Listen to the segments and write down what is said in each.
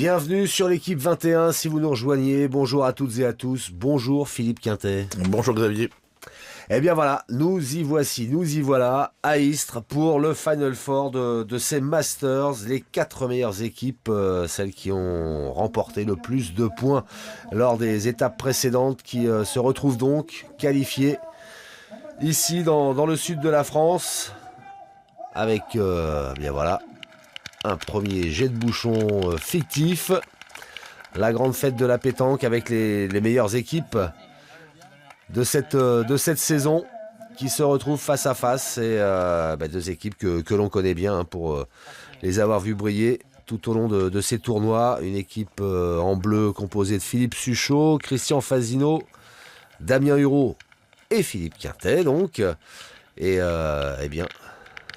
Bienvenue sur l'équipe 21, si vous nous rejoignez. Bonjour à toutes et à tous. Bonjour Philippe Quintet. Bonjour Xavier. Eh bien voilà, nous y voilà à Istres pour le Final Four de ces Masters. Les 4 meilleures équipes, celles qui ont remporté le plus de points lors des étapes précédentes, qui se retrouvent donc qualifiées ici dans le sud de la France. Avec, bien voilà, un premier jet de bouchon fictif. La grande fête de la pétanque avec les meilleures équipes de cette saison qui se retrouvent face à face. Et deux équipes que l'on connaît bien pour les avoir vues briller tout au long de ces tournois. Une équipe en bleu composée de Philippe Suchot, Christian Fasino, Damien Hureau et Philippe Quintet donc. Et bien,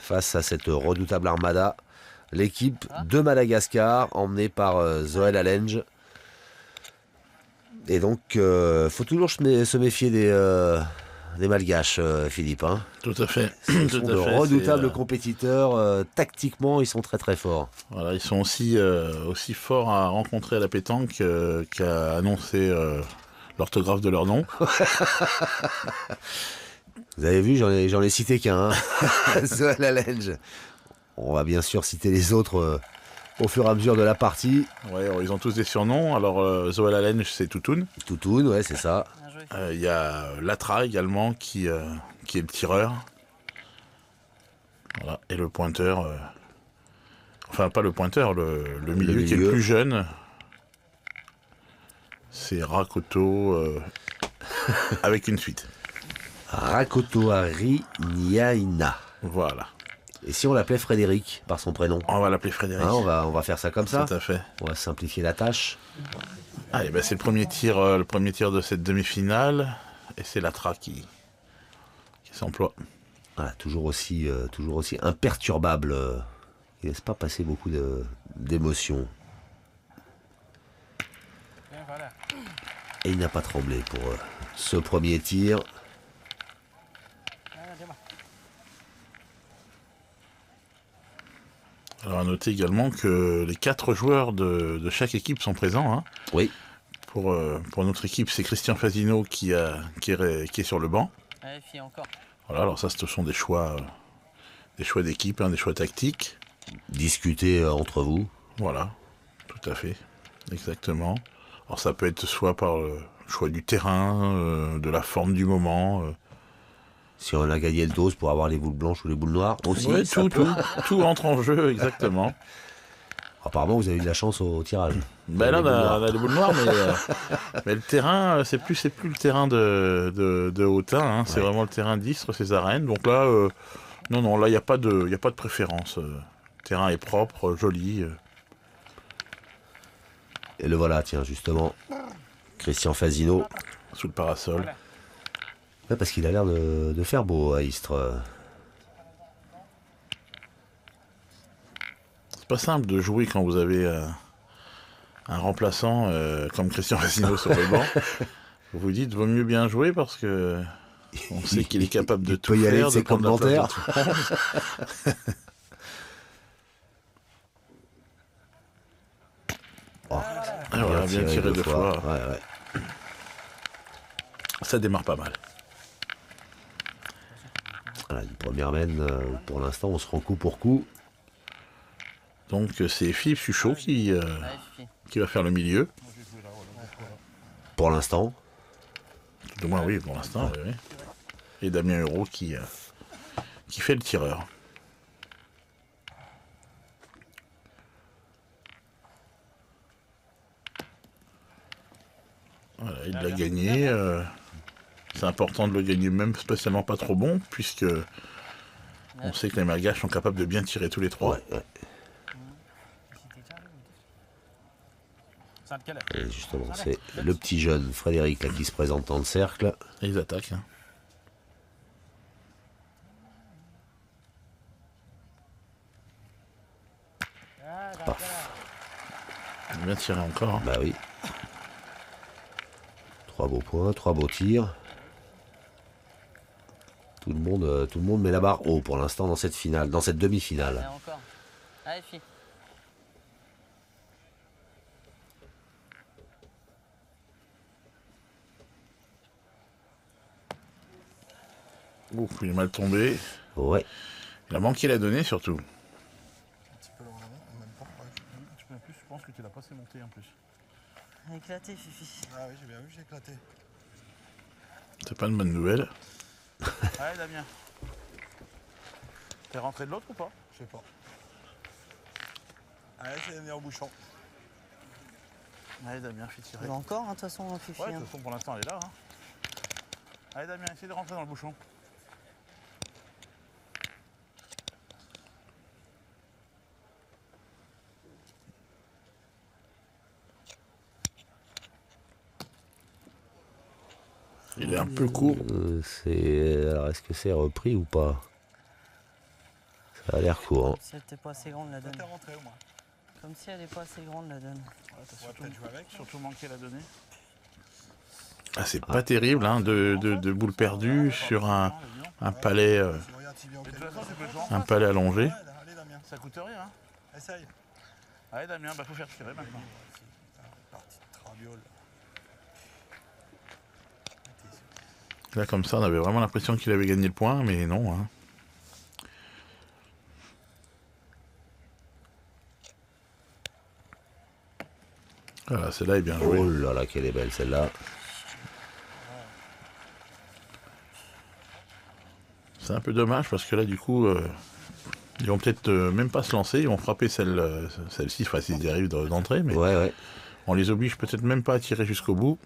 face à cette redoutable armada, l'équipe de Madagascar emmenée par Zoël Allenge. Et donc, faut toujours se méfier des Malgaches, Philippe. Hein. Tout à fait. Ce sont de redoutables compétiteurs. Tactiquement, ils sont très très forts. Voilà, ils sont aussi forts à rencontrer à la pétanque qu'à annoncer l'orthographe de leur nom. Vous avez vu, j'en ai cité qu'un. Hein. Zoël Allenge. On va bien sûr citer les autres au fur et à mesure de la partie. Ouais, ils ont tous des surnoms. Alors, Zoël Allenge, c'est Toutoun. Toutoun, ouais, c'est ça. Il y a Latra également, qui est le tireur. Voilà. Et le pointeur... Enfin, pas le pointeur, le milieu qui est le plus jeune. C'est Rakoto avec une suite. Rakoto Niaina. Voilà. Et si on l'appelait Frédéric par son prénom? On va l'appeler Frédéric. Hein, on va faire ça comme ça. Tout à fait. On va simplifier la tâche. Allez, c'est le premier tir de cette demi-finale. Et c'est Latra qui s'emploie. Voilà, toujours aussi imperturbable. Il ne laisse pas passer beaucoup d'émotions. Et il n'a pas tremblé pour ce premier tir. Alors à noter également que les 4 joueurs de chaque équipe sont présents. Hein. Oui. Pour notre équipe, c'est Christian Fasino qui est sur le banc. Ouais, encore. Voilà, alors ça, ce sont des choix d'équipe, des choix tactiques. Discuter entre vous. Voilà, tout à fait, exactement. Alors ça peut être soit par le choix du terrain, de la forme du moment. Si on a gagné le dos pour avoir les boules blanches ou les boules noires aussi. Ouais, tout entre en jeu, exactement. Apparemment, vous avez eu de la chance au tirage. Ben là, on a les boules noires, mais le terrain, c'est plus le terrain de Autun, hein, ouais. C'est vraiment le terrain d'Istres, ces arènes. Donc là, non, là, il n'y a pas de préférence. Le terrain est propre, joli. Et le voilà, tiens, justement, Christian Fasino. Sous le parasol. Ouais, parce qu'il a l'air de faire beau à Istres. C'est pas simple de jouer quand vous avez un remplaçant comme Christian Fasino sur le banc. Vous vous dites, vaut mieux bien jouer parce que on sait qu'il est capable de tout faire, de prendre la place de tout le monde. Voilà, bien tiré 2 fois. Ouais. Ça démarre pas mal. Voilà, une première mène, pour l'instant, on se rend coup pour coup. Donc c'est Philippe Suchot qui va faire le milieu. Pour l'instant. Tout au moins, oui, pour l'instant. Oui. Et Damien Hureau qui fait le tireur. Voilà, il l'a gagné. C'est important de le gagner, même spécialement pas trop bon, puisque on sait que les Malgaches sont capables de bien tirer tous les 3. Ouais. Et justement, c'est le petit jeune Frédéric là, qui se présente dans le cercle. Et ils attaquent. Hein. Paf. Il a bien tiré encore. Hein. Bah oui. 3 beaux points, 3 beaux tirs. Tout le monde met la barre haut pour l'instant dans cette finale, dans cette demi-finale. Encore. Allez, fille. Ouf, il est mal tombé. Ouais. Il a manqué la donnée surtout. Un petit peu loin, même pas. Ouais. En plus, je pense que tu l'as pas assez monté en plus. Éclaté, Fifi. Ah oui, j'ai bien vu, j'ai éclaté. C'est pas une bonne nouvelle. Allez Damien. T'es rentré de l'autre ou pas? Je sais pas. Allez, c'est venir au bouchon. Allez Damien, fais tirer. Il va encore, hein, de toute façon, Fifi. Ouais, de hein. toute façon pour l'instant elle est là. Hein. Allez Damien, essaye de rentrer dans le bouchon. Il est un peu court. Alors, est-ce que c'est repris ou pas? Ça a l'air court. Hein. Comme si elle n'était pas assez grande, la donne. T'es rentré au moins. Comme si elle n'est pas assez grande, la donne. Ouais, t'as On va peut-être jouer avec. surtout manqué la donnée. Ah, c'est pas terrible, hein, de boules perdues sur un palais, Sinon, regarde si bien au Mais de calme. toute façon, tu peux jouer en un face. palais allongé. Ouais, allez, Damien, Ça coûte rien. Hein. essaye. Allez Damien, bah faut faire tirer maintenant. Partie de trabiole. Là, comme ça, on avait vraiment l'impression qu'il avait gagné le point, mais non. Hein. Voilà, celle-là est bien jouée. Oh là là, qu'elle est belle celle-là. C'est un peu dommage parce que là, du coup, ils vont peut-être même pas se lancer. Ils vont frapper celle-ci, enfin, s'ils y arrivent d'entrée, mais Ouais, ouais. on les oblige peut-être même pas à tirer jusqu'au bout.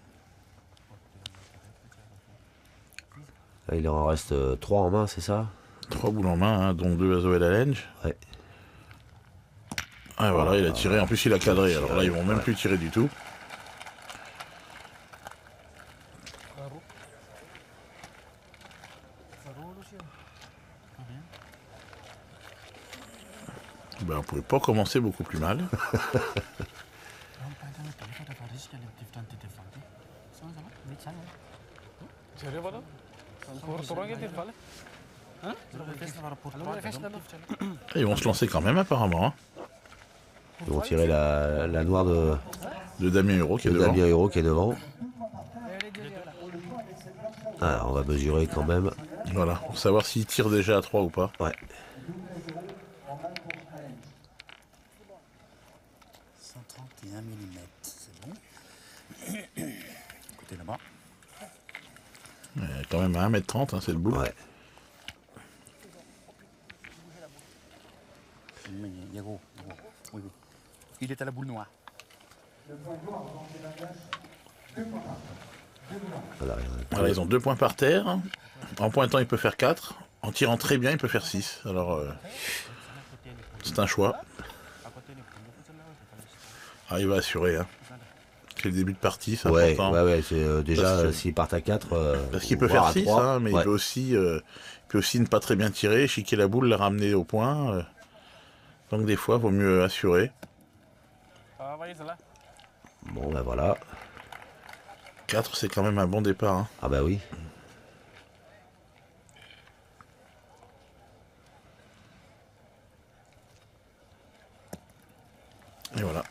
Là, il en reste 3 en main, c'est ça? 3 boules en main, hein, dont 2 à Zoé Lalenge. Ouais. Ah voilà, il a tiré. En plus, il a cadré. Alors là, ils vont même plus tirer du tout. Ben, on pouvait pas commencer beaucoup plus mal. Et ils vont se lancer quand même, apparemment. Hein, Ils vont tirer la noire de Damien Huro qui est de devant. Damien Huro qui est devant. Ah, on va mesurer quand même. Voilà, pour savoir s'il tire déjà à 3 ou pas. Ouais. 131 mm, c'est bon. Écoutez là-bas. Quand même à 1m30, hein, c'est le boule. Ouais. Yago. Oui, oui. Il est à la boule noire. Voilà, ils ont 2 points par terre. En pointant, il peut faire 4. En tirant très bien, il peut faire 6. Alors, c'est un choix. Ah, il va assurer. Hein. C'est le début de partie, c'est Ouais, important. ouais, c'est déjà Parce que- s'ils partent à 4. Parce qu'il peut voire faire à 6, 3. hein, mais Ouais. il peut aussi ne pas très bien tirer, chiquer la boule, la ramener au point. Donc des fois, il vaut mieux assurer. Bon, ben voilà. 4, c'est quand même un bon départ. Hein. Ah bah oui. Et voilà.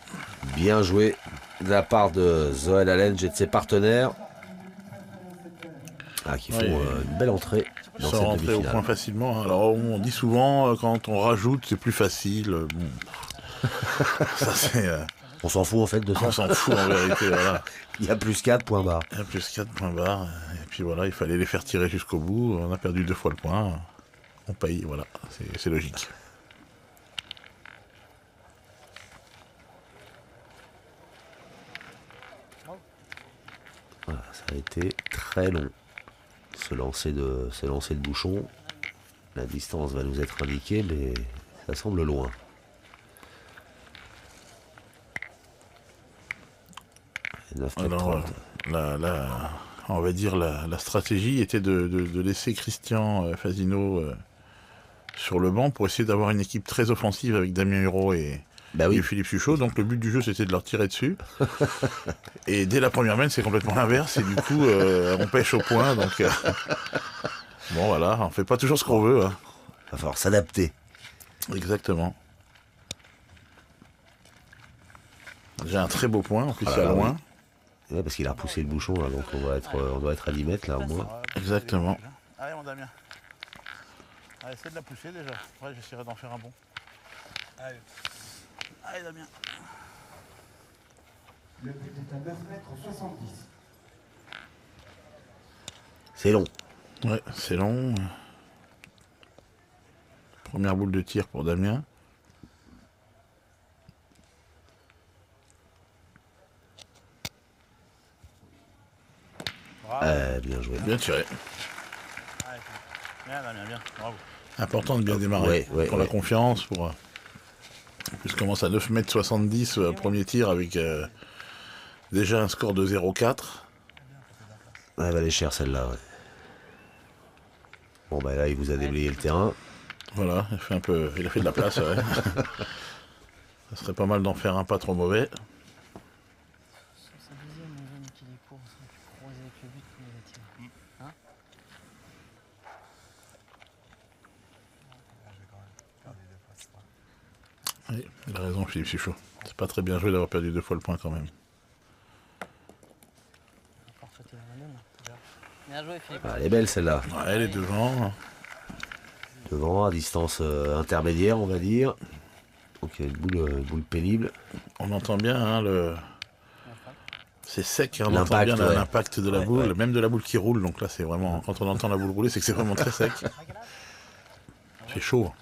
Bien joué de la part de Zoé Lalenge et de ses partenaires. Ah, qui font Ouais, une belle entrée dans Sans cette rentrer au demi-finale. point facilement. Alors on dit souvent, quand on rajoute, c'est plus facile. Bon. Ça c'est... On s'en fout en fait de ça. on s'en fout en vérité, voilà. Il y a plus 4 points barre. Il y a plus 4 points barres. Et puis voilà, il fallait les faire tirer jusqu'au bout. On a perdu 2 fois le point. On paye, voilà. C'est logique. Voilà, ça a été très long. Se lancer de bouchon. La distance va nous être indiquée, mais ça semble loin. Et 9 mètres Alors, 30. on va dire la stratégie était de laisser Christian Fasino sur le banc pour essayer d'avoir une équipe très offensive avec Damien Huro et Bah oui. Philippe Suchot. Donc le but du jeu, c'était de leur tirer dessus. Et dès la première main, c'est complètement l'inverse. Et du coup, on pêche au point. Donc bon, voilà, on fait pas toujours ce qu'on veut. Hein. Va falloir s'adapter. Exactement. J'ai un très beau point, en plus Ah là c'est à là, loin. Ouais, parce qu'il a repoussé le bouchon, là, donc on doit être à 10 mètres là au moins. Exactement. Allez mon Damien. Allez, essaie de la pousser déjà. Après, j'essaierai d'en faire un bon. Allez. Allez, Damien. Le but est à 9 mètres 70. C'est long. Ouais, c'est long. Première boule de tir pour Damien. Bravo. Bien joué. Bien tiré. Allez, bien, Damien, bien. Bravo. Important de bien démarrer pour la confiance. Puis je commence à 9,70 m premier tir avec déjà un score de 0,4. Elle va aller cher celle-là. Ouais. Bon bah là il vous a déblayé le terrain. Voilà, il a fait de la place. Ouais. Ça serait pas mal d'en faire un pas trop mauvais. C'est deuxième, mon jeune, qui est court. Tu croises avec le but, mais il va tirer. Hein? Là, j'ai quand même perdu 2 fois, c'est pas. Oui, il a raison, Philippe Suchot. C'est pas très bien joué d'avoir perdu 2 fois le point quand même. Encore sauter dans la donne. Bien joué, Philippe. Ah, elle est belle celle-là. Ouais, elle est devant. Devant, à distance intermédiaire on va dire. Donc il y a une boule pénible. On entend bien, hein, c'est sec, hein, on entend L'impact, bien ouais. l'impact de la Ouais, boule, ouais. même de la boule qui roule. Donc là, c'est vraiment, quand on entend la boule rouler, c'est que c'est vraiment très sec. C'est chaud.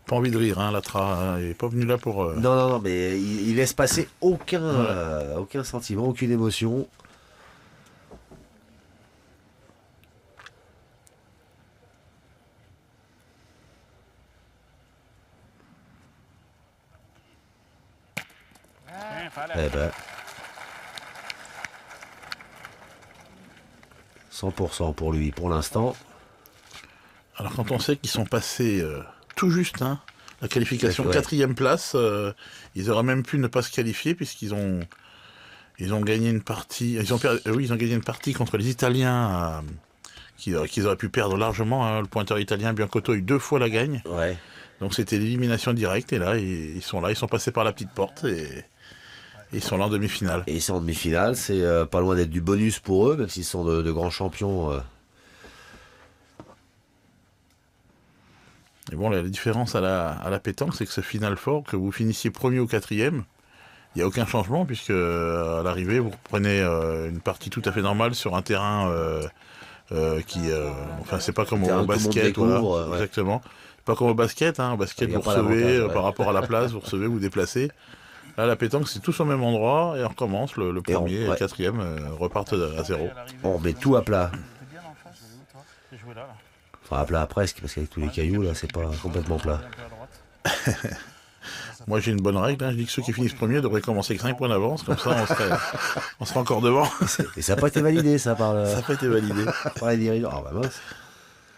Pas envie de rire, hein, Latra. Hein, il est pas venu là pour. Non, mais il laisse passer aucun sentiment, aucune émotion. Tiens, fallait. Eh ben, 100% pour lui pour l'instant. Alors quand on sait qu'ils sont passés tout juste, hein, la qualification Ouais. 4e place, ils auraient même pu ne pas se qualifier puisqu'ils ont gagné une partie. Ils ont gagné une partie contre les Italiens qu'ils auraient pu perdre largement. Hein. Le pointeur italien Biancotto a eu 2 fois la gagne. Ouais. Donc c'était l'élimination directe et là ils sont là, ils sont passés par la petite porte et ils sont là en demi-finale. Et ils sont en demi-finale, c'est pas loin d'être du bonus pour eux, même s'ils sont de grands champions. Et bon, la différence à la pétanque, c'est que ce Final Four, que vous finissiez premier ou 4e, il n'y a aucun changement puisque à l'arrivée vous reprenez une partie tout à fait normale sur un terrain enfin c'est pas comme Terrain au que tout le monde basket, découvre, voilà, ouais. exactement. C'est pas comme au basket, hein. Au basket Il y a vous pas recevez l'avantage, ouais. par rapport à la place, vous recevez, vous déplacez. Là la pétanque c'est tous au même endroit et on recommence, le Et on- premier et le ouais. 4e repartent à zéro. On remet tout à plat. T'es bien en face, où toi? J'ai joué là. Enfin à plat presque, parce qu'avec tous les cailloux là, c'est pas complètement plat. Un peu à droite. Moi j'ai une bonne règle, hein. Je dis que ceux qui finissent premiers devraient commencer avec 5 points d'avance, comme ça on serait encore devant. Et ça n'a pas été validé ça par, Ça n'a pas été validé. par les dirigeants. Ah bah mince,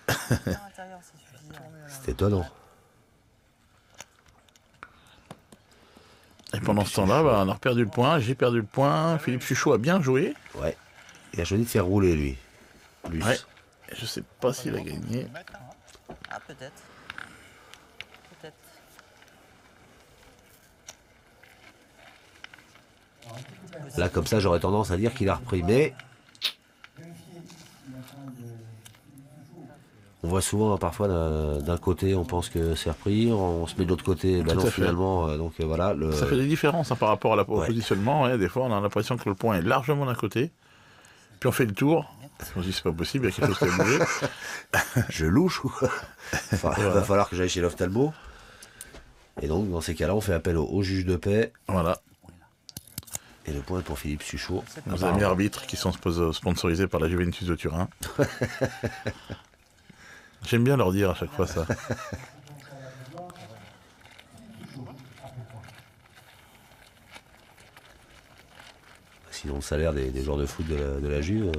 À l'intérieur, c'est suffisant. c'est étonnant. Et pendant ce temps-là, on a perdu le point, j'ai perdu le point, Philippe Suchot a bien joué. Ouais. Il a choisi de faire rouler lui. Plus. Ouais. Je sais pas s'il a gagné. Ah, peut-être. Peut-être. Là comme ça j'aurais tendance à dire qu'il a repris, mais on voit souvent parfois d'un côté on pense que c'est repris, on se met de l'autre côté, bah Tout non à fait. finalement, donc voilà. Ça fait des différences hein, par rapport au Ouais. positionnement. Ouais. Des fois, on a l'impression que le point est largement d'un côté. Puis on fait le tour. On se dit, c'est pas possible, il y a quelque chose qui a bougé. Je louche ou enfin, il va falloir que j'aille chez l'ophtalmo. Et donc dans ces cas-là on fait appel au juge de paix Voilà. et le point est pour Philippe Suchot. Nos amis arbitres qui sont sponsorisés par la Juventus de Turin. J'aime bien leur dire à chaque fois ça. Sinon le salaire des joueurs de foot de la Juve,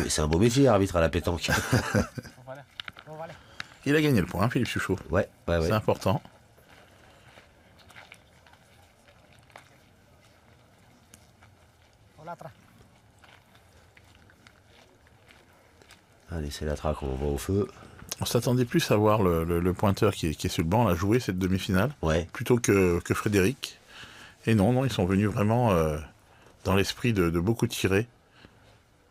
c'est un beau métier arbitre à la pétanque. Il a gagné le point, Philippe Suchot. Ouais. C'est important. Allez c'est la traque, on va au feu. On s'attendait plus à voir le pointeur qui est sur le banc, là, jouer cette demi-finale, Ouais. plutôt que Frédéric. Et non, ils sont venus vraiment dans l'esprit de beaucoup tirer.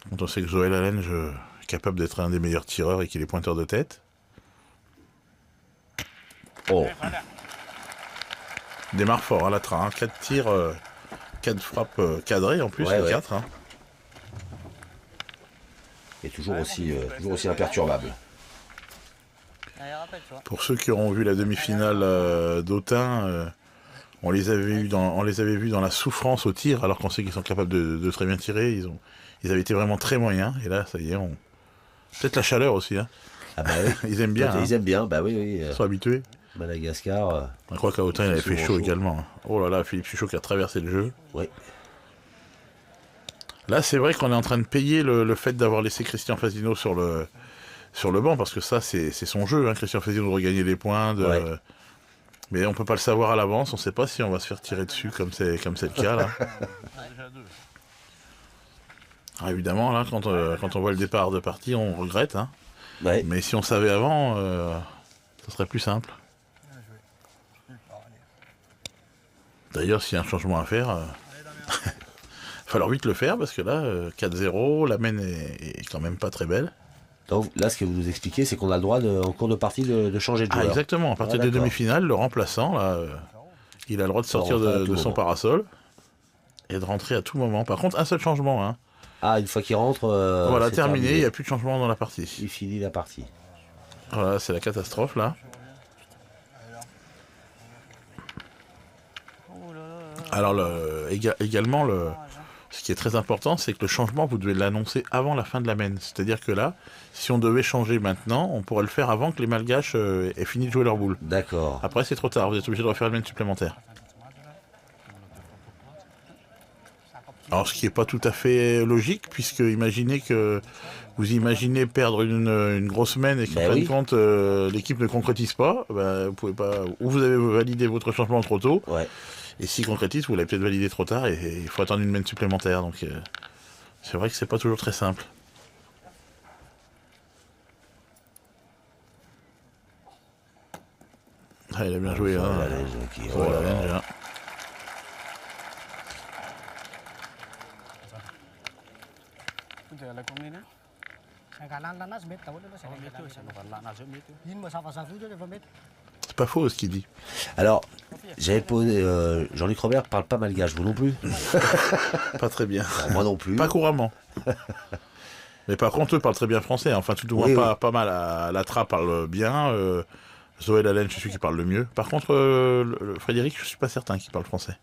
Quand on sait que Joel Allen est capable d'être un des meilleurs tireurs et qu'il est pointeur de tête. Oh, Démarre fort, hein, Latra. Hein. 4 tirs, 4 frappes cadrées en plus, Ouais, les ouais. 4. Hein. et toujours aussi imperturbable. Allez, rappelle, tu vois. Pour ceux qui auront vu la demi-finale d'Autun, on les avait vus dans la souffrance au tir, alors qu'on sait qu'ils sont capables de très bien tirer. Ils avaient été vraiment très moyens. Et là, ça y est, peut-être la chaleur aussi. Hein. Ah bah oui. Ils aiment bien. Ils aiment bien, bah oui, oui. Ils sont habitués. Madagascar, Je crois qu'à Autun, il avait fait souvent chaud chaud. également. Hein. Oh là là, Philippe Suchot qui a traversé le jeu. oui. Là, c'est vrai qu'on est en train de payer le fait d'avoir laissé Christian Fasino sur le banc, parce que ça, c'est son jeu, hein, Christian Fasino, de regagner des points. Ouais. Mais on peut pas le savoir à l'avance, on sait pas si on va se faire tirer dessus comme c'est le cas là. Déjà 2. Alors, évidemment, là, quand on voit le départ de partie, on regrette. Hein. Ouais. Mais si on savait avant, ça serait plus simple. Bien joué. Bon, allez. D'ailleurs, s'il y a un changement à faire, Allez, Damien. il va falloir vite le faire, parce que là, 4-0, la mène est quand même pas très belle. Donc là, ce que vous nous expliquez, c'est qu'on a le droit, en cours de partie, de changer de Ah, joueur. exactement, à partir Ah, des d'accord. demi-finales, le remplaçant, là, il a le droit de sortir rentrer à de tout son moment. parasol et de rentrer à tout moment. Par contre, un seul changement. Hein. Ah, une fois qu'il rentre, Voilà, c'est terminé, il n'y a plus de changement dans la partie. Il finit la partie. Voilà, c'est la catastrophe, là. Oh là là là. Alors, également, Ah, ce qui est très important, c'est que le changement, vous devez l'annoncer avant la fin de la mène. C'est-à-dire que là, si on devait changer maintenant, on pourrait le faire avant que les Malgaches aient fini de jouer leur boule. D'accord. Après, c'est trop tard, vous êtes obligé de refaire une mène supplémentaire. Alors, ce qui n'est pas tout à fait logique, puisque imaginez que vous imaginez perdre une grosse mène et qu'en Ben fin oui. de compte, l'équipe ne concrétise pas, ben, vous pouvez pas, ou vous avez validé votre changement trop tôt, Ouais. et s'il concrétise, vous l'avez peut-être validé trop tard, et il faut attendre une mène supplémentaire. Donc, c'est vrai que c'est pas toujours très simple. Ah, il a bien joué, hein. Oh, la neige, qui- Oh, oh là la là. neige, hein. Udah lagu ini. Saya kanan lanas bet tahu dulu saya Itu kanan. saya lupa lah nasib itu. Ini mau safa-safu aja deh bet. C'est pas faux ce qu'il dit. Alors, j'avais posé. Jean-Luc Robert parle pas malgache, vous non plus. Pas très bien. Alors, moi non plus. Pas couramment. Mais par contre, eux parlent très bien français. Enfin, tout au moins, Oui, pas mal. Latra parle bien. Zoé Lallen, je suis celui qui parle le mieux. Par contre, Frédéric, je suis pas certain qu'il parle français.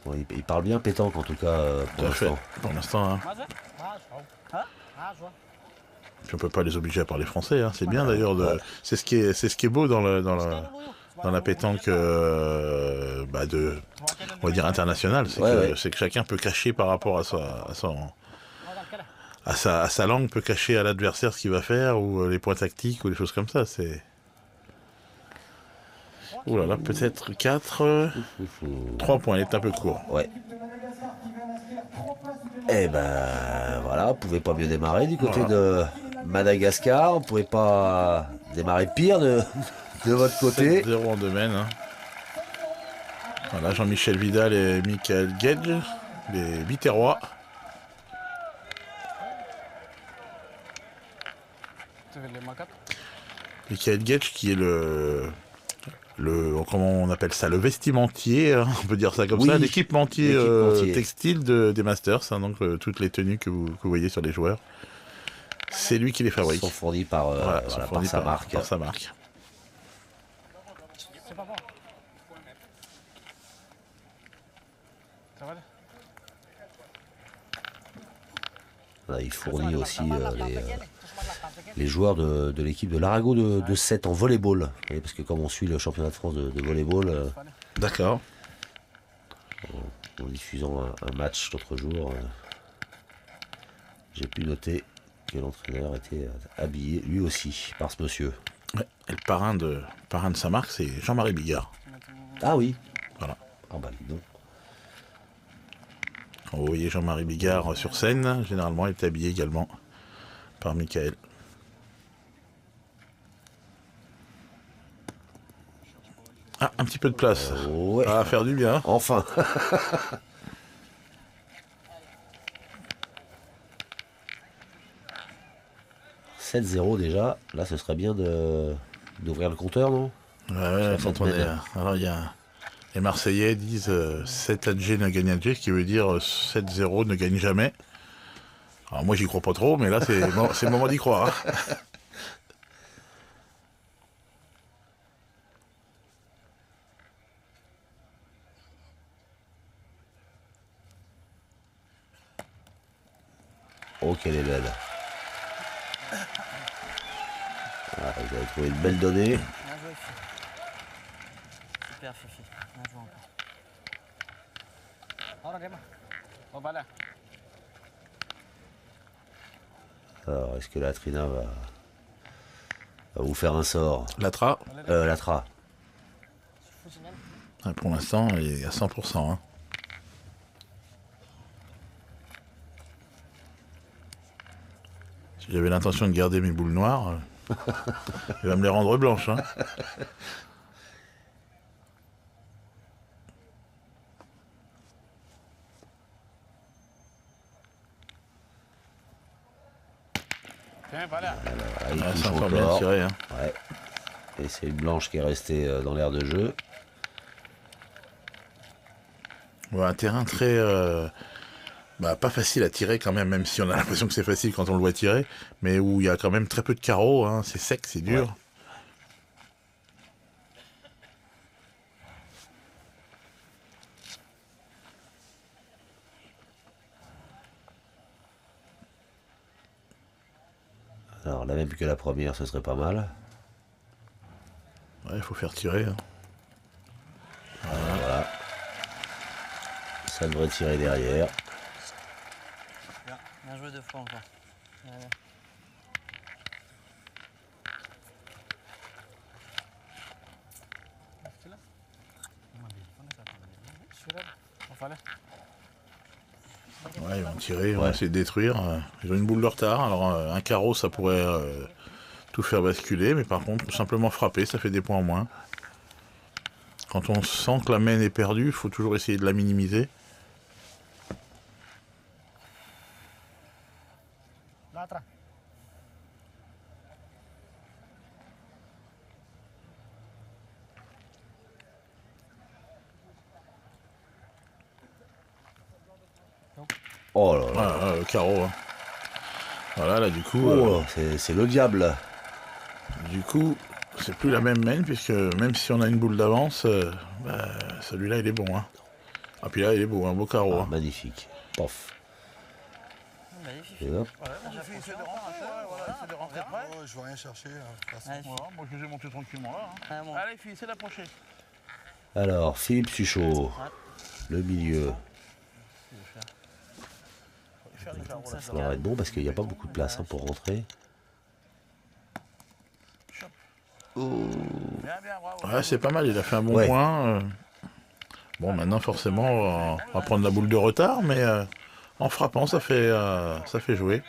Bon, il parle bien pétanque en tout cas pour Tout à fait. l'instant. Pour l'instant, hein. Ah, so. Ah, so. Puis on peut pas les obliger à parler français. Hein. C'est bien d'ailleurs. C'est ce qui est beau dans la pétanque, on va dire internationale. C'est Ouais, que, ouais. c'est que chacun peut cacher par rapport à sa langue, peut cacher à l'adversaire ce qu'il va faire, ou les points tactiques, ou des choses comme ça. C'est. Ouh là là, peut-être 4. 3 points, il est un peu court. Ouais. Eh ben voilà, on pouvait pas mieux démarrer du côté de Madagascar, on pouvait pas démarrer pire de votre côté. 0 en domaine. Hein. Voilà, Jean-Michel Vidal et Michael Gage, les Biterrois. Tu veux les macaques? Michael Gage qui est comment on appelle ça, le vestimentier, hein, on peut dire ça comme Oui, ça, l'équipementier l'équipementier. textile des Masters, hein, donc toutes les tenues que vous voyez sur les joueurs. C'est lui qui les Ils fabrique. sont fournis par, Voilà, voilà, sont par fournis sa marque. par sa marque. C'est pas bon. Ça va? Voilà, il fournit aussi les joueurs de l'équipe de l'Arago de 7 en volleyball. Vous voyez, parce que comme on suit le championnat de France de volleyball, D'accord. en diffusant un match l'autre jour, j'ai pu noter que l'entraîneur était habillé lui aussi par ce monsieur. Ouais. Et le parrain de sa marque, c'est Jean-Marie Bigard. Ah oui. Voilà. Ah bah dis donc. Quand vous voyez Jean-Marie Bigard sur scène, généralement il est habillé également par Michael. Ah, un petit peu de place. Ouais. Ça va faire du bien. Enfin. 7-0 déjà. Là, ce serait bien d'ouvrir le compteur, non? Ouais, ouais, Ça quand te on mène. est... Alors, il y a... Les Marseillais disent 7 AG ne gagne AG, ce qui veut dire 7-0 ne gagne jamais. Alors moi j'y crois pas trop, mais là c'est le moment d'y croire. Hein. Oh, qu'elle est belle. Ah, vous avez trouvé une belle donnée. Bien joué, Fifi. Super, Fifi. Bien joué encore. Ahora, Gemma. Oh, voilà. Alors, est-ce que la Trina va vous faire un sort? L'Atra, L'Atra. pour l'instant, il est à 100%. Hein. Si j'avais l'intention de garder mes boules noires, il va me les rendre blanches. Hein. Tiens, voilà. Voilà, il Ah, touche c'est encore bien encore. tiré. Hein. Ouais. Et c'est une blanche qui est restée dans l'air de jeu. Ouais, un terrain très... pas facile à tirer quand même, même si on a l'impression que c'est facile quand on le voit tirer, mais où il y a quand même très peu de carreaux, hein, c'est sec, c'est dur. Ouais. Alors, la même que la première, ce serait pas mal. Ouais, il faut faire tirer. Hein. Voilà. Ça devrait tirer derrière. Bien joué 2 fois encore. Ouais, ouais. Oh, voilà. Ouais, ils vont tirer, ils vont Ouais. essayer de détruire. Ils ont une boule de retard, alors un carreau ça pourrait tout faire basculer, mais par contre, tout simplement frapper, ça fait des points en moins. Quand on sent que la main est perdue, il faut toujours essayer de la minimiser. Là, atrás. Oh là là. Voilà, le carreau. Hein. Voilà, là du coup, Oh, c'est le diable. c'est plus la même main, puisque même si on a une boule d'avance, celui-là il est bon. Hein. Ah puis là il est beau, un beau carreau. Ah, Hein. magnifique. Pof. Magnifique. Et hop. Voilà, moi, j'ai fait essayer de rentrer, ouais, voilà, essayer de rentrer près. Oh, je veux rien chercher. De toute façon. Ouais, Voilà, moi je les ai montés tranquillement là. Hein. Ah, bon. Allez, fille, c'est d'approcher. Alors, Philippe Suchot. Le milieu. Faire les carreaux là. Ça devrait être bon parce qu'il n'y a pas beaucoup de place hein, pour rentrer. Bien, bien, bravo. Ouais, c'est pas mal, il a fait un bon Ouais. point. Bon, maintenant, forcément, on va prendre la boule de retard, mais en frappant, ça fait jouer.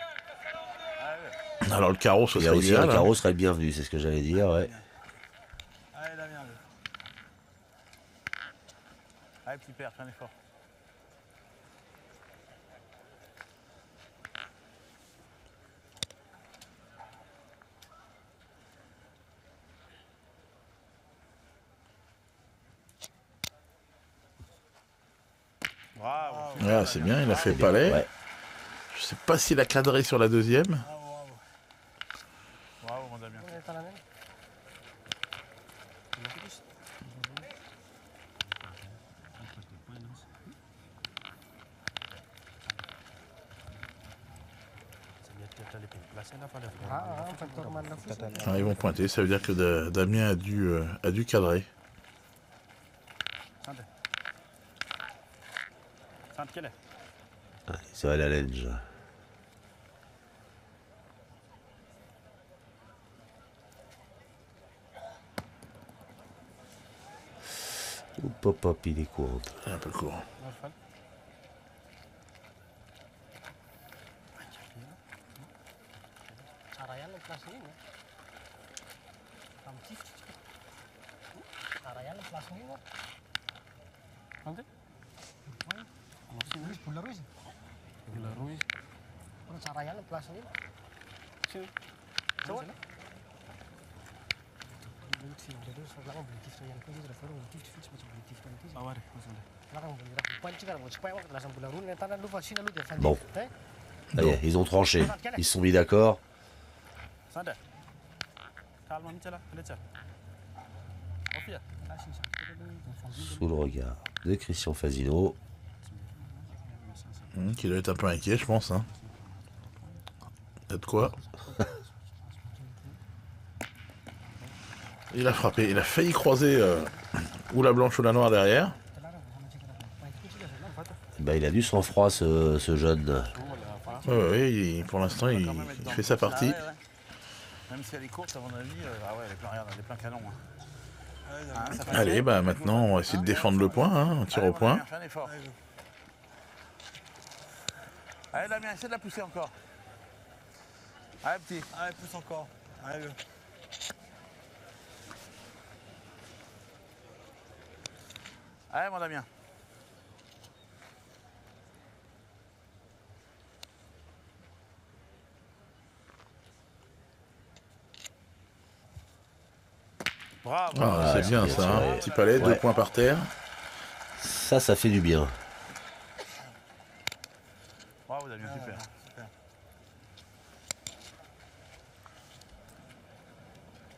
Alors, le carreau, ce Il y a serait aussi idéal. un Hein. carreau serait le bienvenu, c'est ce que j'allais dire. Ouais. Allez, Damien, allez. Allez, petit père, fais un effort. Bravo. Ouais, c'est bien, il a fait palais. Ouais. Je sais pas s'il a cadré sur la deuxième. Bravo, mon Damien. ¿Dónde está la nena? Factor mal la fusil. Alors, ils vont pointer, ça veut dire que Damien a dû cadrer. Sante. Sante, quelle est? Allez, ça va la lenge. Hop, hop, hop, il est court. Un peu court. Arayan ng klase yun, eh. Ang chief. Arayan plus ni mo. Nanti? Ruiz, Pula Ruiz. Gula Ruiz. Terus Arayan plus ni. Sini. Coba. Jadi sekarang beli tift yang pergi sudah baru tift macam beli tift nanti. Awar, masalah. Sekarang beli rak panci kan, mau supaya waktu langsung bulan run tanah lu vaksin lu dia Bon. Ça y est, ils ont tranché. Ils se sont mis d'accord. Sada. Calma, Michela, Lecha. Ofia. Sous le regard de Christian Fasino. Qui doit être un peu inquiet, je pense. Hein. Il y a de quoi. Il a frappé, il a failli croiser ou la blanche ou la noire derrière. Ben, il a du sang-froid ce jeune. Oui, pour l'instant il fait sa partie. Ah ouais, ouais. Même si elle est courte, à mon avis, ah ouais, elle est plein, regarde, elle est plein canon. Hein. Hein, ça fait Allez, bah maintenant on va essayer de défendre le point, hein, on tire Allez, au mon point. Damien, fais un effort. Allez Damien, essaie de la pousser encore. Allez petit. Allez, pousse encore. Allez, le. Allez mon Damien. Bravo. Ah, c'est bien bien ça, sûr, hein. ouais. Petit palais, Ouais. 2 points par terre. Ça fait du bien. Bravo Damien, super.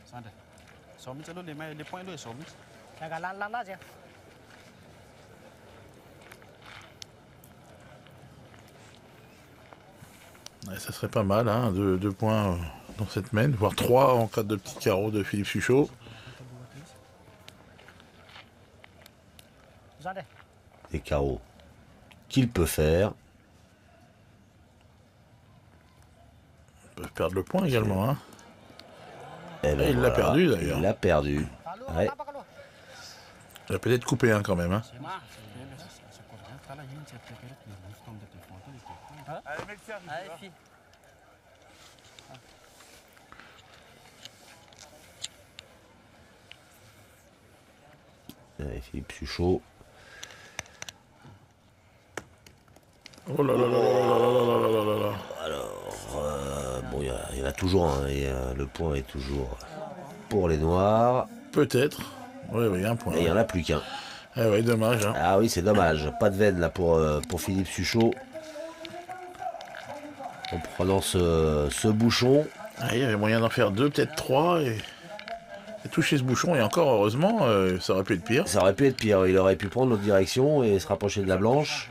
Sada. Somi calo les points là, Somi. Jaga lan aja. Ouais, ça serait pas mal, hein, 2 points dans cette main, voire 3 en cas de petit carreau de Philippe Suchot. Zade. Les carreaux. Qu'il peut faire. Ils peuvent perdre le point également. Hein. Eh ben Il l'a voilà, perdu, d'ailleurs. Il l'a perdu. Kalau Ouais. apa kalau? Il a peut-être coupé un quand même. Hein. Allez mec, tiens, Allez, fille. Allez, Philippe Suchot. Oh là là là là là là là là là là. Bon, il y en a toujours un. Et, le point est toujours pour les Noirs. Peut-être. Oui, un point. Et il n'y en a plus qu'un. Eh oui, dommage. Hein. Ah oui, c'est dommage. Pas de veine là pour Philippe Suchot. En prenant ce bouchon. Ah, il y avait moyen d'en faire 2, peut-être 3 et toucher ce bouchon. Et encore, heureusement, ça aurait pu être pire. Ça aurait pu être pire. Il aurait pu prendre l'autre direction et se rapprocher de la blanche.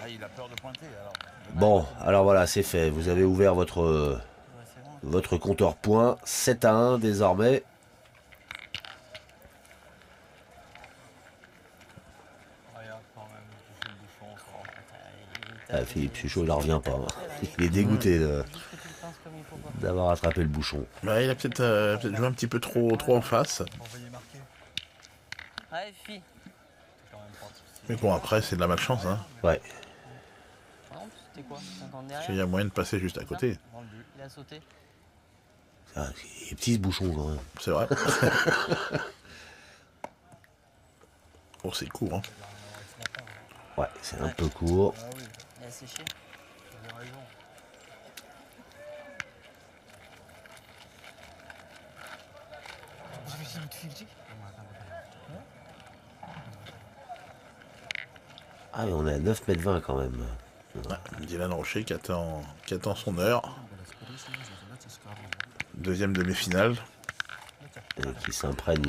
Ah, il a peur de pointer alors. Bon, alors voilà, c'est fait. Vous avez ouvert votre Ouais, c'est bon. votre compteur point. 7-1 désormais. Regarde quand même, tu fais le bouchon encore. Ah, Philippe Suchot, il n'en revient pas. Hein. Il est dégoûté Juste que tu le pinces comme il faut, quoi. d'avoir attrapé le bouchon. Bah, il a peut-être joué un petit peu trop en face. Envoyer marquer. Allez, fille. C'est quand même pas de soucis. Mais bon, après, c'est de la malchance. Hein. Ouais. Par contre, c'était quoi 50 Parce derrière. qu'il y a moyen de passer juste à côté. Dans le but. Il a sauté. Ah, il est petit ce bouchon quand même. C'est vrai. Oh, c'est court. Hein. Ouais, c'est un peu court. Ah oui, Il a séché. tu avais raison. J'ai vu si vite Ah, mais on est à 9,20 m quand même. Ouais, Dylan Rocher qui attend son heure. Deuxième demi-finale Et qui s'imprègne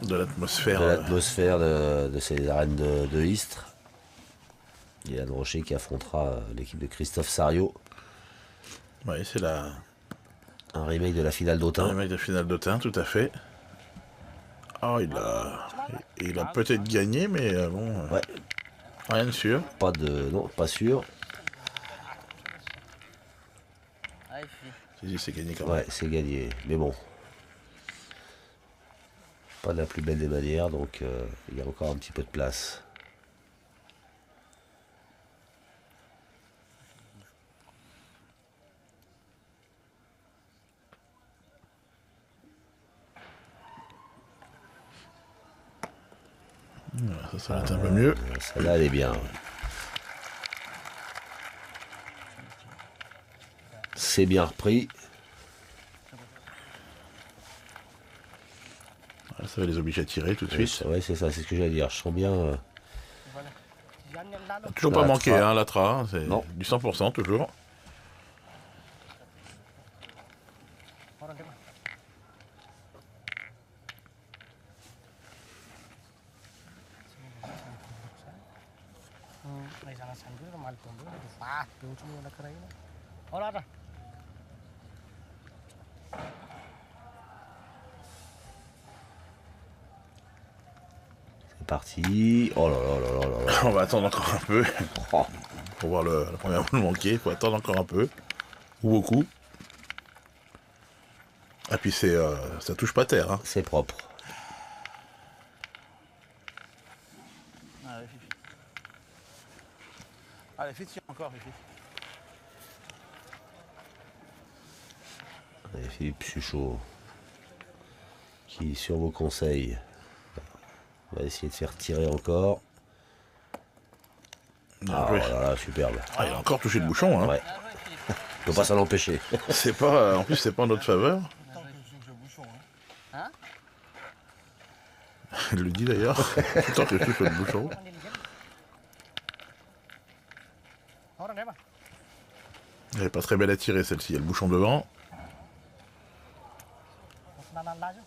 de l'atmosphère. de l'atmosphère de ces arènes de Istres. Il y a Anne Rocher qui affrontera l'équipe de Christophe Sario. Oui, c'est Un remake de la finale le d'Autun. mec de finale d'Autun, tout à fait. Oh, il a peut-être gagné, mais bon, Ouais, rien de sûr. pas de. Non, pas sûr. Allez, fille. Si, c'est gagné quand même. Ouais, c'est gagné. Mais bon. Pas de la plus belle des manières, donc il y a encore un petit peu de place. Voilà, ça va être un peu mieux. Celle-là, elle est bien. Ouais. C'est bien repris. Voilà, ça va les obliger à tirer tout de suite. Ouais, c'est ça, c'est ce que j'allais dire. Je sens bien. Toujours pas La manqué, tra. hein, la tra. Hein, c'est Non. du 100% toujours. May sana sandwich, mahal ko doon. Ah, luto mo na karay na. Wala na. C'est parti. Oh là là là là là là. On va attendre encore un peu. Oh, Pour voir la première boule manquer. Il faut attendre encore un peu. Ou beaucoup. Ah puis c'est ça touche pas terre. Hein. c'est propre. Allez, Fifi. Allez, fais tirer encore, Fifi. Et Philippe Suchot, qui, sur vos conseils, va essayer de faire tirer encore. Ah Oui. là là, superbe. Ah, il a encore touché le bouchon. Hein. Ouais. Faut pas s'en empêcher. C'est pas, en plus c'est pas en notre faveur. Tant que je touche le bouchon. Hein? Il le dit d'ailleurs. Tant que je touche le bouchon. Orang dia, Pak. Elle est pas très belle à tirer celle-ci. Il y a le bouchon devant. Nanan laju.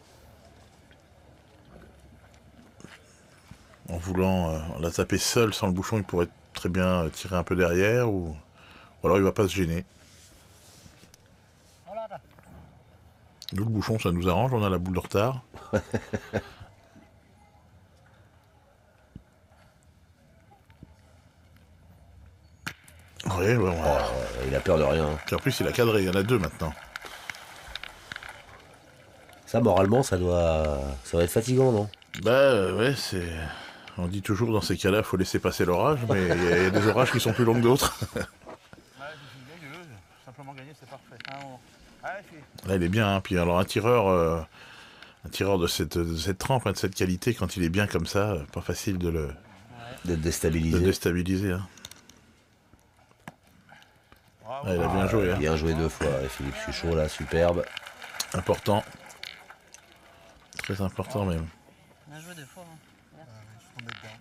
En voulant la taper seule sans le bouchon, il pourrait très bien tirer un peu derrière ou alors il va pas se gêner. Wala na. Nous le bouchon ça nous arrange, on a la boule de retard. Oui, bon, Il a peur de rien. Puis en plus il a cadré, il y en a deux maintenant. Ça, moralement, ça doit être fatigant, non? Bah ouais, c'est. On dit toujours dans ces cas-là, faut laisser passer l'orage, mais il y a des orages qui sont plus longs que d'autres. Ouais, Fifi, gagne, simplement gagner, c'est parfait. Ah, bon. Allez, Fifi. Là il est bien, hein. Puis alors un tireur de cette trempe, hein, de cette qualité, quand il est bien comme ça, pas facile de le De déstabiliser. déstabiliser. Hein. Bravo. Ah, il a bien joué, hein. Bien joué 2 fois. Et Philippe Suchot, là, superbe. Important. Très important même. On a joué deux fois. Hein. Je suis tombé dedans.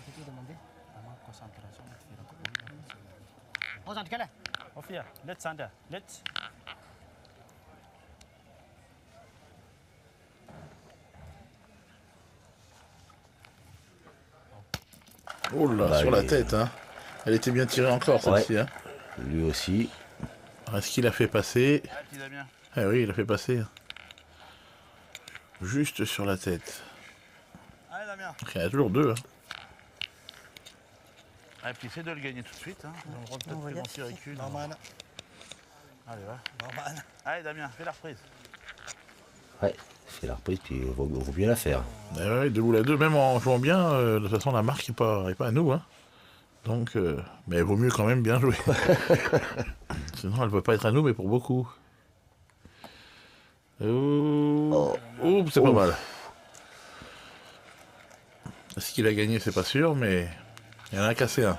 Kita demandé. Ama concentration, tu fais la coupe. Oh, jangan kala. Ofia, let's under. Let's. Oh là, Bah, sur la il- tête, hein. Elle était bien tirée encore celle-ci. Hein. Lui aussi. Est-ce qu'il a fait passer? Allez, petit Damien. Ah oui, il a fait passer. Hein. Juste sur la tête. Allez, Damien. Il y en a toujours deux. Hein. Allez, puis essaie de le gagner tout de suite. Hein. On va peut-être que mon tir recule. Norman. Allez, va. Norman. Allez, Damien, fais la reprise. Ouais, fait la reprise, puis il vaut bien la faire. Ah ouais, 2 boules à 2, même en jouant bien, de toute façon la marque n'est pas à nous. Hein. Donc, mais il vaut mieux quand même bien jouer. Sinon elle ne peut pas être à nous, mais pour beaucoup. Oh, oh, c'est pas mal. Est-ce qu'il a gagné, c'est pas sûr, mais il y en a cassé un.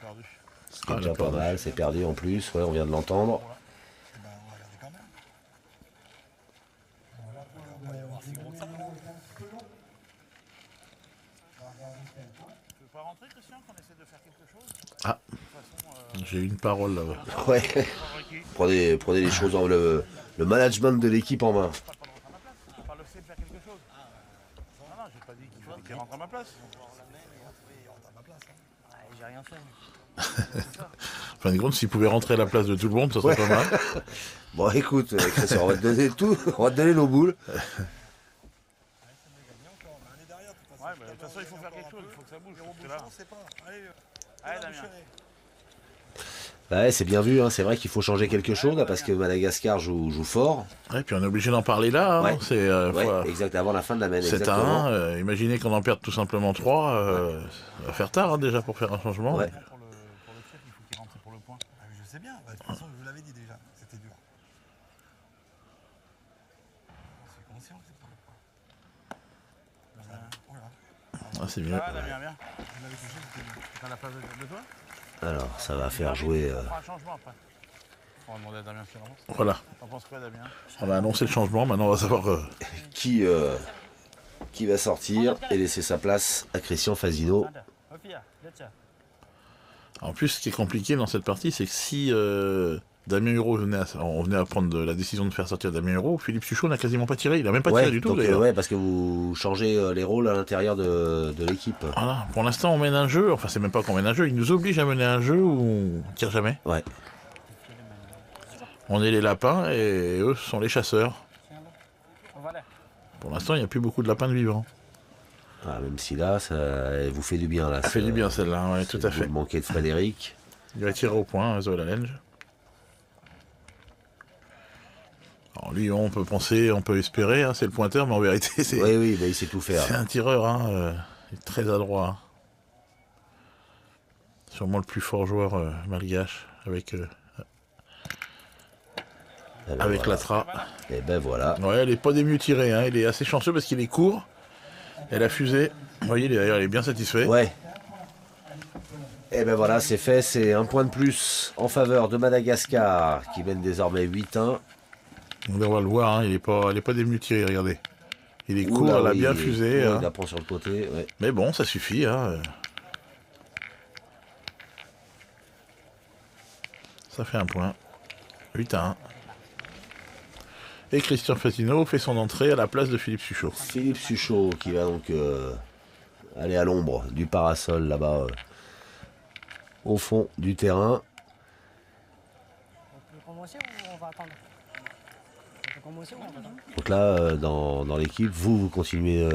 Perdu. Ce qui est Ah, déjà d'accord. pas mal, c'est perdu en plus. Ouais, on vient de l'entendre. Ben, on va regarder quand même. Il va y avoir si gros que ça. Tu veux pas rentrer, Christian, qu'on essaie de faire quelque chose? Ah. De toute façon, J'ai eu une parole là-bas. Ouais, pas Ricky. prenez les choses en le management de l'équipe en main. Pas de rentrer à ma place. Je parle aussi de faire quelque chose. Non, non, j'ai pas dit qu'il fallait qu'il rentre à ma place. Ouais, j'ai rien fait. En fin de compte, s'il pouvait rentrer à la place de tout le monde, ça serait pas mal. Bon, écoute, Christian, on va te donner tout. On va te donner nos boules. Ouais, mais de toute façon, il faut faire quelque chose. Il faut que ça bouge. parce que là- On sait pas. Allez, Allez, Damien. Ouais, c'est bien vu, hein. C'est vrai qu'il faut changer quelque chose, là, parce que Madagascar joue fort. Ouais, puis on est obligé d'en parler là. Hein. Ouais. C'est Ouais, exact, avant la fin de la main. 7 à exactement. 1. Imaginez qu'on en perde tout simplement 3. Ça va faire tard hein, déjà pour faire un changement. Ouais. Pour le tir, il faut qu'il rentre pour le point. Ah, mais je sais bien. Bah, de toute façon, je vous l'avais dit déjà. C'était dur. C'est comme Ah, c'est mieux. Ah, Damien, bien. Vous l'avez touché, c'était à la place de toi. Alors, ça va faire jouer. On fera un changement après. On va demander à Damien qui lance. Voilà. T'en penses quoi, Damien? On a annoncé le changement, maintenant on va savoir. Qui va sortir et laisser sa place à Christian Fasino. Sander. Ofia. Let's go. En plus, ce qui est compliqué dans cette partie, c'est que si Damien Hureau on venait à prendre la décision de faire sortir Damien Hureau, Philippe Suchot n'a quasiment pas tiré. Il a même pas tiré du tout, donc, d'ailleurs. ouais, parce que vous changez les rôles à l'intérieur de l'équipe. Voilà. Pour l'instant, on mène un jeu. Enfin, c'est même pas qu'on mène un jeu. Il nous oblige à mener un jeu où on tire jamais. Ouais. On est les lapins et eux sont les chasseurs. On va là. Pour l'instant, il n'y a plus beaucoup de lapins de vivants. Ah, même si là, ça elle vous fait du bien. Là, Ça fait du bien celle-là, ouais, tout à fait. Vous manquez de Frédéric. Il va tirer au point, Zoé Lalenge. Alors lui, on peut penser, on peut espérer, hein, c'est le pointeur, mais en vérité, c'est Oui, bah, il sait tout faire. c'est un tireur, hein, il est très adroit. Hein. Sûrement le plus fort joueur malgache avec Eh ben, avec voilà. Latra. Et ben voilà. Ouais, il est pas des mieux tirés, hein, il est assez chanceux parce qu'il est court. Et la fusée, vous voyez, d'ailleurs, il est bien satisfait. Ouais. Et ben voilà, c'est fait. C'est un point de plus en faveur de Madagascar qui mène désormais 8-1. On va le voir, hein, il est pas des mieux tirés, regardez. Il est court, Oula, il a oui, bien fusé. ouais, Hein. il la prend sur le côté. Ouais. Mais bon, ça suffit. Hein. Ça fait un point. 8-1. Et Christian Fasino fait son entrée à la place de Philippe Suchot. Philippe Suchot qui va donc aller à l'ombre du parasol là-bas au fond du terrain. On peut commencer ou on va attendre? On peut commencer ou on va attendre? Donc là, dans l'équipe, vous continuez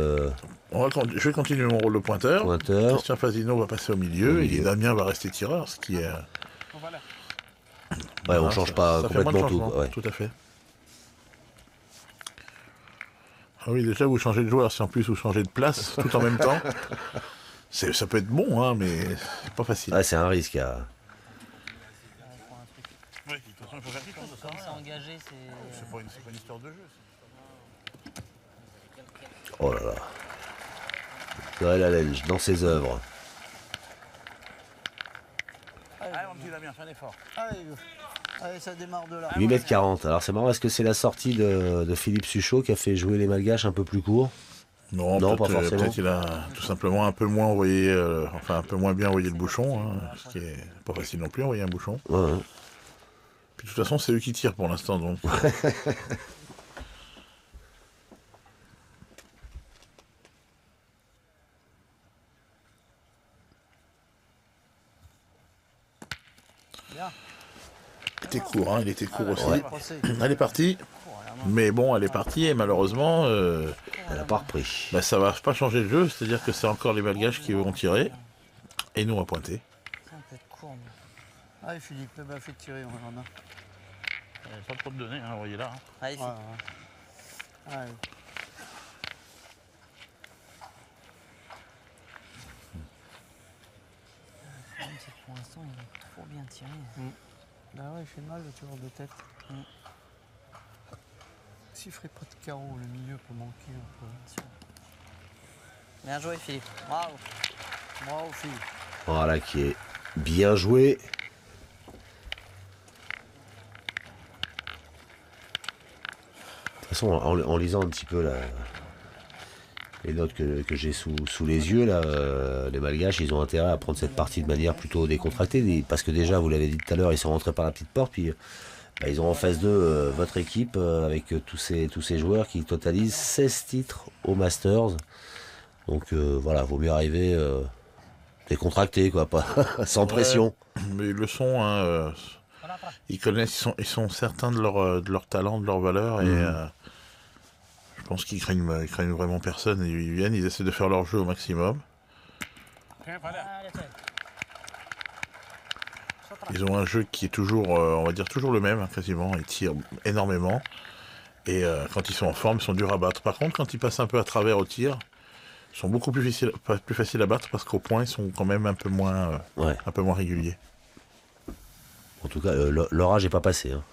Je vais continuer mon rôle de pointeur. pointeur. Christian Fasino va passer au milieu, et Damien va rester tireur, ce qui est... On va là. Ouais, on voilà, change ça- pas ça fait moins de complètement tout. changements, Ouais. tout à fait. Ah oui, déjà vous changez de joueur, si en plus vous changez de place tout en même temps, ça peut être bon, hein, mais c'est pas facile. Ouais, c'est un risque. Il faut un truc. Oui, de toute façon, il faut faire quelque chose, ça. Comme c'est engagé, c'est. C'est pas une histoire de jeu. Oh là là. Zoé Lalenge dans ses œuvres. Allez, mon petit Damien, fais un effort. Allez, ça démarre de là. 8,40 m. Alors c'est marrant, est-ce que c'est la sortie de Philippe Suchot qui a fait jouer les Malgaches un peu plus court? Non, Non, pas peut-être forcément. peut-être qu'il a tout simplement un peu moins envoyé, un peu moins bien envoyé le bouchon, hein, ce qui est pas facile non plus, envoyer un bouchon. Ouais, ouais. Puis de toute façon, c'est eux qui tirent pour l'instant, donc. Il était court, hein, il était court aussi. Ouais. Elle est partie. Mais bon, elle est partie et malheureusement, Elle n'a pas repris. bah, ça va pas changer le jeu, c'est-à-dire que c'est encore les Malgaches qui vont tirer et nous on va pointer. Ça peut être court, mais. Allez, Philippe, fais tirer, on en a. Pas trop de données, hein, voyez là. Allez, Ouais, ouais. Allez. le problème, c'est que pour l'instant, il est trop bien tiré. Bah ouais, il fait mal le tireur de tête. S'il ferait pas de carreau, le milieu peut manquer un peu. Bien joué, Philippe. Bravo. Bravo, Philippe. Voilà qui est bien joué. De toute façon, en lisant un petit peu les notes que j'ai sous les yeux, là, les Malgaches, ils ont intérêt à prendre cette partie de manière plutôt décontractée. Parce que déjà, vous l'avez dit tout à l'heure, ils sont rentrés par la petite porte. Puis bah, ils ont en face d'eux votre équipe avec tous ces joueurs qui totalisent 16 titres au Masters. Donc voilà, vaut mieux arriver décontracté, quoi, pas sans pression. Mais ils le sont, hein, ils connaissent, ils sont certains de leur talent, de leur valeur et je pense qu'ils craignent vraiment personne. Ils viennent, ils essaient de faire leur jeu au maximum. Ils ont un jeu qui est toujours, on va dire toujours le même, hein, quasiment. Ils tirent énormément. Et quand ils sont en forme, ils sont durs à battre. Par contre, quand ils passent un peu à travers au tir, ils sont beaucoup plus faciles à battre parce qu'au point, ils sont quand même un peu moins réguliers. En tout cas, l'orage n'est pas passé. Hein.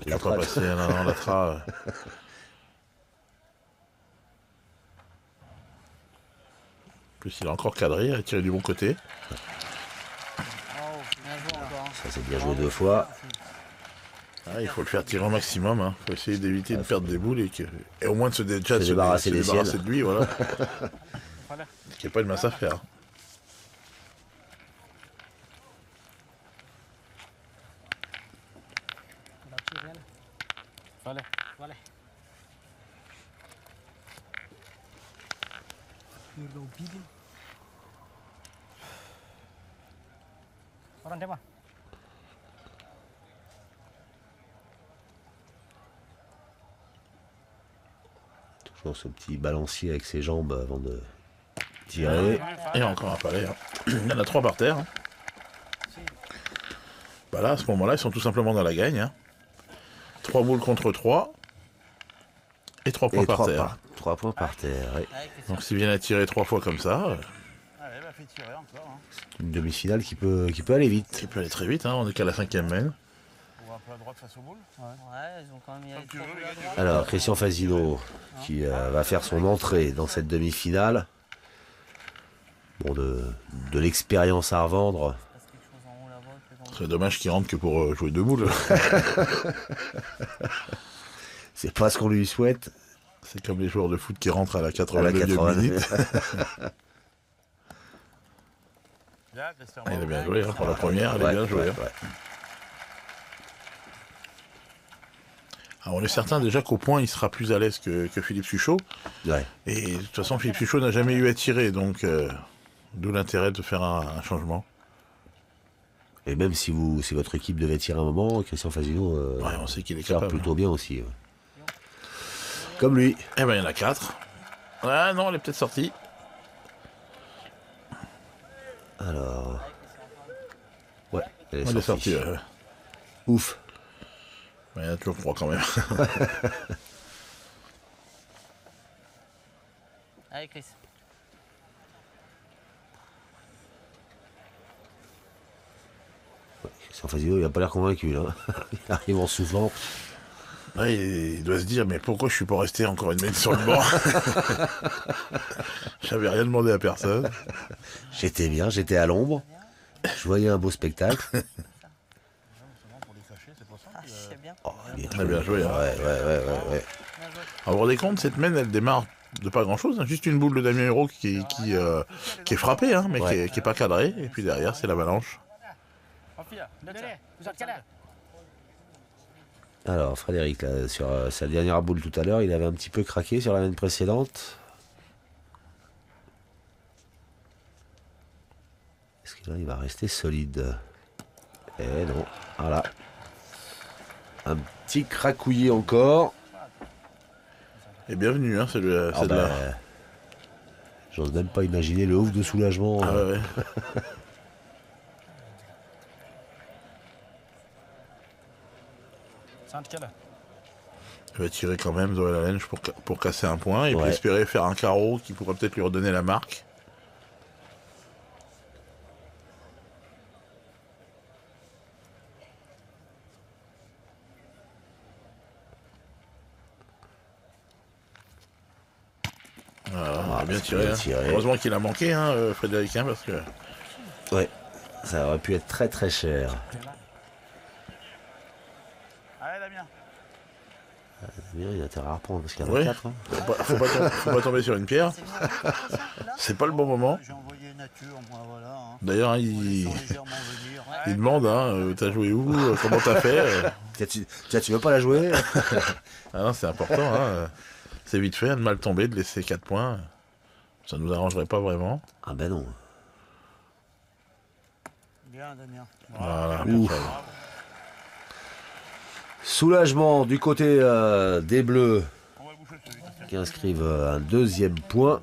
Il va pas passer, non, Latra. plus, il a encore cadré, il a tiré du bon côté. Bien joué encore. Hein. Ça c'est bien joué 2 fois. Ah, il faut le faire tirer au maximum. Hein. Il faut essayer d'éviter de perdre des boules et au moins de se débarrasser des siennes. de lui. Voilà. Il n'y a pas de masse à faire. Vale. Voilà. Orang dia mah. Toujours ce petit balancier avec ses jambes avant de tirer. Et encore un palais. Hein. Il y en a 3 par terre. Hein. Bah là, à ce moment-là, ils sont tout simplement dans la gagne. Hein. 3 boules contre 3. Et 3 points Et par terre. 3 points par terre. Ouais. Donc s'ils viennent à tirer 3 fois comme ça, Allez, bah fais tirer encore. Hein. Une demi-finale qui peut aller vite. ça peut aller très vite. Hein. On est qu'à la 5e main. Ou un peu à droite face au boule. Ouais, ils ont quand même y aller Comme tu trop veux, peu les à gars, tu droite. Alors Christian Fasino qui va faire son entrée dans cette demi-finale. Bon, de l'expérience à revendre. Il se passe quelque chose en haut là-bas. que dans- C'est dommage qu'ils rentrent que pour jouer 2 boules. C'est pas ce qu'on lui souhaite. C'est comme les joueurs de foot qui rentrent à la À la 89e 80e. minute. Bien, Christian. Il a bravo. bien joué hein, pour la première, il a Ouais, bien joué. ouais, Hein. ouais. Alors, on est certain déjà qu'au point, il sera plus à l'aise que Philippe Suchot. Ouais. Et de toute façon, Philippe Suchot n'a jamais eu à tirer, donc d'où l'intérêt de faire un changement. Et même si votre équipe devait tirer un moment, Christian Fasino Ouais, on sait qu'il est tire capable. plutôt bien aussi. Ouais. Comme lui. Eh ben, il y en a 4. Ah non, elle est peut-être sortie. Alors. Ouais, elle Elle est sortie. Ouf. Il y en a toujours 3 quand même. Allez, Chris. Christian Fasino, il a pas l'air convaincu là. Il arrive en soufflant. Ouais, il doit se dire, mais pourquoi je suis pas resté encore une minute sur le banc? J'avais rien demandé à personne. J'étais bien, j'étais à l'ombre. Je voyais un beau spectacle. Justement, pour les fâcher, c'est pour ça Ah, que, c'est bien. Oh, bien Très bien joué. Hein. Ouais. Bien joué. Alors, vous vous rendez compte, cette main, elle démarre de pas grand-chose. Hein, juste une boule de Damien Hérault qui est frappée, hein, mais Ouais. qui est pas cadrée. Et puis derrière, c'est l'avalanche. Rafia, Dede, pusat kanan. Alors Frédéric, là, sur sa dernière boule tout à l'heure, il avait un petit peu craqué sur la main précédente. Est-ce que là, il va rester solide? Eh non, voilà. Un petit cracouillis encore. Et bienvenue, hein, c'est de Ah bah, la... j'ose même pas imaginer le ouf de soulagement. Ah ouais, ouais. Sant kala. Il va tirer quand même Zoé Lalenge pour casser un point et puis Ouais. espérer faire un carreau qui pourrait peut-être lui redonner la marque. Voilà, bien c'est tiré. bien Hein. tiré. Heureusement qu'il a manqué, hein, Frédéric, hein, parce que... Ouais, ça aurait pu être très très cher. allez, Damien. Il a intérêt à reprendre parce qu'il y en a Ouais. 4. Hein. Faut pas tomber sur une pierre. C'est bien, là. C'est pas le bon moment. J'ai envoyé nature, moi, voilà. Hein. D'ailleurs, hein, Ils sont légèrement venir. il demande, hein, t'as joué où, comment t'as fait Tiens, tu veux pas la jouer? Ah non, c'est important. Hein. C'est vite fait, de mal tomber, de laisser 4 points. Ça nous arrangerait pas vraiment. Ah ben non. Bien, Damien. Voilà. Ouf. Soulagement du côté des Bleus On va le boucher, celui-là. qui inscrivent un deuxième point.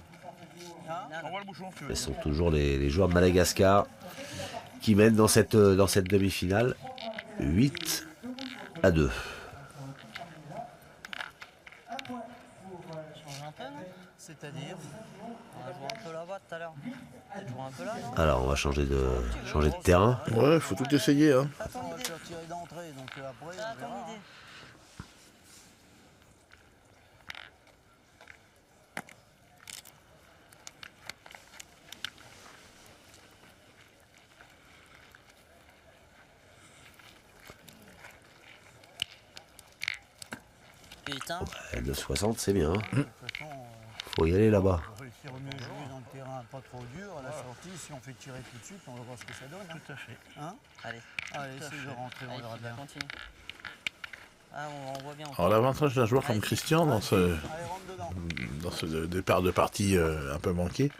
On voit le bouchon, si tu veux. Ce sont toujours les joueurs de Madagascar qui mènent dans cette demi-finale 8-2. Change un peu, non? C'est-à-dire, On a joué un peu là-bas tout à l'heure. Peut-être jouer un peu là, non? Alors on va changer de terrain. Ouais, faut tout essayer. Hein. Pas ton on va idée. faire tirer d'entrée, donc après, Pas on ton verra. idée. 18, hein. 9,60 c'est bien. De toute façon, Faut y aller là-bas. on va réussir au mieux à jouer dans le terrain pas trop dur. À la sortie, si on fait tirer tout de suite, on va voir ce que ça donne. Hein. Tout à fait. Hein Allez, Allez, essaye de rentrer, on allez, verra bien. continue. Ah, on voit bien. Alors l'avantage d'un joueur comme Christian dans ce, Allez, rentre dedans. dans ce départ de partie un peu manqué,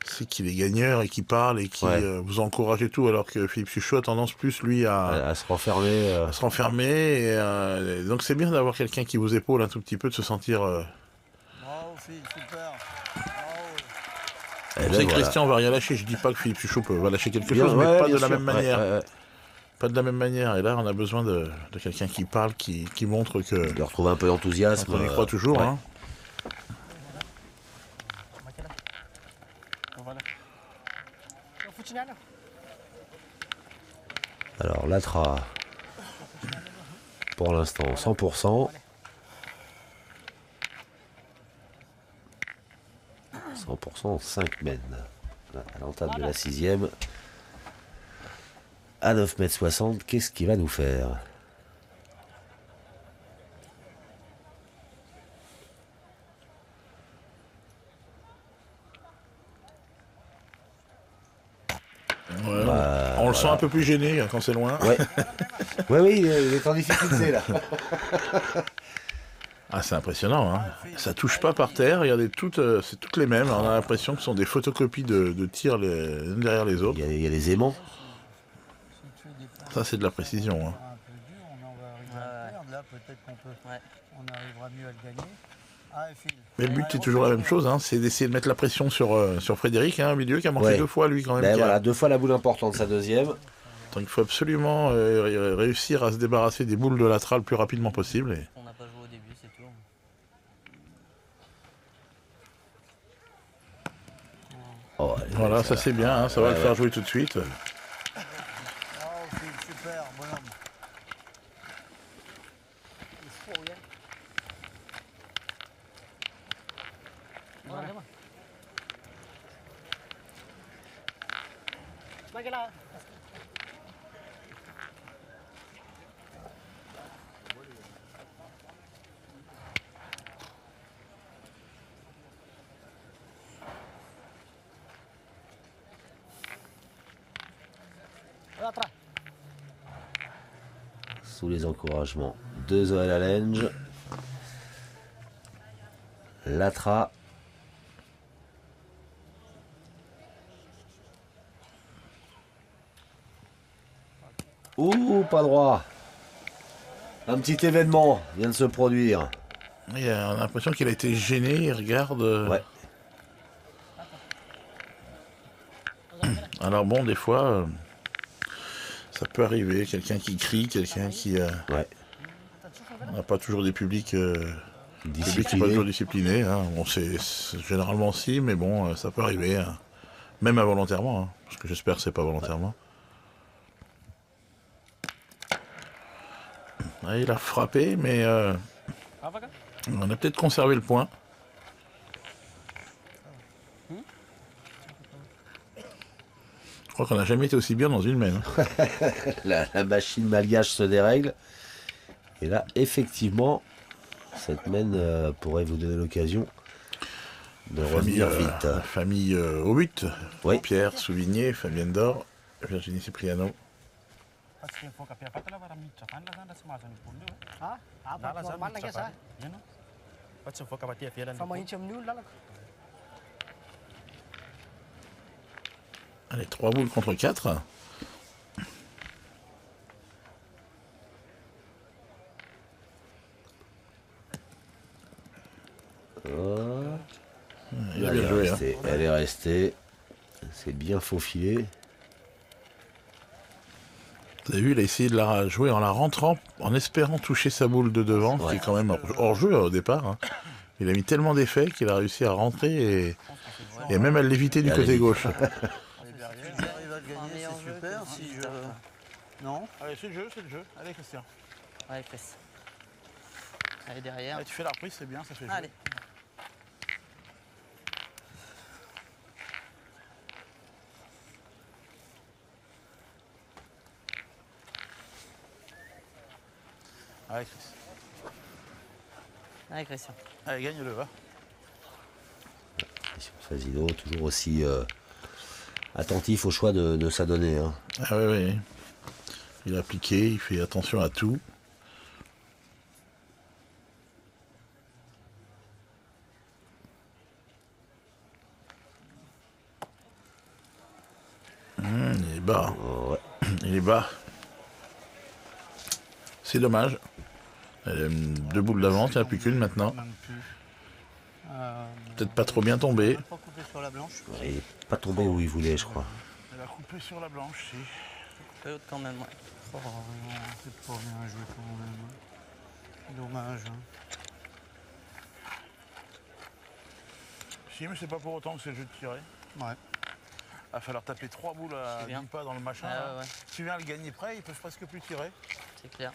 c'est qu'il est gagneur et qu'il parle et qu'il vous encourage et tout, alors que Philippe Suchot a tendance plus lui À se renfermer. à se renfermer. Et donc c'est bien d'avoir quelqu'un qui vous épaule un tout petit peu, de se sentir... Bravo, Philippe, super. Bravo. Et Vous ben savez, voilà. Christian va rien lâcher. Je dis pas que Philippe Suchot va lâcher quelque Bien, chose, mais ouais, pas bien de la sûr. même manière. Ouais. Pas de la même manière. Et là, on a besoin de quelqu'un qui parle, qui montre que De retrouver un peu d'enthousiasme. on y croit toujours. Ouais. Hein. Alors Latra, pour l'instant 100%. 100%, 5 mètres. Là, à l'entame de la 6e. À 9,60 m, qu'est-ce qu'il va nous faire? Ouais, on le sent un peu plus gêné quand c'est loin. Ouais. Oui, il est en difficulté là. Ah, c'est impressionnant. Hein. Ça touche pas par terre. Regardez, c'est toutes les mêmes. On a l'impression que ce sont des photocopies de tirs les unes derrière les autres. Il y a les aimants. Si tu fais des passes Ça, c'est de la précision. Hein. un peu dur, on en va arriver à le perdre. Là, peut-être qu'on peut, Ouais. on arrivera mieux à le gagner. Ah, Phil. Mais le but, c'est toujours la même chose. Hein. C'est d'essayer de mettre la pression sur Frédéric, hein, au milieu, qui a manqué Ouais. 2 fois, lui, quand même. Ben qui a- voilà, 2 fois la boule importante, sa deuxième. Donc, il faut absolument réussir à se débarrasser des boules de latéral le plus rapidement possible. Et... On n'a pas joué au début, c'est tout. Oh, Voilà, ça c'est bien. Hein. Ça va le faire jouer tout de suite. Bravo, Phil, super, bonhomme. Sous les encouragements, 2 OL à Lenge. Latra. Ouh, pas droit. Un petit événement vient de se produire. On a l'impression qu'il a été gêné. Il regarde. Ouais. Alors bon, des fois, ça peut arriver. Quelqu'un qui crie, quelqu'un qui... Ouais. On n'a pas toujours des publics... Public, c'est pas Discipliné. toujours discipliné. Hein. Bon, c'est généralement si, mais bon, ça peut arriver. Hein. Même involontairement. Hein, parce que j'espère que c'est pas volontairement. Ah, il a frappé, mais on a peut-être conservé le point. Je crois qu'on n'a jamais été aussi bien dans une main. Hein. La machine malgache se dérègle. Et là, effectivement, cette main pourrait vous donner l'occasion de revenir vite. La famille au but. Oui. Pierre Souvigné, Fabienne Dor, Virginie Cipriano. Allez, 3 boules contre 4. Il a bien joué. Hein. Elle est restée. C'est bien faufilé. Vous avez vu, il a essayé de la jouer en la rentrant, en espérant toucher sa boule de devant, qui est quand même hors jeu au départ. Hein. Il a mis tellement d'effets qu'il a réussi à rentrer et même à l'éviter du côté gauche. Et derrière, on arrive à le gagner, c'est super. Si je... Non. Allez, c'est le jeu. Allez, Christian. Ouais, Chris. Allez, derrière. Allez, tu fais la reprise, c'est bien, ça fait Allez. Allez, Chris. Allez, Christian. Allez, gagne-le, va. Fazino, toujours aussi attentif au choix de sa donnée. Hein. Ah ouais. Il a appliqué, il fait attention à tout. Il est bas. Oh, ouais. Il est bas. C'est dommage. Elle a deux boules d'avance, il n'y en a plus qu'une maintenant. Même plus. Peut-être pas trop bien tombé. Pas coupé sur la blanche. Il n'est pas tombé où il voulait, je crois. Elle a coupé sur la blanche, si. Peu haute quand même, ouais. Oh non, c'est pas bien joué quand même. Dommage. Hein. Si, mais c'est pas pour autant que c'est le jeu de tirer. Ouais. Il va falloir taper 3 boules à C'est bien. 10 pas dans le machin. Ouais, là. ouais. Tu viens le gagner près, ils peuvent presque plus tirer. C'est clair.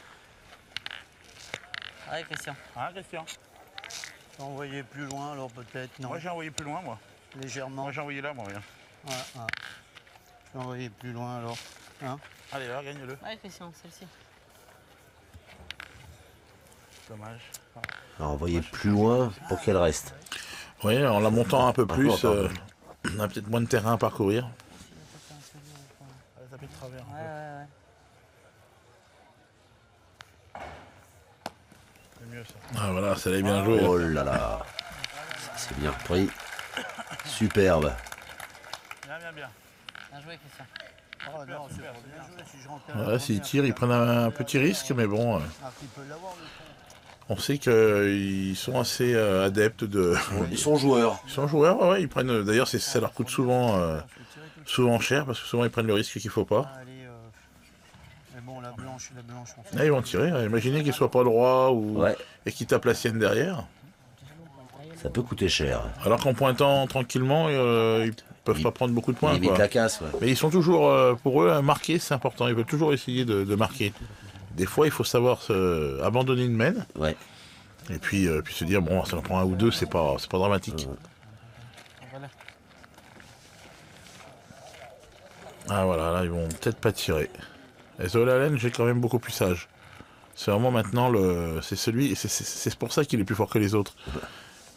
Allez, Christian. Hein, Christian? T'as envoyé plus loin alors peut-être, non? Moi, j'ai envoyé plus loin, moi. Légèrement. Moi, j'ai envoyé là, moi, rien. Ouais, ouais. J'ai envoyé plus loin alors. Hein? Allez, là, gagne-le. Allez, Christian, celle-ci. Dommage. Alors, envoyer plus loin pour qu'elle reste. Oui, en la montant un peu plus, pardon. on a peut-être moins de terrain à parcourir. Allez, taper de travers. un peu. Ouais. C'est mieux, ça. Ah voilà, ça allait bien joué. Oh là là. Ça, c'est bien repris. Superbe. Bien. Bien joué, Christian. Oh Super, non, c'est super, pas c'est bien bien. joué si je rentre Voilà, s'ils tirent, ils prennent un petit risque, mais bon, Ah, il peut l'avoir le con. on sait qu'ils sont assez adeptes de. Ils sont joueurs. Ils sont joueurs, ouais, ils prennent. D'ailleurs, ça leur coûte souvent cher parce que souvent ils prennent le risque qu'il faut pas. Allez, mais bon, la blanche, on fait. Là, ils vont tirer. Imaginez qu'ils soient pas droit ou Ouais, et qu'ils tapent la sienne derrière. ça peut coûter cher. Alors qu'en pointant tranquillement, ils peuvent pas prendre beaucoup de points. Limite Quoi. la casse, ouais. Mais ils sont toujours, pour eux, marquer, c'est important. Ils veulent toujours essayer de marquer. Des fois, il faut savoir abandonner une main Ouais. et puis se dire bon, ça en prend un ou deux, c'est pas dramatique. Ah voilà, là ils vont peut-être pas tirer. Et Zola j'ai quand même beaucoup plus sage. C'est vraiment maintenant c'est pour ça qu'il est plus fort que les autres.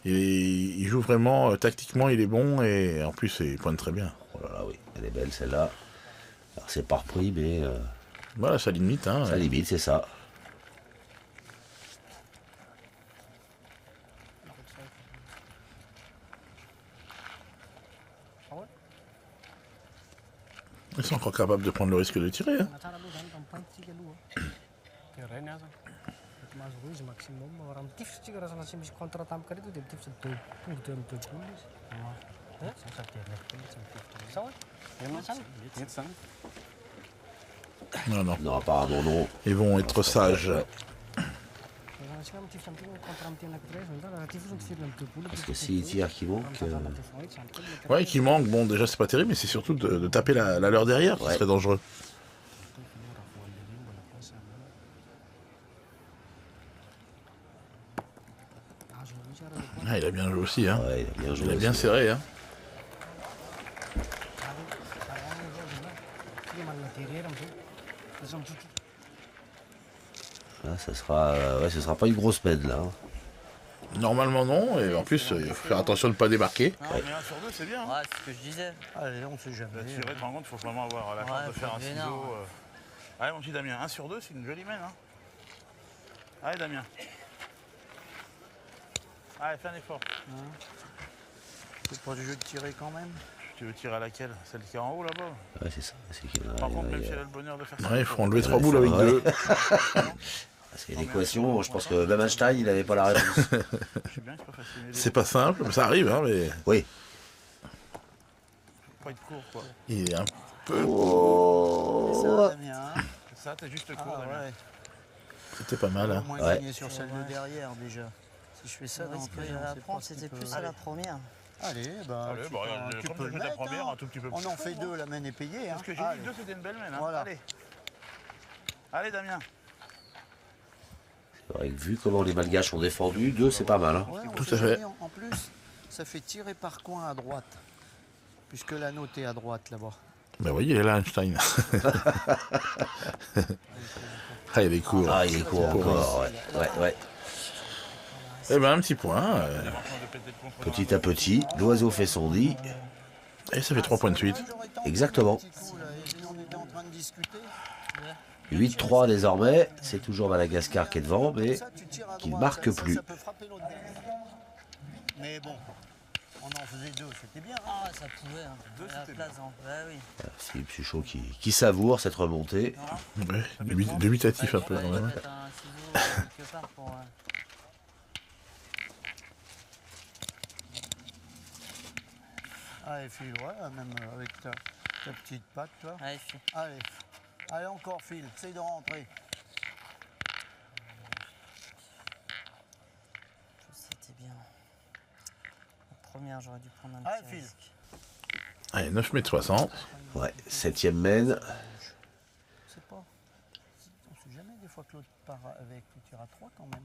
Il joue vraiment tactiquement, il est bon et en plus il pointe très bien. Oh là là, oui. Elle est belle, celle-là. Alors, c'est pas repris, mais Voilà, ça limite. Hein. ça limite, c'est ça. Ils sont encore capables de prendre le risque de tirer. Hein. Mas Ruiz maximum orang tips juga rasanya masih bisa kontra tamkar itu dia tips itu udah pulis. Non, non. Non, apparemment, non. Ils vont être sages. Parce que s'ils tirent qui manque, Ouais, qui manque, bon déjà c'est pas terrible, mais c'est surtout de taper la leur derrière qui Ouais. serait dangereux. Ah, il a bien joué aussi, hein. ouais, il a bien joué. Il a bien aussi. serré, hein. Là, ça sera, ce sera pas une grosse pède, là. Hein. Normalement non, et en plus il faut faire attention de ne pas débarquer. Non, mais 1 sur 2, c'est bien. Hein. Ouais, c'est ce que je disais. Allez, on sait jamais. Là, tirer, tu te rends compte, il faut vraiment avoir la chance Ouais, de faire faut un être ciseau. vénère, Allez, mon petit Damien, 1 sur 2, c'est une jolie main. Hein. Allez, Damien. Allez, fais un effort. C'est pas du jeu de tirer quand même. Tu veux tirer à laquelle? Celle qui est en haut là-bas? Ouais, c'est ça. C'est qu'il y en a- Par il y en contre, a- même il y si a- elle a le bonheur de faire ça. Ouais, il faut enlever 3 boules avec Ouais. 2. Parce qu'il y a une équation, je pense que même Einstein, il n'avait pas la réponse. Je sais bien que c'est pas facile. Mais C'est pas simple, mais ça arrive, hein, mais Oui. faut pas être court, quoi. il est un C'est ça, Damien. Hein. C'est ça, t'es juste court, Ah Damien. ouais. C'était pas mal, Au hein. moins Ouais. gagner sur celle de derrière déjà. Si je fais ça Le risque que d'entrée, j'allais on sait prendre, pas ce c'était qu'il plus peut- à la première. Allez, bah, Allez, bah, regarde, tu comme peux j'ai le fait la mettre, première, hein. un tout petit peu On plus en chaud, fait moi. 2, la main est payée. Hein. Parce que j'ai Allez. dit 2, c'était une belle main. Hein. Voilà. Allez. Allez, Damien. C'est vrai que vu comment les Malgaches ont défendu, 2, c'est pas mal. Hein. Ouais, on Tout sait à fait. jamais. En plus, ça fait tirer par coin à droite. Puisque la note est à droite là-bas. Ben oui, il est là, Einstein. Ah, il est court. Ah, il est court encore. Ouais, ouais, ouais. Eh ben un petit point. Petit à petit, l'oiseau fait son nid. Et ça fait 3 points de suite. Exactement. 8-3 désormais. C'est toujours Madagascar qui est devant, mais qui ne marque plus. Mais bon, on en faisait 2, c'était bien. Ah, ça pouvait, hein. La place, hein. Ouais, oui. C'est Psycho qui savoure cette remontée. Ouais, dubitatif un peu quand même. Peut-être un ciseau quelque part pour... Allez, file, ouais, même avec ta petite patte, toi. Allez, fille. Allez, encore, file, essaye de rentrer. C'était bien. La première, j'aurais dû prendre un Allez, petit file. risque. Allez, 9,60 m. Ouais, 7e mène. Je sais pas. On sait jamais, des fois que l'autre part avec, tu tires à 3 quand même.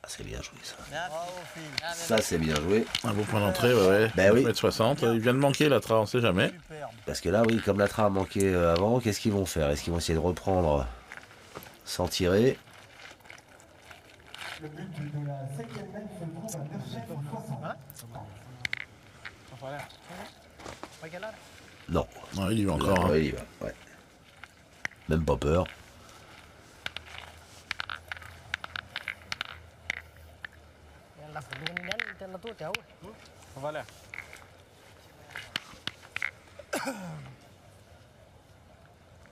Ah, c'est bien joué ça. Là, Bravo, file. ah, mais Ça, c'est bien joué. Un beau point d'entrée, ouais. Ben oui. 9,60 m. Il vient de manquer la trace, on sait jamais. Superbe. Parce que là, oui, comme la trace a manqué avant, qu'est-ce qu'ils vont faire? Est-ce qu'ils vont essayer de reprendre sans tirer? Le but de la 5e mène se trouve à 9,60 m. Non. Ouais, il y va encore. Hein. Ouais, il y va. Ouais. Même pas peur. Yan lah, dengan yan, yan lah tu, jauh. Voilà.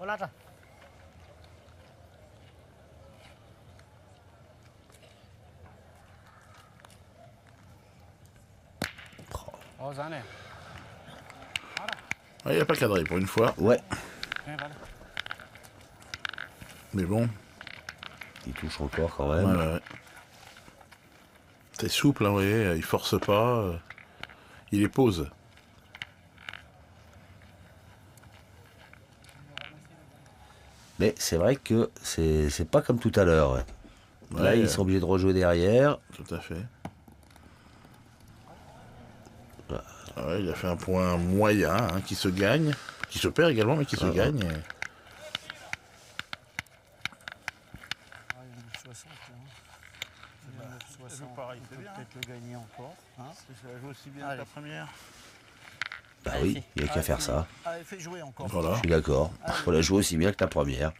Olah dah. Oh, Zané. Ouais, il n'a pas cadré pour une fois. Ouais, Voilà. Mais bon, il touche encore quand ouais, même. ouais. C'est souple, hein, vous voyez, il force pas. Il les pose. Mais c'est vrai que c'est pas comme tout à l'heure. Ouais. Là, Ouais, ils sont obligés de rejouer derrière. Tout à fait. Ah ouais, il a fait un point moyen hein, qui se gagne, qui se perd également, mais qui se gagne. Et- Ah, il y a 9,60 là. Bah, 9,60, pareil, il c'est peut bien. peut-être le gagner encore. Hein. Ça joue aussi bien Allez. que la première. Bah oui, il n'y a qu'à faire ça. Allez, fais jouer encore. Voilà. Je suis d'accord. Faut la jouer aussi bien que la première.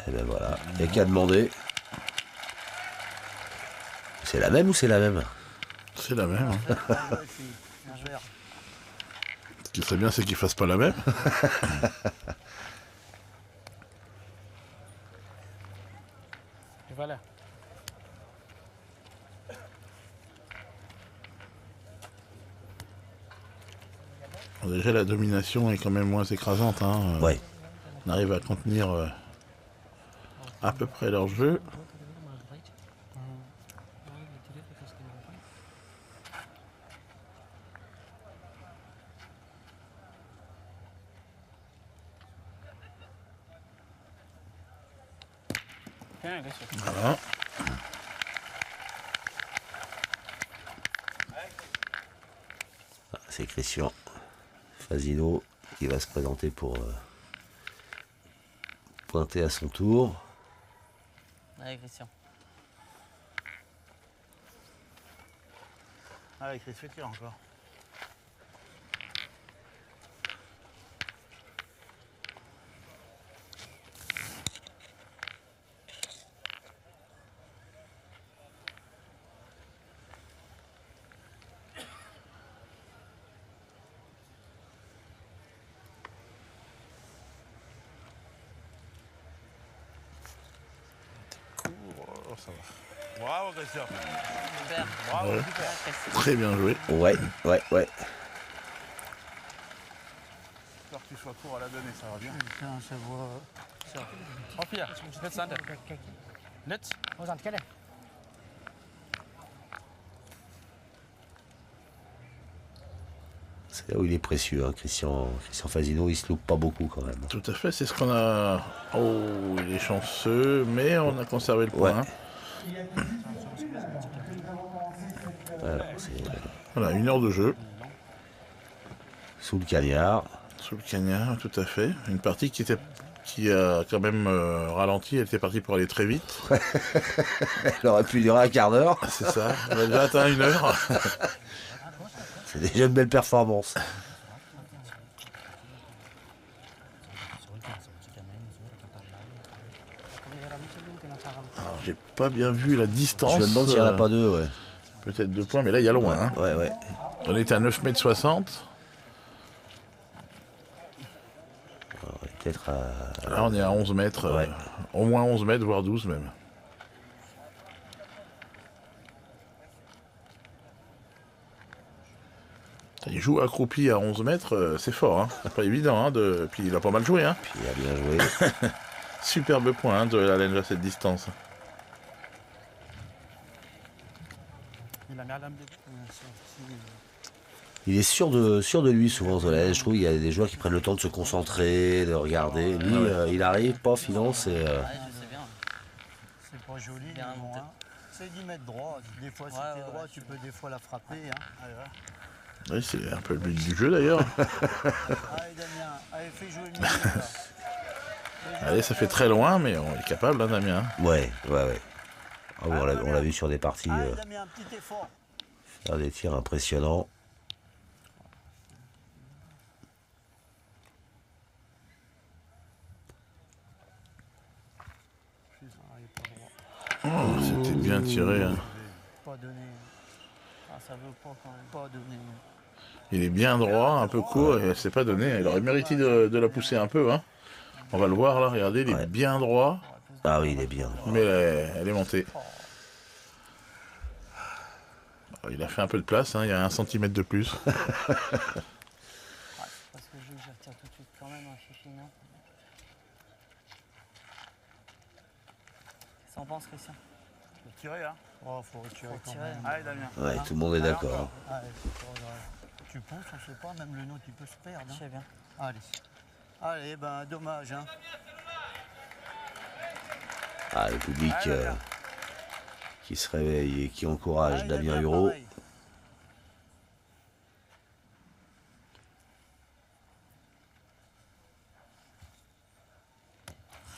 Et ben voilà, il n'y a qu'à demander. C'est la même ou c'est la même? C'est la même. Hein. Bien joué, fille. Bien joué. Ce qui serait bien, c'est qu'il fasse pas la même. Et voilà. Déjà, la domination est quand même moins écrasante. Hein. Ouais. On arrive à contenir à peu près leur jeu. Bien, bien sûr. Voilà. C'est Christian Fasino qui va se présenter pour pointer à son tour. Allez, Christian. Allez, Chris, fais tir encore. Oh, ça va. Bravo, Christian. Super. Bravo, Ouais. super. Ah, Christian. Très bien joué. Ouais, ouais, ouais. J'espère que tu sois court à la donner, ça va bien. Putain, ça voit. Auf hier. Let's Zander. Let's. Oh, zanti kele. C'est là où il est précieux, hein, Christian Fasino, il se loupe pas beaucoup quand même. Tout à fait, c'est ce qu'on a. Oh, il est chanceux, mais on a conservé le point. Ouais. Alors, c'est Voilà, 1 heure de jeu. sous le cagnard. Sous le cagnard, tout à fait. Une partie qui a quand même ralenti. Elle était partie pour aller très vite. Elle aurait pu durer un quart d'heure. C'est ça. On a déjà atteint 1 heure. C'est déjà une belle performance. Alors, j'ai pas bien vu la distance. Je me demande s'il n'y en a pas deux, ouais. Peut-être 2 points, mais là, il y a loin. Hein. Ouais, ouais. On était à 9,60 m. On est peut-être à... Là, on est à 11 mètres. Ouais. Au moins 11 mètres, voire 12 même. Il joue accroupi à 11 mètres, c'est fort. Hein. C'est pas évident. Hein, Puis il a pas mal joué. Hein. Puis il a bien joué. Superbe point hein, de Allen à cette distance. Il a mis à l'âme Il est sûr de lui souvent, Zola. Je trouve qu'il y a des joueurs qui prennent le temps de se concentrer, de regarder. Lui, il arrive, pof, il lance et... Ouais, je sais bien. C'est pas joli, Bien mais bon, monté. hein. C'est d'y mettre droit. Des fois, si t'es droit, tu peux des fois la frapper. Hein. Allez, va. Oui, c'est un peu le but du jeu d'ailleurs. Allez, Damien. Allez, fais jouer le milieu, là. Allez, ça fait très loin, mais on est capable, hein, Damien. Ouais. Ah oui, on l'a vu sur des parties Allez, Damien, un petit effort. faire des tirs impressionnants. Oh, c'était bien tiré. Hein. Pas donné. Ah, ça veut pas quand même. Pas donné. Il est bien droit, un peu court, et c'est pas donné. Il aurait mérité de la pousser un peu. Hein. On va le voir là, regardez, il est bien droit, Ah oui, il est bien. mais elle est montée. Il a fait un peu de place, hein, il y a 1 centimètre de plus. Parce que je retire tout de suite quand même un fifi, non? Qu'est-ce qu'on pense, Christian? Faut tirer, hein. Oh, faut retirer. Faut quand tirer, même. hein. Allez, Damien. Ouais, tout le monde est d'accord. Allez, faut regarder. Tu pousses, on sait pas, même le nôtre, il peut se perdre. Je Hein. sais bien. Allez. Allez, ben, dommage, hein. Ah, le public qui se réveille et qui encourage Allez, Damien Damien, Hureau. pareil.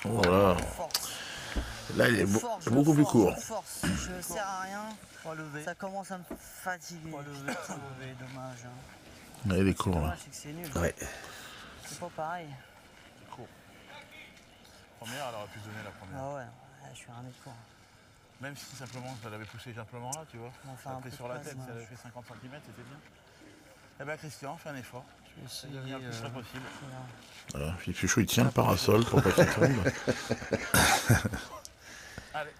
Voilà. Force. Là, il est Force, beaucoup plus court. Force, je sers à rien. Pas levé. Ça commence à me fatiguer. Pas levé, dommage. Hein. Là, il est court là. Dommage, c'est que c'est nul. Ouais. C'est pas pareil. Première, elle aurait pu se donner la première. Ah ouais, je suis un mec court. Même si simplement, ça l'avait poussé simplement là, tu vois. On va faire Ça un pris peu sur de la place, tête, moi. si elle avait fait 50 cm, c'était bien. Eh ben Christian, fais un effort. Je vais Ça essayer. devient le plus près possible. Voilà. Puis Fuchou, il tient le parasol pour pas qu'il tombe. Allez.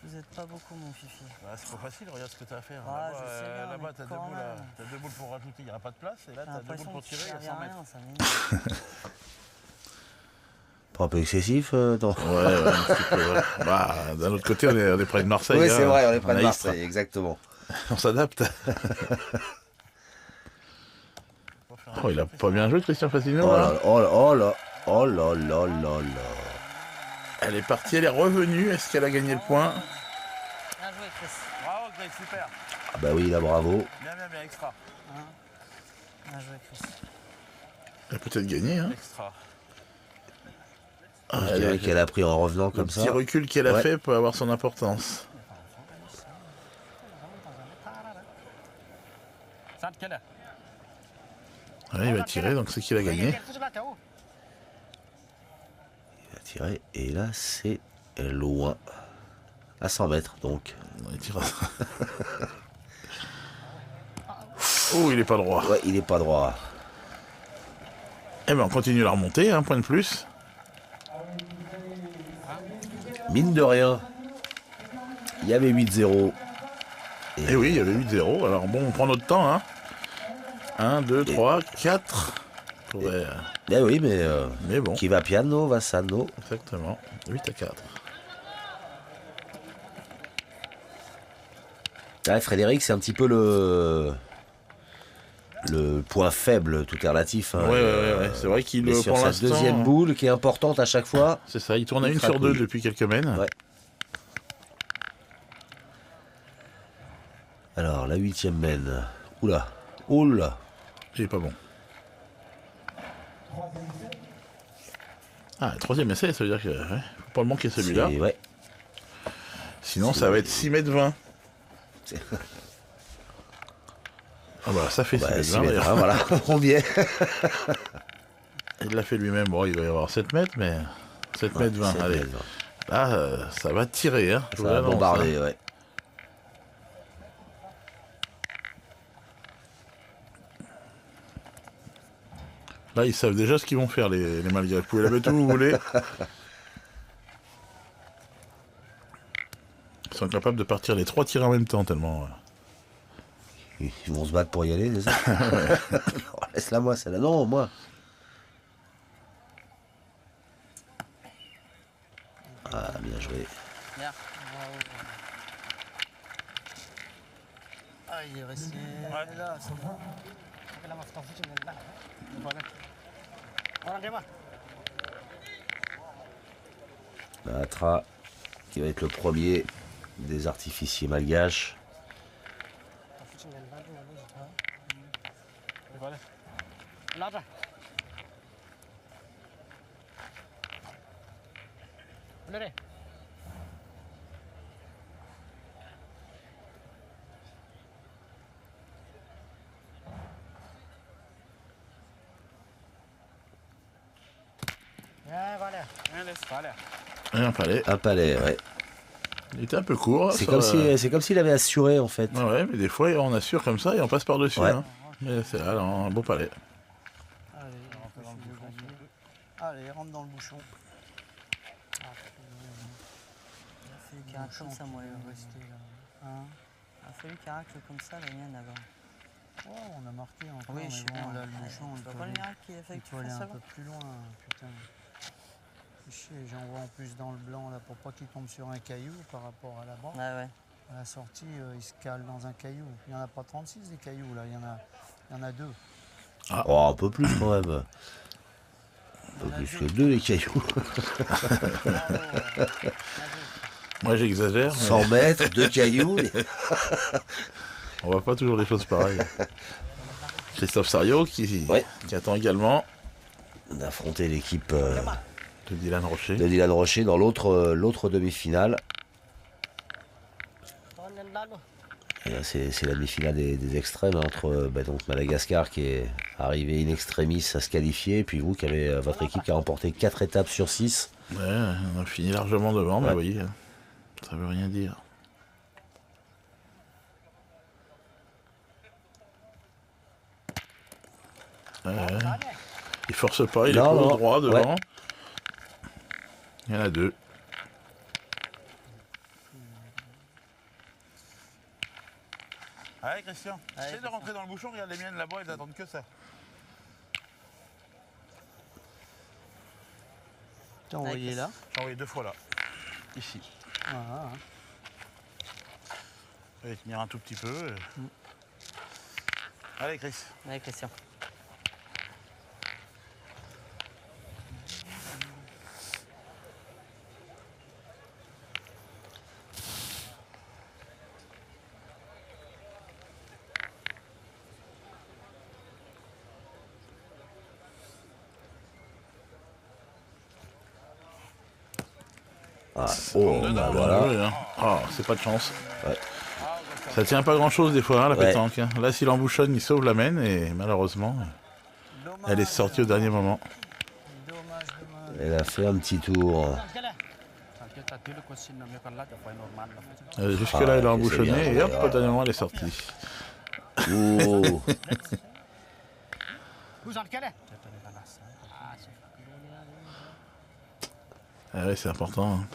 Vous êtes pas beaucoup, mon fifi. Bah, c'est pas facile, regarde ce que tu as à faire. Ah, Là-bas, je sais bien, là-bas, mais t'as 2 quand boules, même. t'as 2 boules pour rajouter, il n'y aura pas de place. Et là, J'ai t'as 2 boules l'impression pour que tirer, je il y a servis 100 à mètres. rien, ça m'énerve. Pas un peu excessif, non? Ouais, un petit peu, ouais. Bah, d'un autre côté, on est près de Marseille. Oui, hein. c'est vrai, on est près de a Istres. Marseille, exactement. On s'adapte. Oh, il a pas bien joué, Christian Fassino. Oh Là. là, oh là, oh là, oh là là là là. Elle est partie, elle est revenue. Est-ce qu'elle a gagné le point? Bien joué, Chris. Bravo, Greg, super. Ah bah oui, là, bravo. Bien, extra. Bien joué, Chris. Elle a peut-être gagné. Hein. Extra. Je dirais qu'elle a pris en revenant Le comme ça. petit recul qu'elle a Ouais. fait peut avoir son importance. Ça, quelle heure? Ouais, il va tirer, donc c'est qu'il a gagné. Il a tiré, et là, c'est loin. À 100 mètres, donc. Il tire. Oh, il est pas droit. Ouais, il est pas droit. Eh ben, on continue la remontée, un point de plus. Mine de rien, il y avait 8-0. Et oui, il y avait 8-0. Alors bon, on prend notre temps. Hein. 1, 2, 3, 4. Faudrait... Eh oui, Mais bon, qui va piano, va sano. exactement. 8-4. Ouais, Frédéric, c'est un petit peu le point faible, tout est relatif. Hein. Ouais. C'est vrai qu'il Mais pour sur sa l'instant, deuxième boule, qui est importante à chaque fois. c'est ça, il tourne à il 1 sur 2 crapouille. depuis quelques mènes. Ouais. Alors, la 8e mène. Oula. Oula. Il est pas bon. Ah, 3e essai, ça veut dire que ouais, faut pas le manquer celui-là. Ouais. Sinon, ça va être 6,20 m. Ah bah, ça fait 6,20 m d'ailleurs. Voilà, on y est. Il l'a fait lui-même. Bon, il va y avoir 7 mètres, mais 7,20 m. Allez. Là, ça va tirer. Hein. Ça va bombarder, ouais. Là, ils savent déjà ce qu'ils vont faire, les malgaches. Vous pouvez la mettre où vous voulez. Ils sont capables de partir les 3 tirs en même temps, tellement. Ils vont se battre pour y aller, c'est ça? Oh, laisse-la moi, celle-là. Non, moi. Ah, bien joué. Merde. Ah, il est resté là, c'est bon. Atra, qui va être le premier des artificiers malgaches. Un palais. Un palais, ouais. Il était un peu court. C'est comme s'il avait assuré, en fait. Ouais, mais des fois, on assure comme ça et on passe par-dessus. Ouais. Hein. Mais c'est alors, un beau palais. Allez, rentre dans le bouchon. Il a fallu qu'il racle comme ça, moi, il est resté là. Hein, il a fallu qu'il racle comme ça, la mienne avant. Oh, on a marqué encore, Oui, mais je sais bon, bien. là, le bouchon, Tu vois pas le miracle qu'il a fallu il que tu faut aller fasses un avant? peu plus loin, putain. C'est chier, j'en vois en plus dans le blanc, là, pour pas qu'il tombe sur un caillou par rapport à la barre. Ouais, ouais. À la sortie, il se cale dans un caillou. Il n'y en a pas 36 des cailloux, là, il y en a 2. Oh, un peu plus, quand même. Un peu plus que 2, les cailloux. Moi, j'exagère, mais 100 mètres, 2 cailloux. on voit pas toujours les choses pareilles. Christophe Sario qui attend également D'affronter l'équipe de Dylan Rocher. de Dylan Rocher dans l'autre demi-finale. Et là, c'est la demi-finale des extrêmes entre donc Madagascar qui est arrivé in extremis à se qualifier, et puis vous qui avez votre équipe qui a remporté 4 étapes sur 6. Ouais, on a fini largement devant, mais vous voyez, ça veut rien dire. Il force pas, il est Non, au non. droit devant. Ouais. Il y en a 2. Allez, Christian, Allez, essaye de rentrer dans le bouchon, regarde les miennes là-bas, elles attendent que ça. T'as envoyé là. J'ai envoyé 2 fois là. Ici. Ah, Je vais tenir un tout petit peu. Allez, Chris. Allez, Christian. Ah, oh, bah voilà. Ouais, hein. Ah, c'est pas de chance. Ouais. Ça tient pas grand chose des fois, hein, la Ouais. pétanque. Hein. Là, s'il embouchonne, il sauve la mène et malheureusement, elle est sortie au dernier moment. dommage. Elle a fait un petit tour. Jusque-là, elle a c'est embouchonné bien, et hop, ouais. au dernier moment, elle est sortie. Oh. Ah ouais, c'est important. Hein.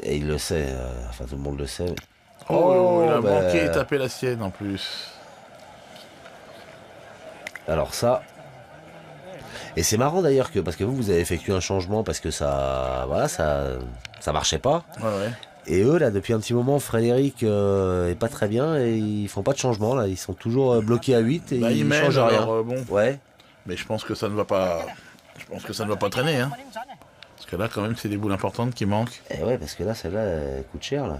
Et il le sait, enfin tout le monde le sait. Oh, il a bah, manqué et tapé la sienne en plus. Alors ça. Et c'est marrant d'ailleurs parce que vous avez effectué un changement parce que ça marchait pas. Ouais, ouais. Et eux là depuis un petit moment, Frédéric est pas très bien et ils font pas de changement là, ils sont toujours bloqués à 8 et Bah, ils mènent, changent rien. alors, bon. Ouais. Mais je pense que ça ne va pas. Je pense que ça ne va pas traîner. Hein. Parce que là, quand même, c'est des boules importantes qui manquent. Et ouais parce que là celle-là elle coûte cher là.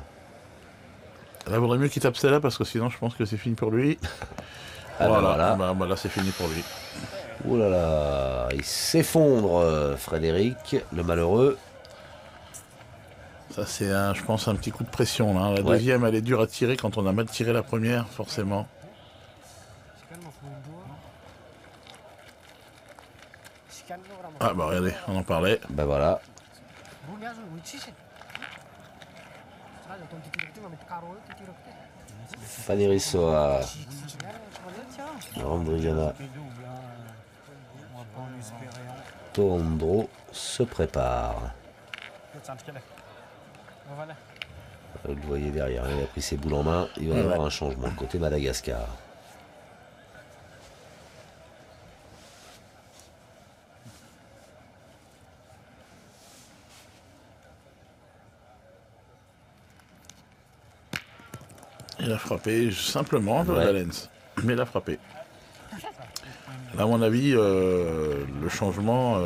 Là, il vaudrait mieux qu'il tape celle-là parce que sinon, je pense que c'est fini pour lui. Ah ben voilà. Bah, là, c'est fini pour lui. Oh là là, il s'effondre, Frédéric, le malheureux. Ça, c'est, je pense, un petit coup de pression. Là. La Ouais. deuxième, elle est dure à tirer quand on a mal tiré la première, forcément. Ah bah regardez, on en parlait. Ben voilà. Fanny Rissoa, Randriana, On va pas en espérer un. Tondro se prépare. Vous le voyez derrière, il a pris ses boules en main. Il va y avoir un changement côté Madagascar. Il a frappé simplement Ouais. la lens. Mais il a frappé. Là, à mon avis, le changement,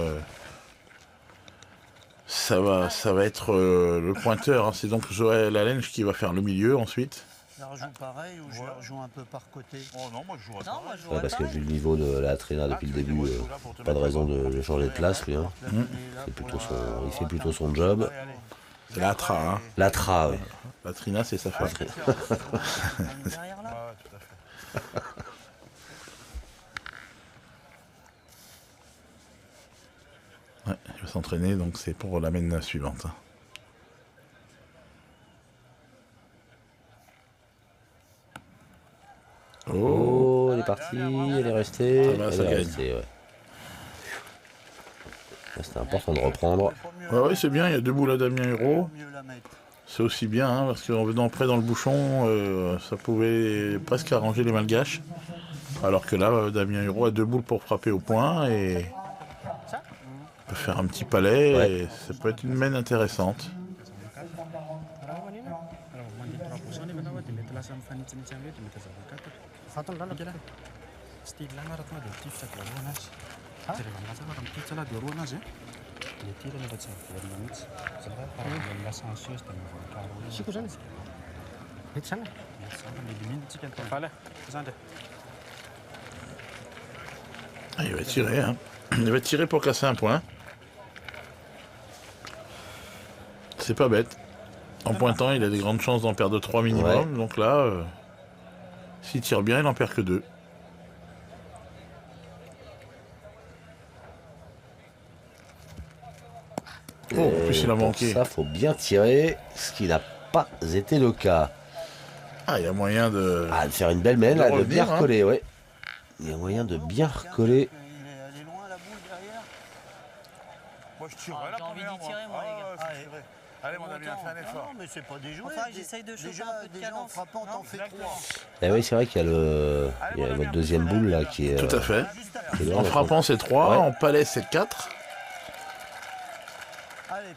ça va être le pointeur. Hein. C'est donc Joël Allenge qui va faire le milieu ensuite. Je la rejoue pareil ou je la rejoue un peu par côté? Oh non, moi je jouerais Non, pas. moi je Ouais, jouerais parce que pareil. vu le niveau de la Trina depuis le début, pas de raison de changer de place lui. Hein. Il fait plutôt son job. C'est la Tra. Hein. La Tra, oui. La Trina, c'est sa femme. Derrière là. Ouais, tout à fait. Ouais, il va s'entraîner, donc c'est pour la mène suivante. Oh, elle est partie, elle est restée. Ça va, Elle ça est gagne. restée, ouais. Là, c'était important de reprendre. Ouais, c'est bien, il y a deux boules à Damien Hérault. Mieux la mettre. C'est aussi bien, hein, parce qu'en venant près dans le bouchon, ça pouvait presque arranger les malgaches. Alors que là, Damien Hérault a deux boules pour frapper au point et il peut faire un petit palais Ouais. et ça peut être une mène intéressante. Ah, il va tirer, hein. Il va tirer pour casser un point. C'est pas bête. En pointant, il a des grandes chances d'en perdre 3 minimum. Ouais. Donc là, s'il tire bien, il en perd que 2. Oh, en plus il a pour manqué. ça, faut bien tirer, ce qui n'a pas été le cas. Ah, il y a moyen de... Ah, de faire une belle mène, De là, de revenir, bien hein. recoller, ouais. Il y a moyen de bien recoller. Elle est loin la boule derrière. Moi je tirerais Ah, la j'ai envie première. d'y tirer, moi, les gars. Ouais, faut tirer. Allez, mon ami, fais un effort. Non, mais c'est pas déjoué. Enfin, j'essaye de choper un peu de déjà en cadence. frappant, t'en fais 3. Et oui, c'est vrai qu'il y a votre deuxième boule là qui est. Tout à fait. qui est là, En donc, frappant, c'est 3. Ouais. En palais, c'est 4. Allez.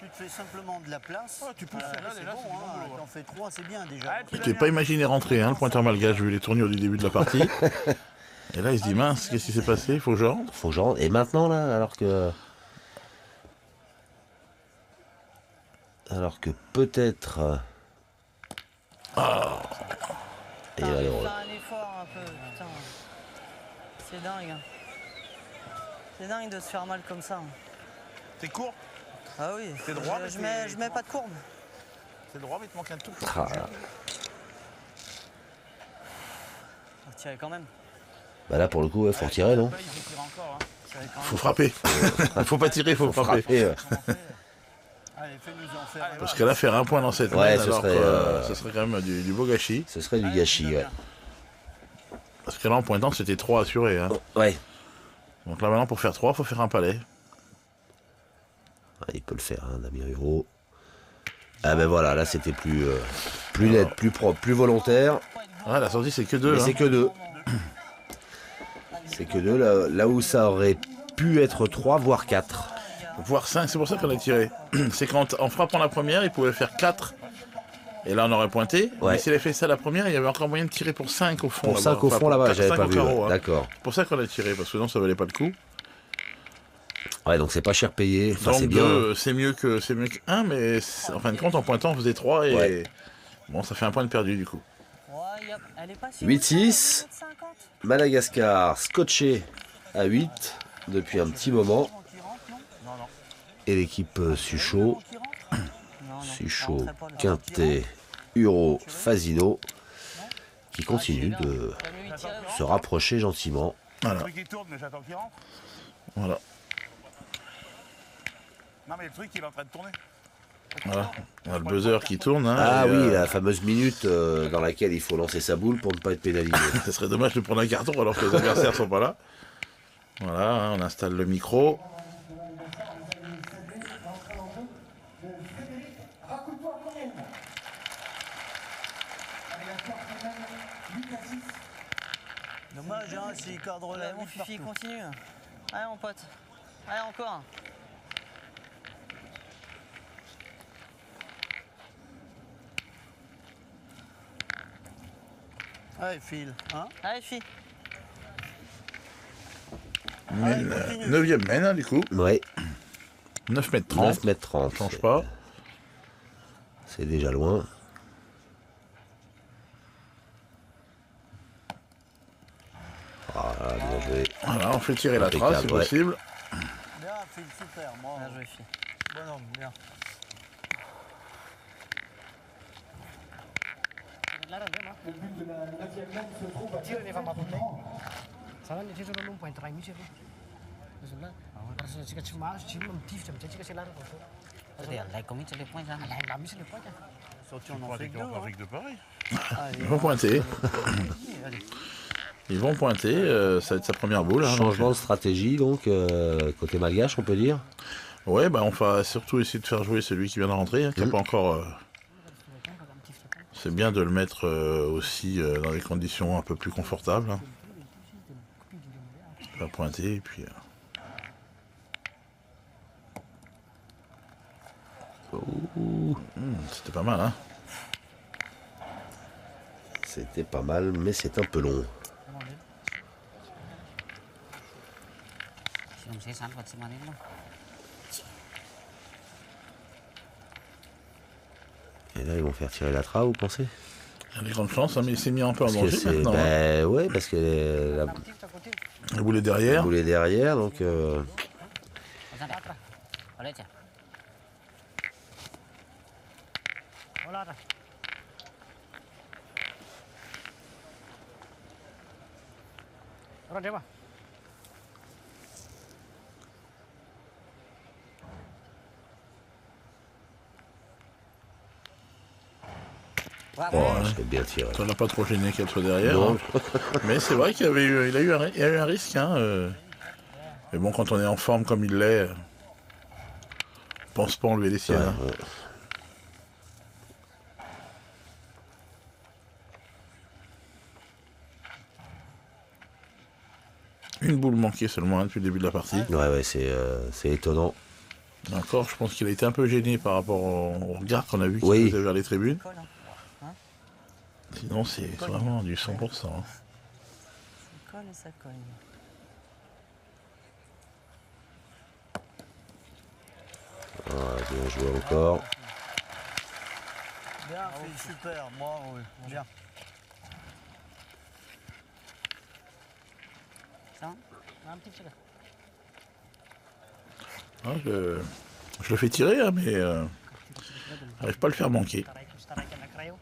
Tu te fais simplement de la place. Tu pousses Voilà, celle-là, c'est déjà, bon, c'est du bon hein, boulot, t'en fais 3, c'est bien déjà. Allez, Je ne t'ai pas imaginé rentrer, hein, le pointeur malgache, vu les tournures du début de la partie. Et là, il se dit, mince, qu'est-ce qui s'est passé? Il faut que je rentre. Faut que je rentre. Et maintenant là, alors que peut-être. Et Putain, là, fais le- un effort un peu, putain. C'est dingue. C'est dingue de se faire mal comme ça. T'es court, Ah oui. T'es droit, mais Je mets pas de courbe. c'est droit, mais il te manque un tout petit Ah, Faut tirer quand même. bah là pour le coup, il faut retirer, non? Il faut tirer encore. Hein. Ça va quand Faut frapper. Faut pas tirer, faut frapper. Frapper, Allez, fais-nous en faire. Parce que là, faire un point dans cette Ouais, mène, ce alors serait, que ce serait quand même du beau gâchis. Ce serait du gâchis, ouais. Parce que là, en pointant, c'était 3 assurés. Hein. Ouais. Donc là, maintenant, pour faire 3, il faut faire un palais. Ah, il peut le faire, hein, Damien Hérault. Ah ben voilà, là c'était plus net, plus propre, plus volontaire. Ouais, la sortie, c'est que 2. Mais c'est que 2. C'est que 2, là où ça aurait pu être 3, voire 4. Voire 5, c'est pour ça qu'on a tiré. C'est quand, en frappant la première, il pouvait faire 4. Et là, on aurait pointé. Ouais. Mais s'il avait fait ça la première, il y avait encore moyen de tirer pour 5 au fond. Pour 5 au Enfin, fond là-bas, pour j'avais 5 pas au vu. carreau, Ouais. hein. D'accord. C'est pour ça qu'on a tiré, parce que sinon, ça valait pas le coup. Ouais, donc c'est pas cher payé. Enfin, Donc c'est bien. 2, c'est mieux que 1, mais en fin de compte, en pointant, on faisait 3 et Ouais. bon, ça fait un point de perdu du coup. Ouais, elle est pas si 8-6. haute, elle est haute, 50. Madagascar scotché à 8 depuis un petit moment. Qui rentre, non Non, non. Et l'équipe Suchot, Qui rentre Non, non. Suchot, Elle rentrait pas, le Quintet, Huro, Fasino, qui continue de se rapprocher gentiment. Le Voilà. truc qui tourne, mais j'attends qu'il rentre. Voilà. Non, mais le truc, il est en train de tourner. Voilà. On a le buzzer qui tourne. Hein, Ah et, oui, la fameuse minute dans laquelle il faut lancer sa boule pour ne pas être pénalisé. Ce serait dommage de prendre un carton alors que les adversaires sont pas là. Voilà, hein, on installe le micro. Dommage, hein, s'il cadre là. Mon Fifi, continue. Allez, mon pote. Allez, encore. Allez, file. Hein Allez, file. 9e mène, hein, du coup. Ouais, 9 mètres 30. 9 mètres 30. Change pas. C'est déjà loin. Ah, bien joué. Voilà, on fait tirer la trace, c'est Impeccable, ouais. possible. Bien, file, super. Moi, bien joué, file. Bonhomme, bien. Le but de la 9e manche se trouve à Tire ne fa 9 mapunay. mètres. Sana ni tiro no point try mi siro. Bismillah. Para sika chima chima mtif chama chika sila ro. Là, combien tu les points, là Ala la mi sila point. Surtout, on en fait deux. Avec de pareil. Ils vont pointer. Ils vont pointer, ça va être sa première boule. Hein, Changement donc, de stratégie, donc, côté malgache, on peut dire. ouais, bah on va surtout essayer de faire jouer celui qui vient de rentrer, hein, qui n'a pas encore. C'est bien de le mettre aussi dans des conditions un peu plus confortables. Hein. Il va pointer et puis. C'était pas mal, hein. C'était pas mal, mais c'est un peu long. Et là, ils vont faire tirer la trappe, vous pensez? Il y a des grandes chances, hein, mais il s'est mis un peu en Parce que danger c'est. maintenant. Hein. Ben ouais, parce que la Le boulet derrière. boule est derrière, donc. Hola. Ora deba. Oh, c'est bien tiré. Ça l'a pas trop gêné qu'elle soit derrière. Non. Hein. Mais c'est vrai qu'il y avait eu, il y a eu un risque. Hein, Mais bon, quand on est en forme comme il l'est, on pense pas enlever les siennes. Ouais, Hein. ouais. Une boule manquée seulement hein, depuis le début de la partie. Ouais, c'est étonnant. Encore, je pense qu'il a été un peu gêné par rapport au regard qu'on a vu qui Oui. se faisait vers les tribunes. Colle, hein. Sinon, c'est vraiment du 100%. Hein. Ça colle et ça colle. Ah, bien joué encore. Bien, file, super. Moi, oui. Bien. Ça Un petit chika. Hein, je le fais tirer, hein, mais j'arrive pas à le faire manquer. Starai na krayo.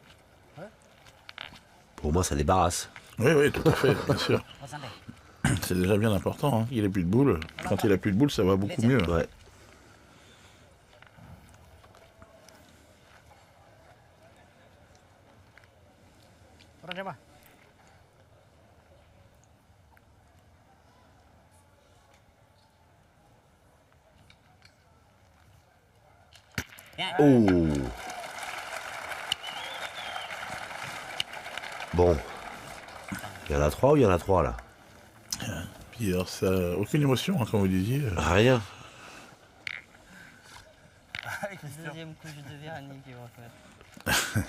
Pour moi, ça débarrasse. Oui, oui, tout à fait, bien sûr. C'est déjà bien important. Hein. Il a plus de boules. Quand il a plus de boules, ça va beaucoup mieux. Ouais. Ora deba. Oh. Bon. Il y en a 3 ou il y en a 3 là? Puis alors, ça, aucune émotion, hein, comme vous disiez. Rien. Deuxième coup de Véronique qui va reconnaître.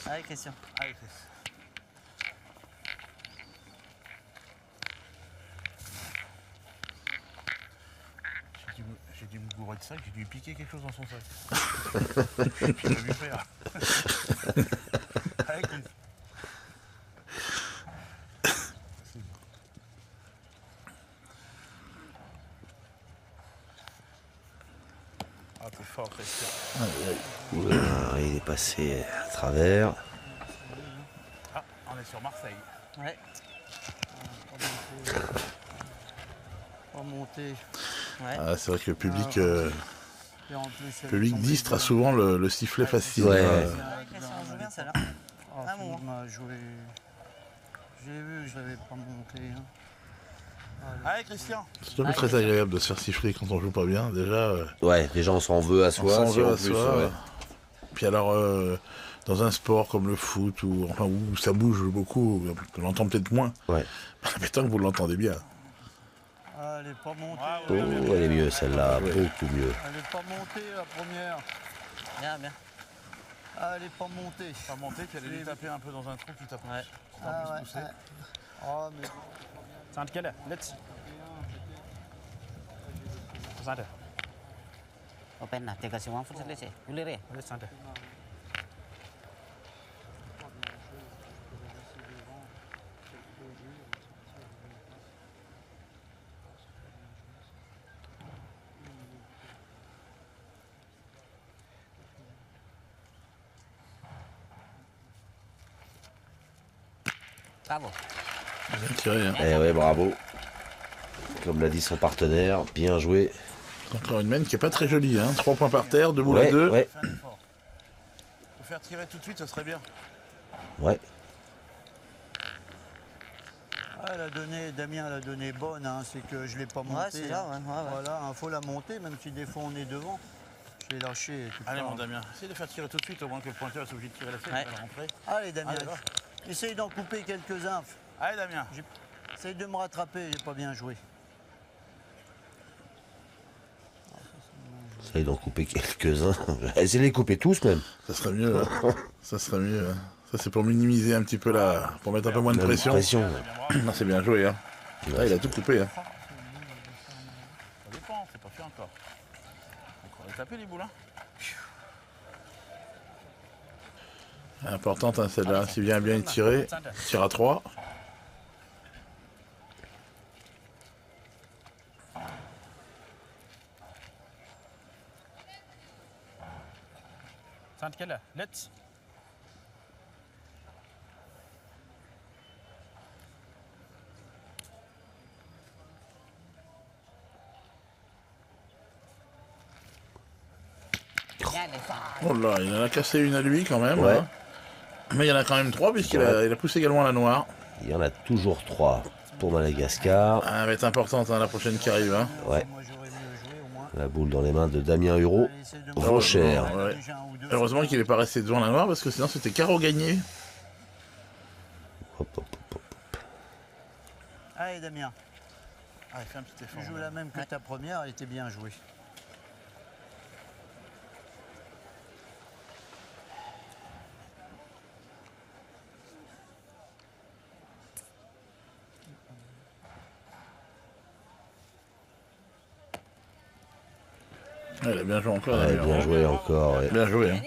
Allez, question. Allez, J'ai dû me gourer de sac, j'ai dû lui piquer quelque chose dans son sac. Puis il m'a vu faire. Avec une... Ah, t'es fort, Christian. Oula, il est passé à travers. Ah, on est sur Marseille. Ouais. Pas monter. Ouais. Ah, c'est vrai que le public, Et en plus, elle public tombe 10 a dedans. souvent le sifflet facile. Ouais. Christian, on joue bien celle-là. Ah, Ah, bon. Philippe m'a joué. J'ai vu, je l'avais pas monté. Hein. Allez, Christian. C'est toujours très agréable de se faire siffler quand on joue pas bien. Déjà, Ouais, déjà on s'en veut à on soi. s'en si veut en à plus, soi. ouais. Puis alors, dans un sport comme le foot, où ça bouge beaucoup, on l'entend peut-être moins. Ouais. La pétanque, vous l'entendez bien. Ah, elle est pas montée. Oh, elle est mieux celle-là, beaucoup mieux. Elle est pas montée la première. Bien, bien. Ah, elle est pas montée. Pas monter, puis elle est taper un peu dans un trou qui t'a Ouais. Ah, ouais. poussé. Ah, mais Sant kelle, let's. Sant, Open nah, tega si Wangfurt selesai. Ulir ya. let's sant. Bravo. Bien tiré. Hein. Eh ouais, bravo. Comme l'a dit son partenaire, bien joué. Encore une mène qui est pas très jolie. Hein. 3 points par terre, 2 boules Ouais, à 2. ouais, Fais un effort. Faut faire tirer tout de suite, ça serait bien. ouais. ah, elle a donné, Damien elle a donné bonne, hein, c'est que je l'ai pas montée. Ouais, c'est ça, ouais, ouais, ouais. Voilà, il faut la monter, même si des fois on est devant. Je l'ai lâché tout le Allez, temps. mon Damien, essaye de faire tirer tout de suite, au moins que le pointeur est obligé de tirer la scène, Ouais. il va rentrer. Allez, Damien, Allez, va. essaye d'en couper quelques-uns. Allez, Damien. Essaye de me rattraper, j'ai pas bien joué. Essayez d'en couper quelques-uns. Essayez de les couper tous même. Ça serait mieux. Hein. Ça serait mieux. Hein. Ça, c'est pour minimiser un petit peu pour mettre un peu moins de pression. Non, c'est bien joué. Hein. Là, il a tout coupé. Hein. Ça dépend, c'est pas fait encore. Donc on va taper les boules, hein. Importante, hein, celle-là. Si bien tiré, tire à 3. Sant kelle, let's. Bien, les femmes. Oh là, il en a cassé une à lui quand même. Ouais. Hein. Mais il y en a quand même 3 puisqu'il il a poussé également la noire. Il y en a toujours 3 pour Madagascar. Ah, elle va être importante hein, la prochaine qui arrive. Hein. Ouais. Moi j'aurais mieux joué au moins. La boule dans les mains de Damien Hureau. Allez, essaye de me Vaut cher. rattraper, Ouais. déjà un ou deux. Heureusement qu'il n'est pas resté devant la noire parce que sinon c'était carreau gagné. Hop, hop, hop, hop. Allez, Damien, Allez, fais un petit effort. tu joues la même que ta première, elle était bien jouée. Ouais, il a bien joué encore. Ouais, d'ailleurs. bien joué encore. Ouais. Bien joué. Hein.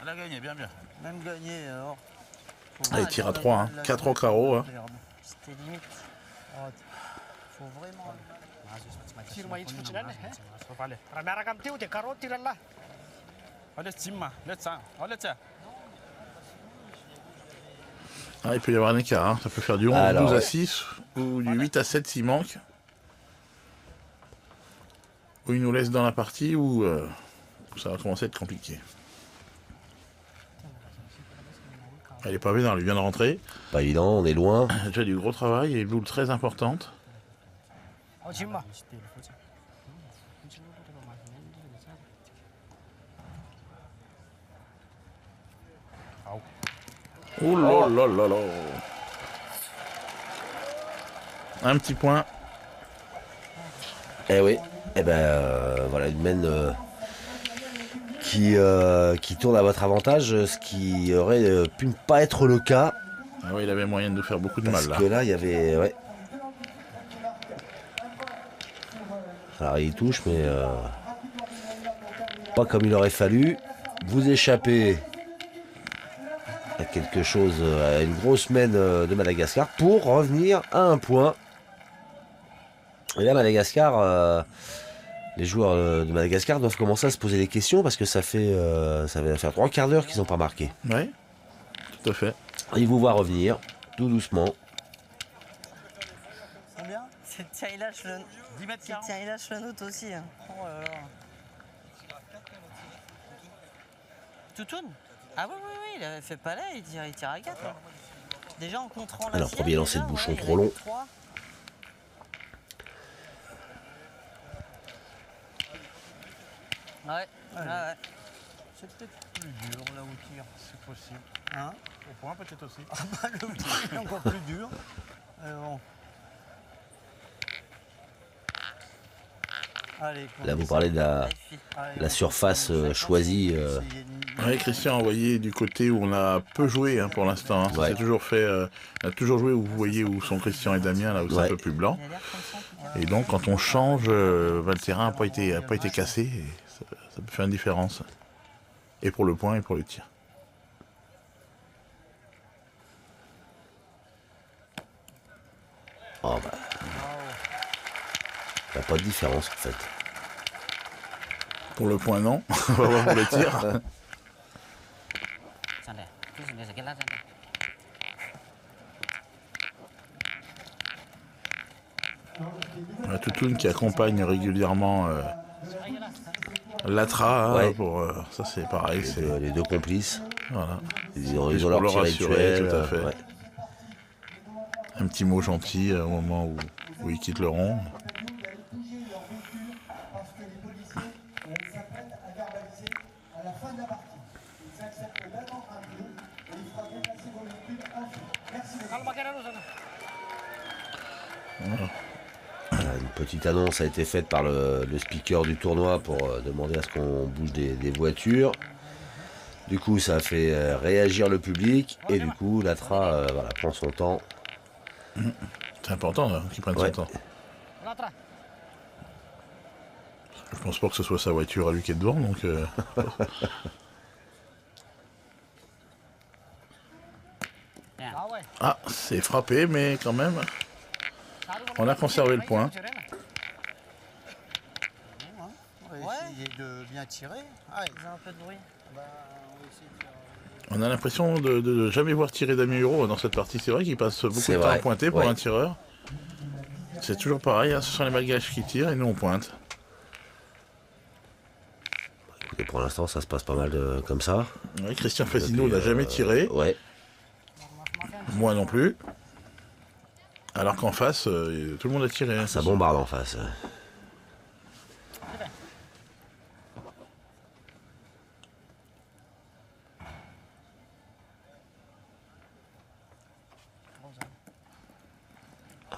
Elle a gagné, bien, bien. Même gagné alors. Ah, il tire à 3. Hein. 4 au carreau. Hein. C'était limite. Faut vraiment. Tire ma iets futsilan, hè? Zo vale. Ramera kam tiu, de karo tiralla. Oh, let's simma, let's sang. Oh, let's. Ah, il peut y avoir un écart. Hein. Ça peut faire du 11, Alors, 12 à ouais. 6 ou du 8 à 7 s'il manque. Ou il nous laisse dans la partie ou ça va commencer à être compliqué. Elle est pas bien, elle vient de rentrer. Pas évident, on est loin. Elle a déjà du gros travail et une boule très importante. Oh, simma. Oh là là là là. Un petit point. Eh oui. Eh ben voilà une mène qui tourne à votre avantage, ce qui aurait pu ne pas être le cas. Ah ouais, il avait moyen de nous faire beaucoup de Parce mal là. que là, il y avait. Ouais. Alors il touche, mais pas comme il aurait fallu. Vous échappez à quelque chose, à une grosse mène de Madagascar pour revenir à un point. Et là, Madagascar, les joueurs de Madagascar doivent commencer à se poser des questions parce que ça va faire 3 quarts d'heure qu'ils n'ont pas marqué. Oui, tout à fait. Ils vous voient revenir, tout doucement. Combien? Tiens, il lâche le... 10 mètres Tiens, 40. il lâche le nôtre aussi. Hein. Oh là là. Toutoun? Ah oui, oui, oui, il avait fait palais, il tire à 4. Hein. Déjà en contrant la Alors, sienne, premier lancer déjà, de bouchon voilà, trop il en a long. eu 3. Ouais, ouais. C'est peut-être plus dur là où il tire, c'est possible. Hein? Au point peut-être aussi. Ah bah le tir est encore plus dur. Bon. Allez, Là, vous parlez de la surface choisie. Oui, Christian a envoyé du côté où on a peu joué hein, pour l'instant. Hein. Ouais. C'est toujours fait. On a toujours joué où vous voyez où sont Christian et Damien, là où c'est un peu plus blanc. Il a l'air comme ça, en tout cas. Et donc, quand on change, le terrain n'a pas été cassé. Et ça peut faire une différence. Et pour le point et pour le tir. Oh bah. Il n'y a pas de différence en fait. Pour le point, non. On va voir pour le tir. Toutoun qui accompagne régulièrement Latra. Hein, Ouais. ça, c'est pareil. Les deux complices. Voilà. Ils ont Juste leur pour tir le rassurer, rituel. tout à fait. Ouais. Un petit mot gentil au moment où ils quittent le rond. Parce que les policiers s'apprêtent à verbaliser à la fin de la partie. Ils acceptent d'attendre un peu et il fera dépasser vos véhicules un peu. Merci les gars. Voilà, une petite annonce a été faite par le speaker du tournoi pour demander à ce qu'on bouge des voitures. Du coup, ça a fait réagir le public et du coup, Latra voilà, prend son temps. C'est important hein, qu'ils prennent Ouais. son temps. Je pense pas que ce soit sa voiture à lui qui est devant, donc. Ah, c'est frappé, mais quand même, on a conservé le point. On va essayer de bien tirer. Allez. Ils ont un peu de bruit. Bah, on va essayer de faire... On a l'impression de jamais voir tirer Damien Huro dans cette partie. C'est vrai qu'il passe beaucoup C'est de temps à vrai, pointer pour ouais. un tireur. C'est toujours pareil, hein, ce sont les Malgaches qui tirent et nous on pointe. Écoutez, pour l'instant, ça se passe pas mal comme ça. Oui, Christian Fasino Depuis, n'a jamais tiré, Ouais. moi non plus. Alors qu'en face, tout le monde a tiré. hein. Ça bombarde en face.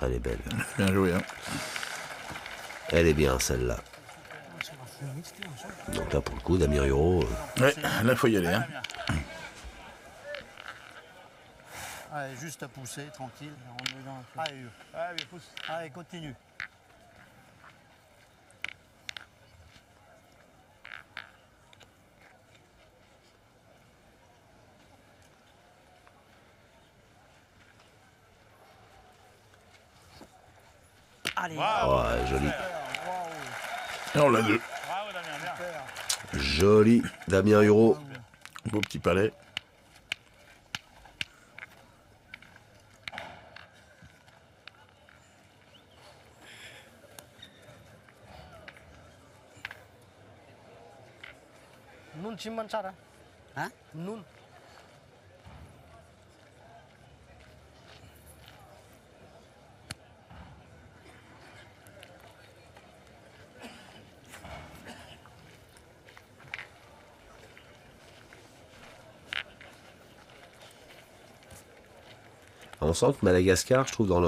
Elle est belle. Bien joué. Hein. Elle est bien celle-là. Donc là pour le coup, Damien Huro. Ouais, là faut y aller. Hein. Allez, juste à pousser, tranquille. On rentre dedans un peu. Allez, allez, pousse. Allez, continue. Allez, Ouais, joli. Et on l'a deux. Bravo Damien, bien. Joli Damien Huro. Beau petit palais. Nun Chimanchara. Hein? Nun. On sent que Madagascar, je trouve, dans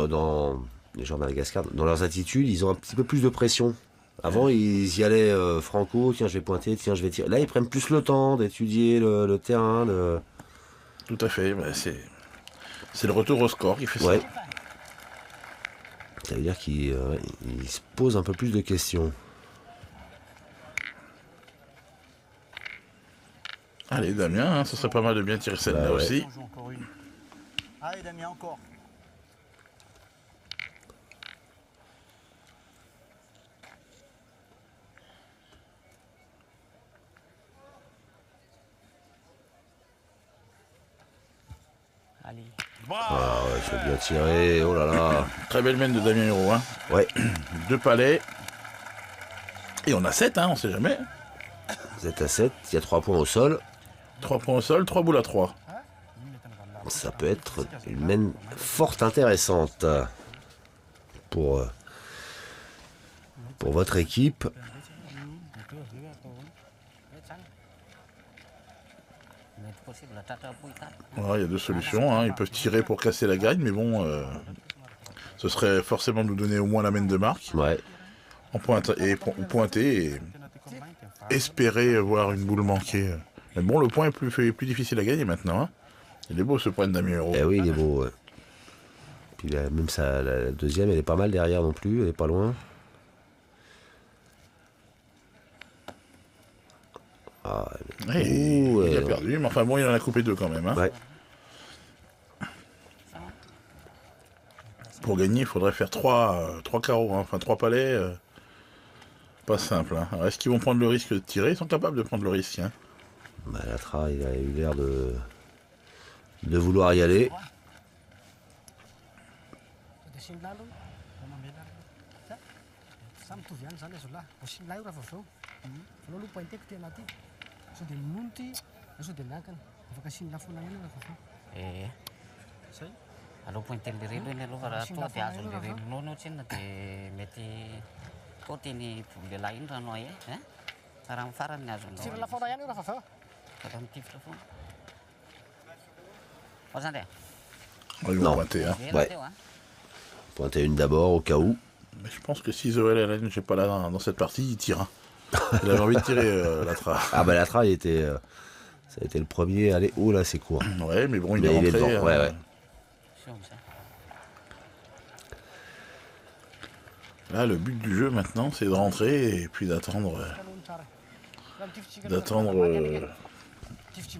les joueurs de Madagascar, dans leurs attitudes, ils ont un petit peu plus de pression. Avant, ils y allaient franco, tiens, je vais pointer, tiens, je vais tirer. Là, ils prennent plus le temps d'étudier le terrain. Tout à fait. Bah, c'est le retour au score qui fait Ouais. ça. Ça veut dire qu'il il se pose un peu plus de questions. Allez, Damien, hein, ce serait pas mal de bien tirer celle-là Bah ouais. aussi. On joue encore une. Allez, Damien, encore. Allez. Ah ouais, c'est bien tiré. Oh là là. Très belle main de Damien Hérault. Hein. Ouais. 2 palets. Et on a 7, hein, on sait jamais. Vous êtes à 7. Il y a 3 points au sol. 3 points au sol, 3 boules à 3. Ça peut être une main fort intéressante pour votre équipe. Voilà, il y a 2 solutions. Hein. Ils peuvent tirer pour casser la gagne, mais bon, ce serait forcément nous donner au moins la main de marque. Ouais. En pointer et espérer voir une boule manquée. Mais bon, le point est plus difficile à gagner maintenant. Hein. Il est beau ce point de Damien Hérault. Eh oui, il est beau. Ouais. Puis même la deuxième, elle est pas mal derrière non plus. Elle est pas loin. Ah, Et ouh, il a perdu, mais enfin bon, il en a coupé 2 quand même. Hein. ouais. Pour gagner, il faudrait faire 3 carreaux, hein. Enfin 3 palets. Pas simple. Hein. Alors, est-ce qu'ils vont prendre le risque de tirer? Ils sont capables de prendre le risque. Hein. Bah, Latra, il a eu l'air de vouloir y aller. Eh. Aloha pointer le relo ny aloha raha tonga dia azon'le relonao anao tsinona dia mety koty ny lehilahy iny raha anao e raha amin'ny farany ny azonao raha mitifitra foana zany dia Ils vont Non. pointer. Hein. Ouais. teo a Pointer une d'abord au cas où. Mais je pense que si Zoé Hélène, j'ai pas là dans cette partie, il tire. Hein. Il avait envie de tirer Latra. Ah bah Latra, il était, ça a été le premier. Allez, oh là, c'est court. Ouais, mais bon, il Mais est il est rentré. devant, ouais, ouais. Là, le but du jeu maintenant, c'est de rentrer et puis d'attendre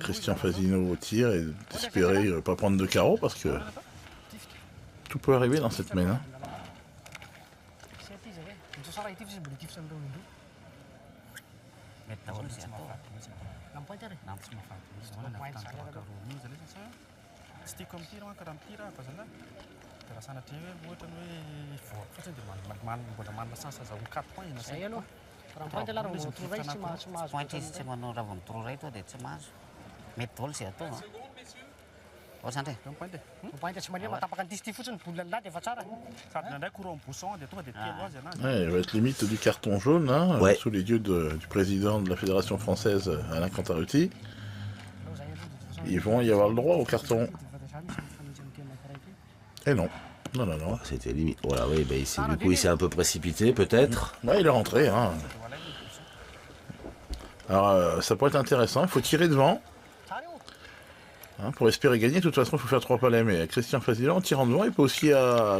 Christian Fasino au tir et d'espérer pas prendre de carreau parce que tout peut arriver dans cette main. Hein. Stick comme tir, kadam tira apa sana? Terasa nanti buat ni for. Macam tu man sasa sa 4 points na sa. point izy tsy manao raha vao mitoro ray to dia tsy mahazo mety daholo izay atao zany Sady nandray courant bousson dia tonga dia telo azy anazy. Ouais, il va être limite du carton jaune hein, Ouais. sous les yeux du président de la Fédération française, Alain Cantarutti. Ils vont y avoir le droit au carton. Et non. Non, non, non. C'était limite. Voilà, oui, bah, du coup, il s'est un peu précipité, peut-être. Ouais, il est rentré. Hein. Alors, ça pourrait être intéressant. Il faut tirer devant. Hein, pour espérer gagner. De toute façon, il faut faire 3 palets. Mais Christian Fasino, en tirant devant, il peut aussi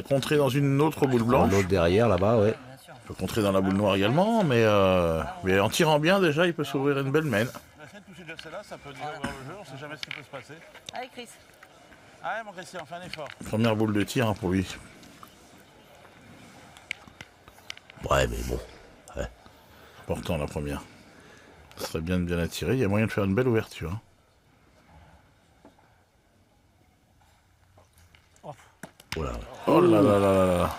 contrer dans une autre boule blanche. Un autre derrière, là-bas, ouais. Il peut contrer dans la boule noire également. Mais en tirant bien, déjà, il peut s'ouvrir une belle main. La chaîne toucher déjà celle-là, ça peut durer le jeu, on sait jamais ce qui peut se passer. Allez Chris. Allez mon Christian, fais un effort. Première boule de tir hein, pour lui. Ouais, mais bon. Important la première. Ce serait bien de bien la tirer. Il y a moyen de faire une belle ouverture. Hein. Oh là. Oh là là là là là.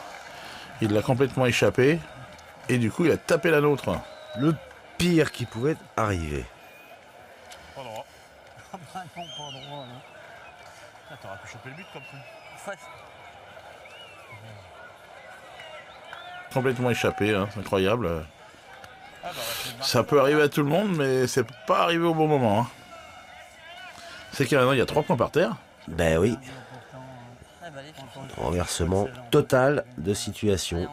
Il l'a complètement échappé. Et du coup, il a tapé la nôtre. Le pire qui pouvait arriver. Pas droit. Non, pas droit. Ah, t'aurais pu choper le but comme ça. Complètement échappé, hein, c'est incroyable. Ah, bah, Ça peut arriver à tout le monde, mais c'est pas arrivé au bon moment. Hein. C'est qu'il y a 3 points par terre. Ben oui. Renversement total de situation.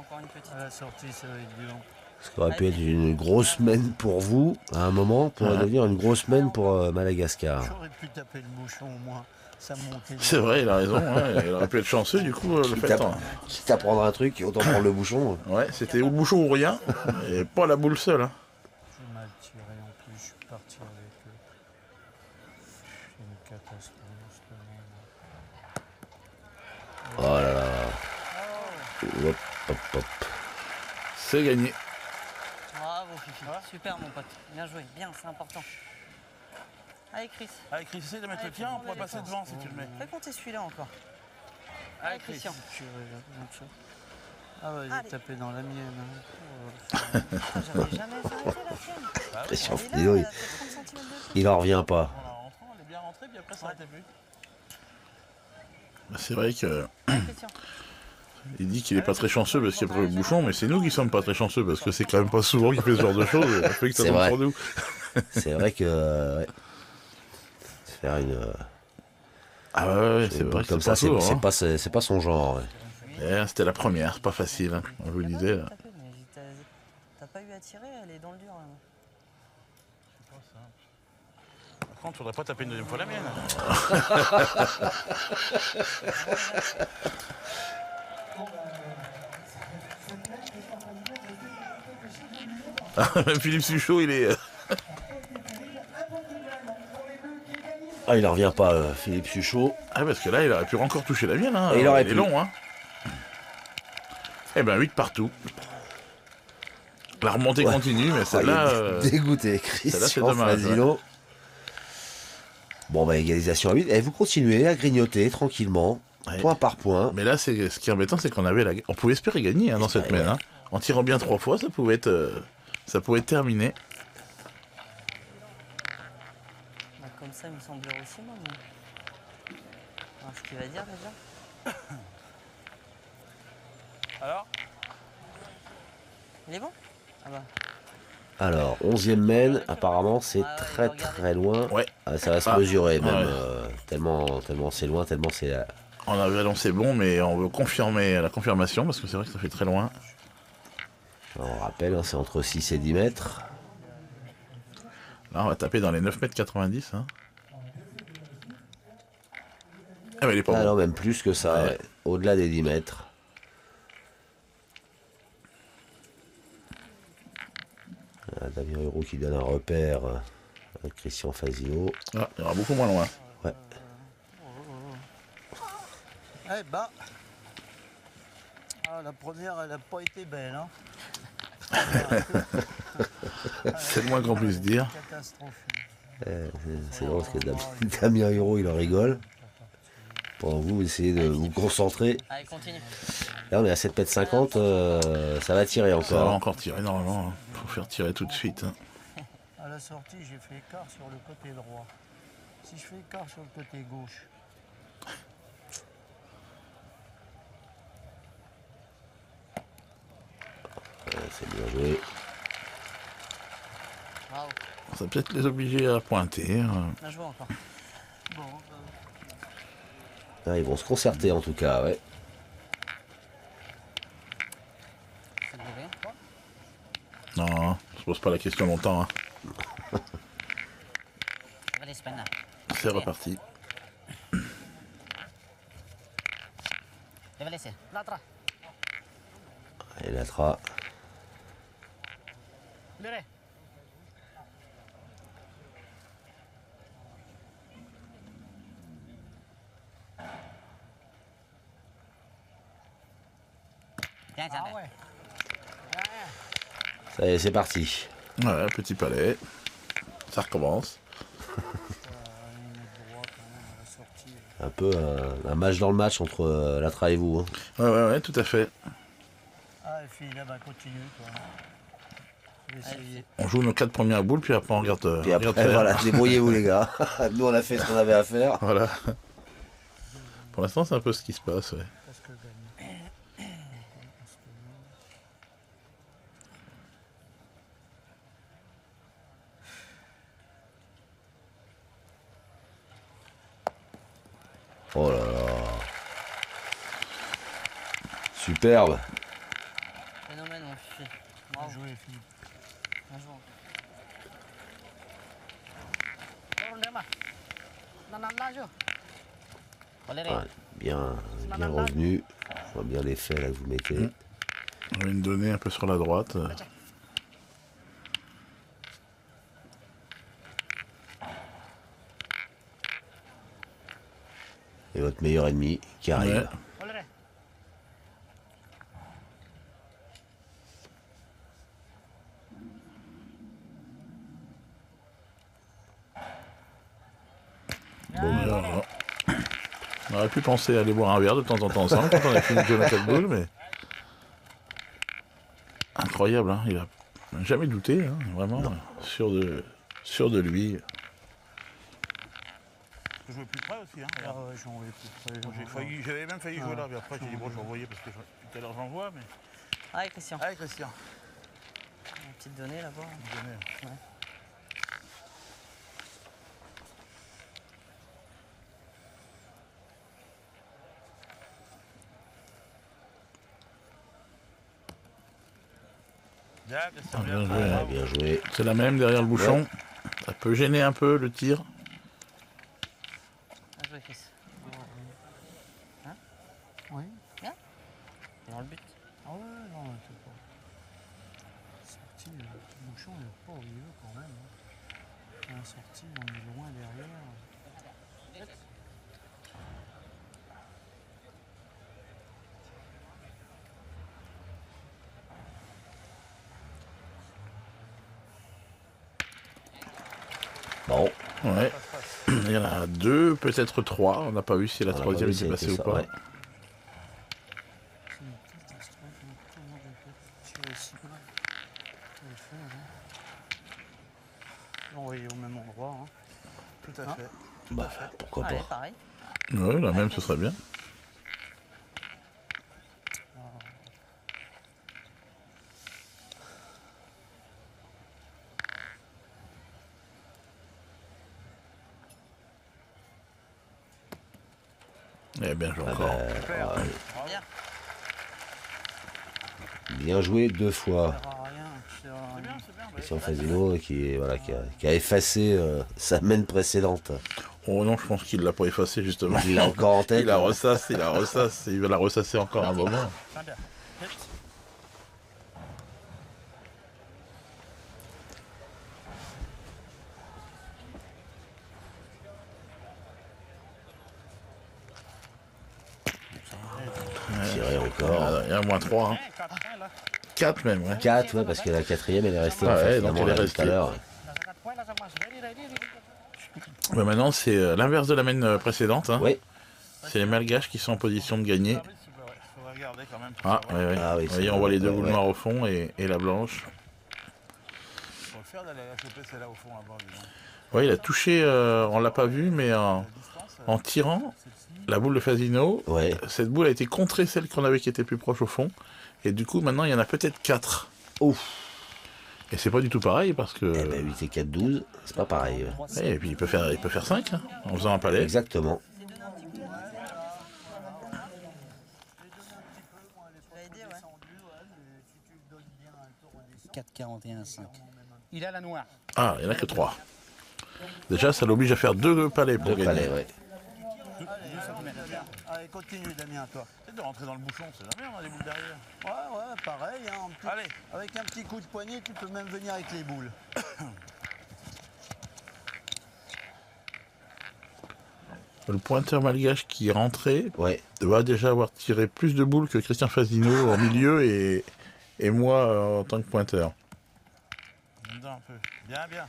Ce qui aurait pu être une grosse semaine pour vous, à un moment, pourrait devenir une grosse semaine pour Madagascar. J'aurais pu taper le bouchon au moins. Ça montait. C'est vrai, il a raison. Ouais. Il aurait pu être chanceux, du coup, le fait. Quitte à prendre un truc, autant prendre le bouchon. Ouais, c'était ou bouchon ou rien. Et pas la boule seule. Hein. J'ai mal tiré en plus, je suis parti avec eux. C'est une catastrophe, ce moment. Oh là là. Hop, hop, hop. C'est gagné. Bravo, Fifi. Super, mon pote. Bien joué. Bien, c'est important. Allez, Chris. Allez, Chris, essaye de mettre le tien, on pourrait passer devant si tu le mets. Fais compter celui-là encore. Allez, Allez, Christian. Tiré là, comme ça. Ah ouais, Allez. j'ai tapé dans la mienne. Hein. Putain, j'avais jamais arrêté la tienne. Christian Elle est là, Fillot, elle a fait 30 centimètres de plus. il en revient pas. En rentrant, elle est bien rentrée, puis après, ça n'arrêtait plus. C'est vrai que. Allez, Christian. Il dit qu'il est pas très chanceux parce qu'il a pris le bouchon, mais c'est nous qui sommes pas très chanceux parce que c'est quand même pas souvent qu'il fait ce genre de choses. Il a fait que ça C'est tombe vrai. pour nous. C'est vrai que. Ouais. Faire une. Ah ouais, c'est vrai que comme c'est ça, pas souvent, hein. c'est pas son genre. Ouais. C'était la première, c'est pas facile. Hein. On vous le disait. Là. T'as pas eu à tirer, elle est dans le dur. Là. Par contre, faudrait pas taper une deuxième fois la mienne. Même Philippe Suchot, il est. Ah, il en revient pas, Philippe Suchot. Ah, parce que là, il aurait pu encore toucher la mienne. Hein. Et il aurait est pu. long, hein. Eh ben, 8 partout. La remontée continue, mais celle-là. Il est dégoûté, c'est Christian dommage, Fasino. Bon, bah, égalisation à 8. Et vous continuez à grignoter tranquillement, Ouais. point par point. Mais là, ce qui est embêtant, c'est qu'on avait on pouvait espérer gagner hein, dans cette main. Hein. En tirant bien 3 fois, ça pouvait être terminé. Bah, comme ça, il me semble aussi, moi. Mais... Alors, ce qu'il va dire déjà. Alors, Il est bon? Ah bah. Alors, 11e main, apparemment, c'est très très loin. Ouais. Ah, ça va se mesurer, même. Ouais. Tellement c'est loin, tellement c'est. On avait annoncé bon, mais on veut confirmer la confirmation parce que c'est vrai que ça fait très loin. On rappelle, hein, c'est entre 6 et 10 mètres. Là, on va taper dans les 9,90 m. Hein. Ah, mais il est pas Ah bon. non, même plus que ça, Ouais. ouais. Au-delà des 10 mètres. Damien Huro qui donne un repère à Christian Fasino. Ah, il y aura beaucoup moins loin. Ouais. Eh ben. Ah, la première, elle n'a pas été belle. Hein. C'est le moins qu'on puisse dire. Catastrophe. C'est drôle parce que Damien Huro il en rigole. Pendant que vous essayez de vous concentrer. Allez, continue. Là on est à 7,50 m, ça va tirer Ça va encore. encore tirer normalement. Hein. Faut faire tirer tout de suite. Hein. À la sortie, j'ai fait écart sur le côté droit. Si je fais écart sur le côté gauche, C'est bien joué. Bravo. Ça va peut-être les obliger à pointer. Bien joué encore. Ah, ils vont se concerter en tout cas, ouais. Ça te dit rien? Non, je pose pas la question longtemps. Hein. Va les spanner. C'est reparti. Je vais laisser. L'autre. Et Latra. Liré. Tiens, tiens. ah ouais. Ça y est, c'est parti. Ouais, petit palais. Ça recommence. Un peu un match dans le match entre Latra et vous. Hein. Ouais, tout à fait. Ah, et puis là, bah, continue, toi. Je vais essayer. On joue nos 4 premières boules, puis après on regarde. Puis on regarde après, faire. voilà, débrouillez-vous les gars. Nous on a fait ce qu'on avait à faire. Voilà. Pour l'instant, c'est un peu ce qui se passe. Ouais. Parce que gagner. Oh là là. Superbe. Phénomène, mon fifi. Bien Bravo. joué, Philippe. Bien joué. Ouais, bien revenu. On voit bien l'effet là que vous mettez. On va une donnée un peu sur la droite. Et votre meilleur ennemi qui arrive. Ouais. Bon, alors, on aurait pu penser à aller boire un verre de temps en temps ensemble quand on a fini de jouer à 4 boules, mais... Incroyable, hein, il a jamais douté, hein, vraiment, sûr de lui. Je jouais plus près aussi, hein. Ah ouais, j'en voyais plus près. J'avais même failli jouer là, mais après j'ai dit bon, je vais envoyer parce que tout à l'heure j'en vois, mais. Allez, Christian. Allez, Christian. Une petite donnée là-bas. Donnez. Ouais. Bien, Christian, Ah, bien bien. joué, hein. Bien joué. C'est la même derrière le bouchon. Ouais. Ça peut gêner un peu le tir. Bien joué, Chris. Hein? Oui. Bien. C'est dans le but. Ah ouais, non, c'est pas. Sorti, le bouchon, il est pas où il veut quand même. Hein. La sortie, on est loin derrière. Bon. Ouais. Il y en a 2, peut-être 3. On n'a pas vu si la On a troisième pas vu si était ça passée ou était pas. ça, ouais. C'est une catastrophe. Hein. Comment je peux tirer si mal? Quel faire, hein. L'envoyer au même endroit. Hein. Tout à Hein? fait. Bah, pourquoi Allez, pas. pareil. Ouais, la même, ce serait bien. Eh bien joué encore. Bien. Bien joué 2 fois. Ça sert à rien. Ça sert à rien. Christian Fasino qui a effacé sa main précédente. Oh non, je pense qu'il l'a pas effacé justement. Il l'a encore en tête. Il la ressasse, il va la ressasser encore un moment. Sander, hit. Tiré encore. Ah, il y a moins 3. Hein. 4 même, ouais. 4, ouais, parce que la quatrième, elle est restée Ah en fait, ouais, donc finalement, elle est là, restée. tout à l'heure. Bah, maintenant, c'est l'inverse de la main précédente. Hein. Oui. C'est les malgaches qui sont en position de gagner. Il faudrait regarder quand même. Ah, ouais, ouais. Ah oui, Vous voyez, c'est on voit les deux vrai, boules ouais. noires au fond et la blanche. Faut le faire d'aller la choper celle-là au fond là-bas. dis donc. Ouais, il a touché, on l'a pas vu, mais en tirant la boule de Fasino, Ouais. cette boule a été contrée celle qu'on avait qui était plus proche au fond. Et du coup, maintenant, il y en a peut-être 4. Ouf. Et c'est pas du tout pareil parce que. Eh ben 8 et 4, 12, c'est pas pareil. Ouais, et puis il peut faire 5 hein, en faisant un palais. Exactement. Ouais. 4,41,5. Il a la noire. Ah, il n'y en a que 3. Déjà, ça l'oblige à faire 2 palais pour 2 gagner. palais, ouais. Allez, continue Damien, toi. C'est de rentrer dans le bouchon, c'est jamais, on a des boules derrière. Ouais, pareil. Hein, Allez. Avec un petit coup de poignet, tu peux même venir avec les boules. Le pointeur malgache qui est rentré Ouais. doit déjà avoir tiré plus de boules que Christian Fasino en milieu et moi en tant que pointeur. Dedans un peu. Bien, bien.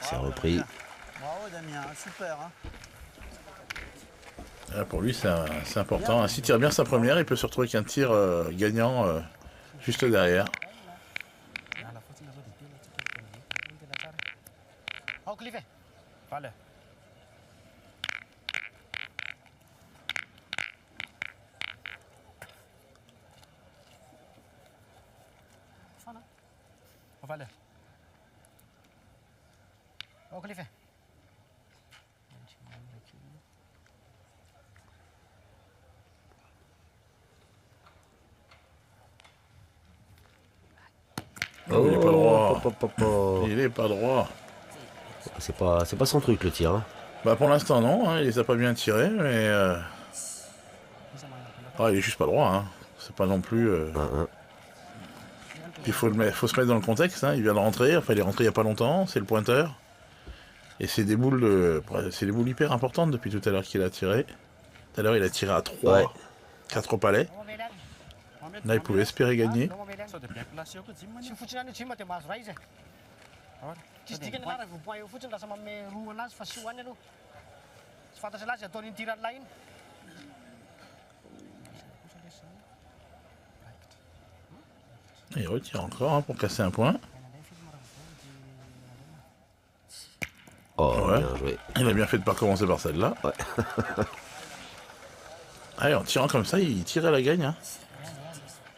C'est repris. Bravo Damien, super. Hein. Pour lui, c'est important. S'il tire bien sa première, il peut se retrouver avec un tir gagnant juste derrière. Oh, Clive. Vale. Oh, vale. Oh, Clive. Oh, il est pas droit. hop, hop, hop, hop. Il est pas droit. C'est pas son truc le tir. Hein. Bah pour l'instant non, hein, il les a pas bien tirés, mais Ah, il est juste pas droit, hein. C'est pas non plus... Il faut se mettre dans le contexte, hein. Il vient de rentrer, enfin il est rentré il y a pas longtemps, c'est le pointeur. Et c'est des boules hyper importantes depuis tout à l'heure qu'il a tiré. Tout à l'heure il a tiré à 3, 4 au palais. Là il pouvait espérer gagner. Et il retire encore hein, pour casser un point. Oh, Ouais. bien joué. Il a bien fait de pas commencer par celle-là. Ouais. Allez, en tirant comme ça, il tire à la gagne. Hein.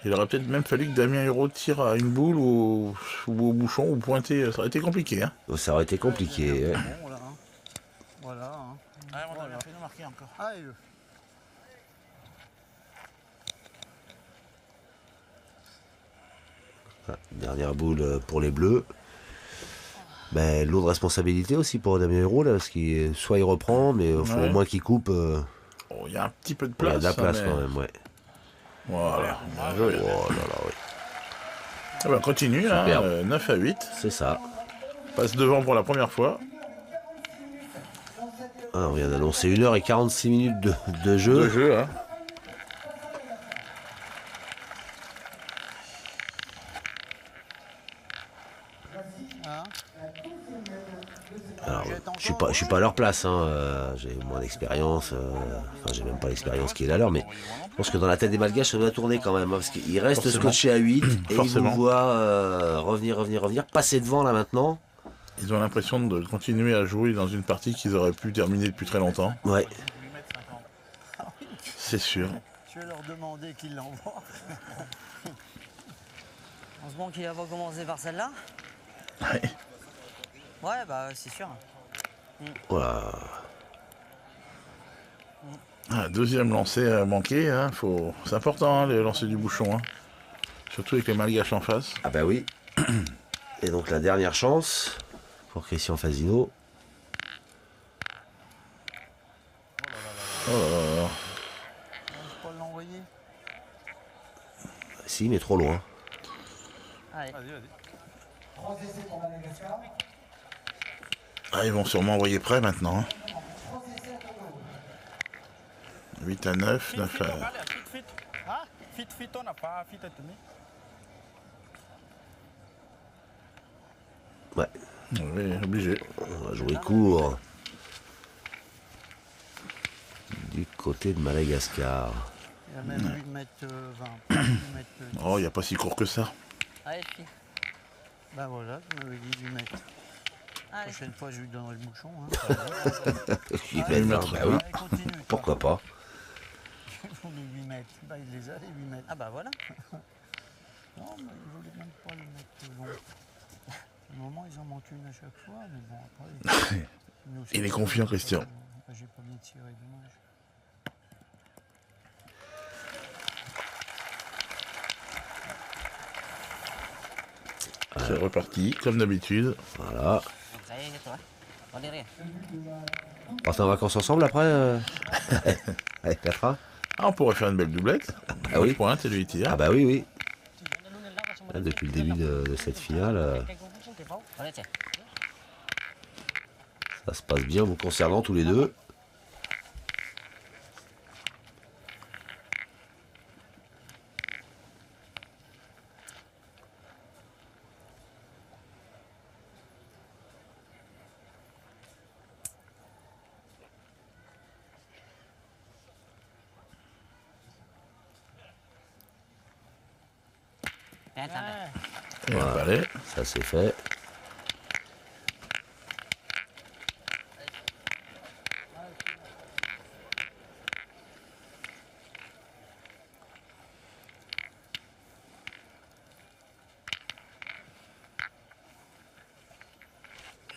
Il aurait peut-être même fallu que Damien Hérault tire à une boule ou au bouchon ou pointer. Ça aurait été compliqué. Hein. Ça aurait été compliqué. Ouais. Bon, là, hein. Voilà. Hein. Ouais, on a bien fait de marquer encore. Allez. Dernière boule pour les Bleus. Ben, lourde responsabilité aussi pour Damien Hérault, là, parce qu'il soit il reprend, mais il faut au moins qu'il coupe. Oh, il y a un petit peu de Il y place. a de la place mais... quand même, ouais. Voilà, bien joué. Oh là là, oui. Ah ben, continue, hein, 9 à 8. C'est ça. Passe devant pour la première fois. Ah, on vient d'annoncer 1h46 de jeu. De jeu, hein. Alors, je suis pas à leur place, hein. J'ai moins d'expérience. Enfin, j'ai même pas l'expérience qui est la leur, mais je pense que dans la tête des Malgaches, ça doit tourner quand même, hein, parce qu'ils restent Forcément. scotchés à 8 et ils vous Forcément. voient revenir, passer devant là maintenant. Ils ont l'impression de continuer à jouer dans une partie qu'ils auraient pu terminer depuis très longtemps. Ouais. C'est sûr. Je vais leur demander qu'ils l'envoient. Heureusement qu'il a pas commencé par celle-là. Ouais. Ouais, bah c'est sûr. Voilà. Ah, deuxième lancer manqué, hein, c'est important hein, les lancers du bouchon. Hein. Surtout avec les Malgaches en face. Ah bah oui. Et donc la dernière chance pour Christian Fazino. Oh là là là. Je peux l'envoyer. Si, mais trop loin. Allez. Vas-y, vas-y. 3 essais pour Madagascar. Ah, ils vont sûrement envoyer près maintenant. Hein. 3 essais à Togo. 8 à 9, 9 Fit, à... fit. Ah, fit, on n'a pas fit à tenir. Ouais. Oui, obligé. On va jouer court. Du côté de Madagascar. Il a même 8 mètres 20. 8 mètres 10. Oh, il n'y a pas si court que ça. Allez, fille. Ben voilà, je m'avais dit 8 mètres. La Allez. prochaine fois, je lui donnerai le bouchon. Hein, Il Allez, va le faire, bah oui. allez, continue, toi. Pourquoi pas. Ils font les 8 mètres. Ben, il les a, les 8 mètres. Ah bah voilà. Non, mais ils voulaient même pas les mettre long. Au moment, ils en manquent une à chaque fois, mais bon, après... nous, Il est c'est- confiant, Christian. J'ai pas bien tiré, dommage. C'est reparti, comme d'habitude. Voilà. Ça y est, toi. On est rien. On part en vacances ensemble après avec Petra. Ah, on pourrait faire une belle doublette. Ah oui. Je pointe et lui il tire. Ah bah oui, oui. Là, depuis le début de cette finale, Allez, tiens. ça se passe bien vous concernant tous les deux. Tiens, tiens, tiens. Et un palais. Ça c'est fait.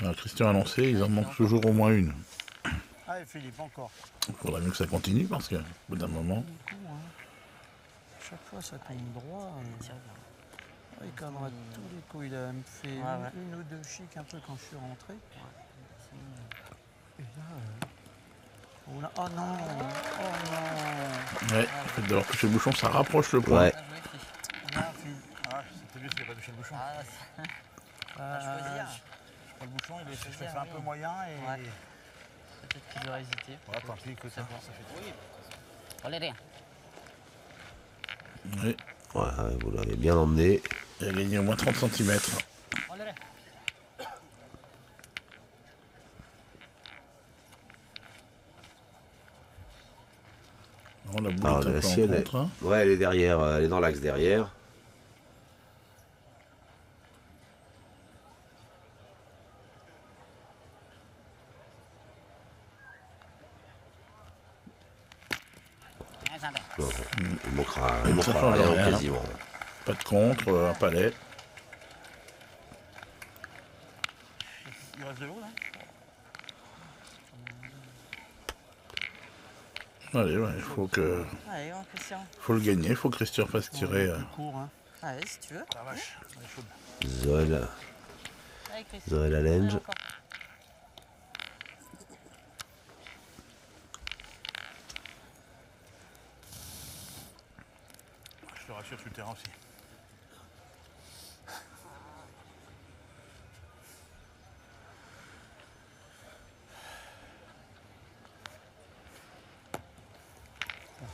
Alors, Christian a lancé, il en manque toujours au moins une. Allez, Philippe, encore. Il faudrait mieux que ça continue parce qu'au bout d'un moment. Du coup, hein, chaque fois, ça tombe droit. Il cadra tous les coups. Il a même fait une ou deux chics un peu quand je suis rentré. Et là, Oula, oh non. Oh non. Ouais, le fait d'avoir touché le bouchon, ça rapproche le point. Ouais. Bien joué, Fi. Ah, c'était mieux s'il n'avait pas touché le bouchon. À choisir. Le bouchon, il est Choisir, fait un peu oui. moyen et. Ouais. Peut-être qu'il aurait hésité. Ouais, tant pis, écoute, ça fait. Oleh dia. Oui. Ouais, vous l'avez bien emmené. Il a gagné au moins 30 cm. Oleh dia. On la boule Alors, est un la peu en sienne, contre, hein. ouais, elle est derrière, elle est dans l'axe derrière. Non, il manquera change rien rien. quasiment. Pas de contre, un palais. Il reste de l'eau, là. Allez, ouais, il faut que. Allez, on Christian. Faut le gagner, il faut que Christian fasse tirer. Court, hein. Allez, si tu veux. La vache, elle est chaude. Zoël, Allez, Christian. Zoël Allenge. Encore. Je te rassure sur le terrain aussi.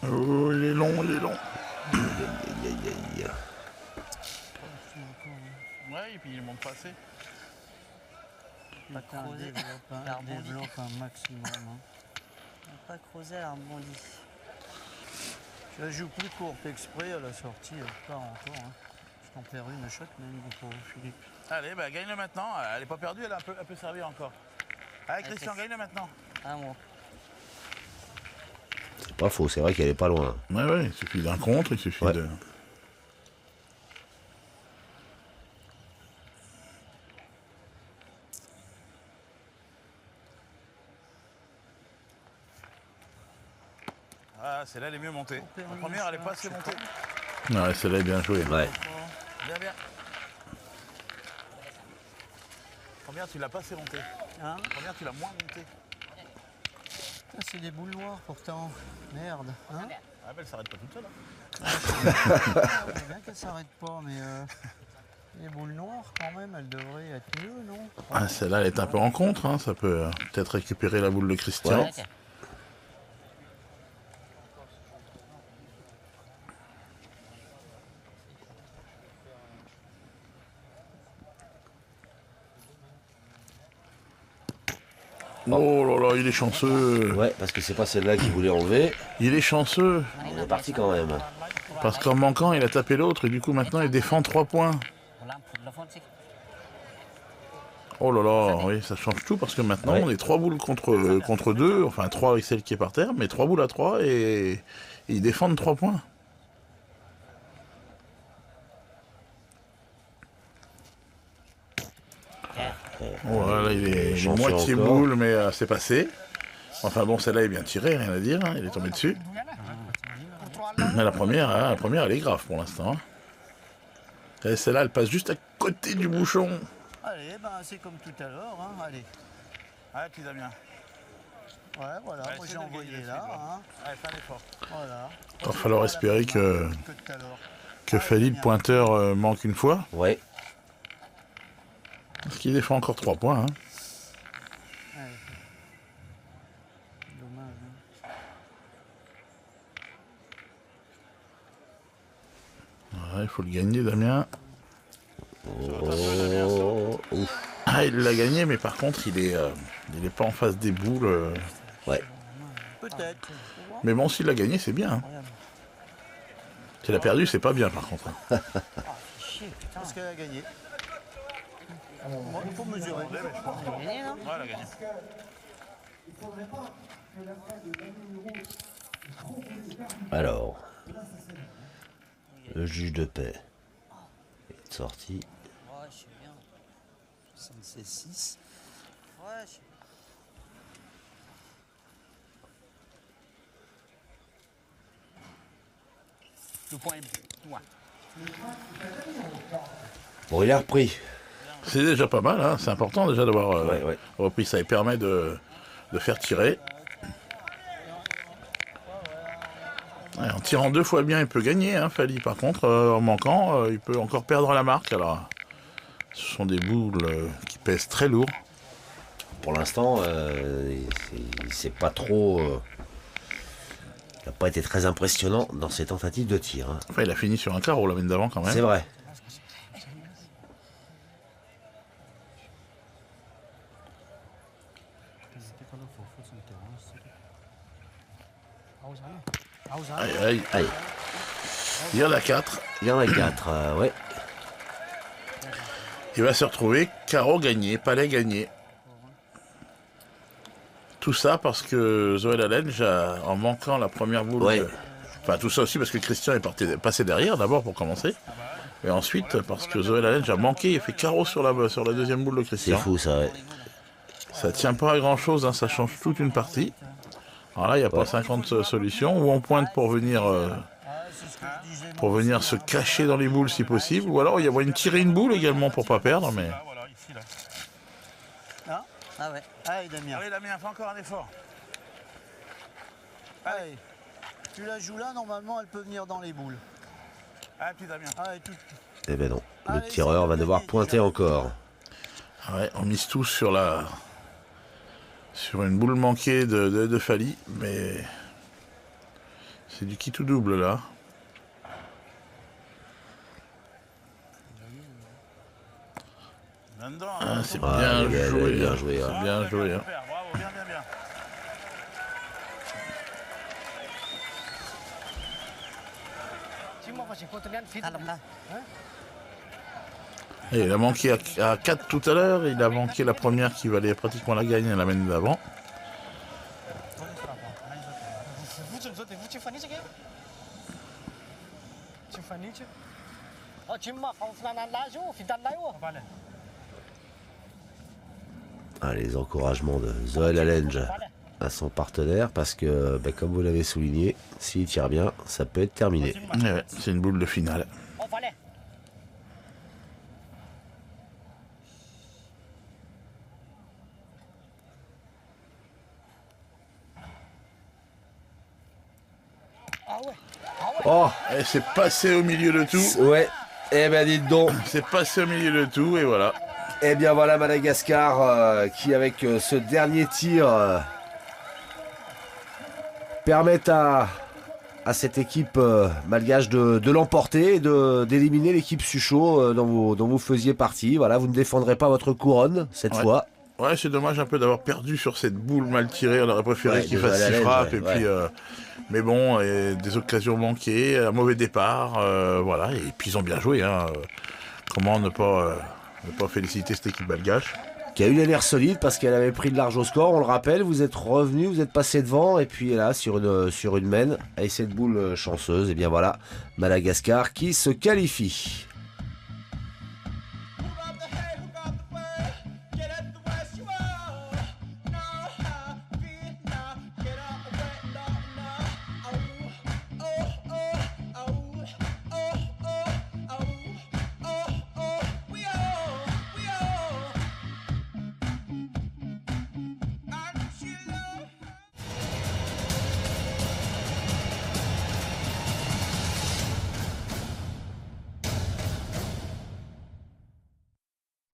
Oh, il est long, il est long. Aïe, aïe, aïe, aïe. Ouais, et puis il monte pas assez. Pas Putain, creuser. développe, Elle a rebondi. développe un maximum. Hein. On n'a pas creusé, elle a rebondi. Je la joue plus courte exprès à la sortie, elle part encore. Hein. Je t'en perds une à chaque même pour Philippe. Allez, bah gagne-le maintenant. Elle est pas perdue, elle peut servir encore. Allez, Christian, gagne-le maintenant. Ah bon. C'est pas faux, c'est vrai qu'elle est pas loin. Ouais, ouais, il suffit d'un contre, il suffit Ouais. de. Ah, celle-là, elle est mieux montée. La première, elle est pas assez montée. Ouais, celle-là est bien jouée. Ouais. Bien, bien. Première, tu l'as pas assez montée. Hein? Première, tu l'as moins montée. Putain, c'est des boules noires pourtant. Merde. Hein? Ah, mais elle s'arrête pas toute seule. Hein. Je sais bien qu'elle s'arrête pas, mais les boules noires quand même, elles devraient être mieux, non? Ah, celle-là, elle est un peu en contre, hein. Ça peut peut-être récupérer la boule de Christian. Ouais. Oh là là, il est chanceux. Ouais, parce que c'est pas celle-là qu'il voulait enlever. Il est chanceux. On est parti quand même. Parce qu'en manquant, il a tapé l'autre et du coup, maintenant, il défend 3 points. Ulang telepon sih. Oh là là, oui, ça change tout parce que maintenant, Ouais. on est 3 boules contre 2. Enfin, 3 avec celle qui est par terre, mais 3 boules à 3 et ils défendent 3 points. Voilà, il est Chanceux moitié encore. boule, mais c'est passé. Enfin bon, celle-là est bien tirée, rien à dire, hein, il est tombé dessus. Mais la première, elle est grave pour l'instant. Hein. Et celle-là, elle passe juste à côté du bouchon. Allez, ben c'est comme tout à l'heure, hein. Allez. Allez, petit Damien. Ouais, voilà, Ouais, moi c'est j'ai de envoyé gagner là, dessus, quoi. hein. Allez, fais un effort. Voilà. Il va falloir espérer que tout à l'heure. Philippe Pointeur manque une fois. Ouais. Parce qu'il défend encore 3 points. Hein. Allez. Dommage, hein. Ouais, il faut le gagner, Damien. Oh, ouf. Ah, il l'a gagné, mais par contre, il est pas en face des boules. Ouais. Peut-être. Mais bon, s'il l'a gagné, c'est bien. Hein. S'il a perdu, c'est pas bien, par contre. Hein. Chier, putain. Parce qu'elle a gagné. Bon, il faut mesurer. Gagné, non? Ouais, elle a gagné. Alors, le juge de paix est sorti. Ouais, je suis bien. 76. Ouais, je suis Le point est loin. Bon, il est repris. C'est déjà pas mal, hein. C'est important déjà d'avoir Ouais, ouais. repris ça. Il permet de faire tirer. Ouais, en tirant 2 fois bien, il peut gagner, hein, Fali. Par contre, en manquant, il peut encore perdre la marque. Alors, ce sont des boules qui pèsent très lourd. Pour l'instant, c'est pas trop... il n'a pas été très impressionnant dans ses tentatives de tir. Hein. Enfin, il a fini sur un carreau la mène d'avant quand même. C'est vrai. Aïe, aïe, Aïe. Il y en a 4. Il y en a 4, ouais. Il va se retrouver carreau gagné, palais gagné. Tout ça parce que Zoé Lalenge, en manquant la première boule... Ouais. Enfin, tout ça aussi parce que Christian est passé derrière, d'abord pour commencer. Et ensuite, parce que Zoé Lalenge a manqué, il fait carreau sur la deuxième boule de C'est Christian. fou, ça, ouais. Ça tient pas à grand-chose, hein, ça change toute une partie. Alors là, il n'y a pas 50 solutions. Ou on pointe pour venir se cacher dans les boules si possible. Ou alors il y a moyen de tirer une boule également pour pas perdre. Mais Là, voilà, ici, là. Ah ouais. Allez, Damien. Allez, Damien, fais encore un effort. Allez. Tu la joues là, normalement, elle peut venir dans les boules. Allez, petit Damien. Allez, tout... Eh ben non, le Allez, tireur c'est va devoir gagné, pointer encore. ouais, on mise tous sur une boule manquée de Fali. Mais c'est du qui tout double là. Là-dedans. Ah, c'est Ah, bien elle joué. est bien hein. jouée, hein. C'est bien joué. Hein. Bravo, bien, bien, bien. Kalem lah. Et il a manqué à 4 tout à l'heure. Il a manqué la première qui valait pratiquement la gagne à la mène d'avant. Ah, les encouragements de Zoé Lalenge à son partenaire, parce que, ben, comme vous l'avez souligné, s'il tire bien, ça peut être terminé. Et ouais, c'est une boule de finale. Oh, Et c'est passé au milieu de tout. ouais, eh ben dites donc. C'est passé au milieu de tout et voilà. Eh bien voilà Madagascar qui avec ce dernier tir permettent à cette équipe malgache de l'emporter et d'éliminer l'équipe Suchot dont vous faisiez partie. Voilà, vous ne défendrez pas votre couronne cette Ouais. fois. Ouais, c'est dommage un peu d'avoir perdu sur cette boule mal tirée. On aurait préféré Ouais, qu'il déjà fasse la 6 laine, frappes. ouais, Et puis, mais bon, des occasions manquées, un mauvais départ. Voilà, et puis ils ont bien joué. Hein. Comment ne pas féliciter cette équipe malgache? Qui a eu l'air solide parce qu'elle avait pris de large au score, on le rappelle, vous êtes revenu, vous êtes passé devant, et puis là, sur une mène, avec cette boule chanceuse, et bien voilà, Madagascar qui se qualifie.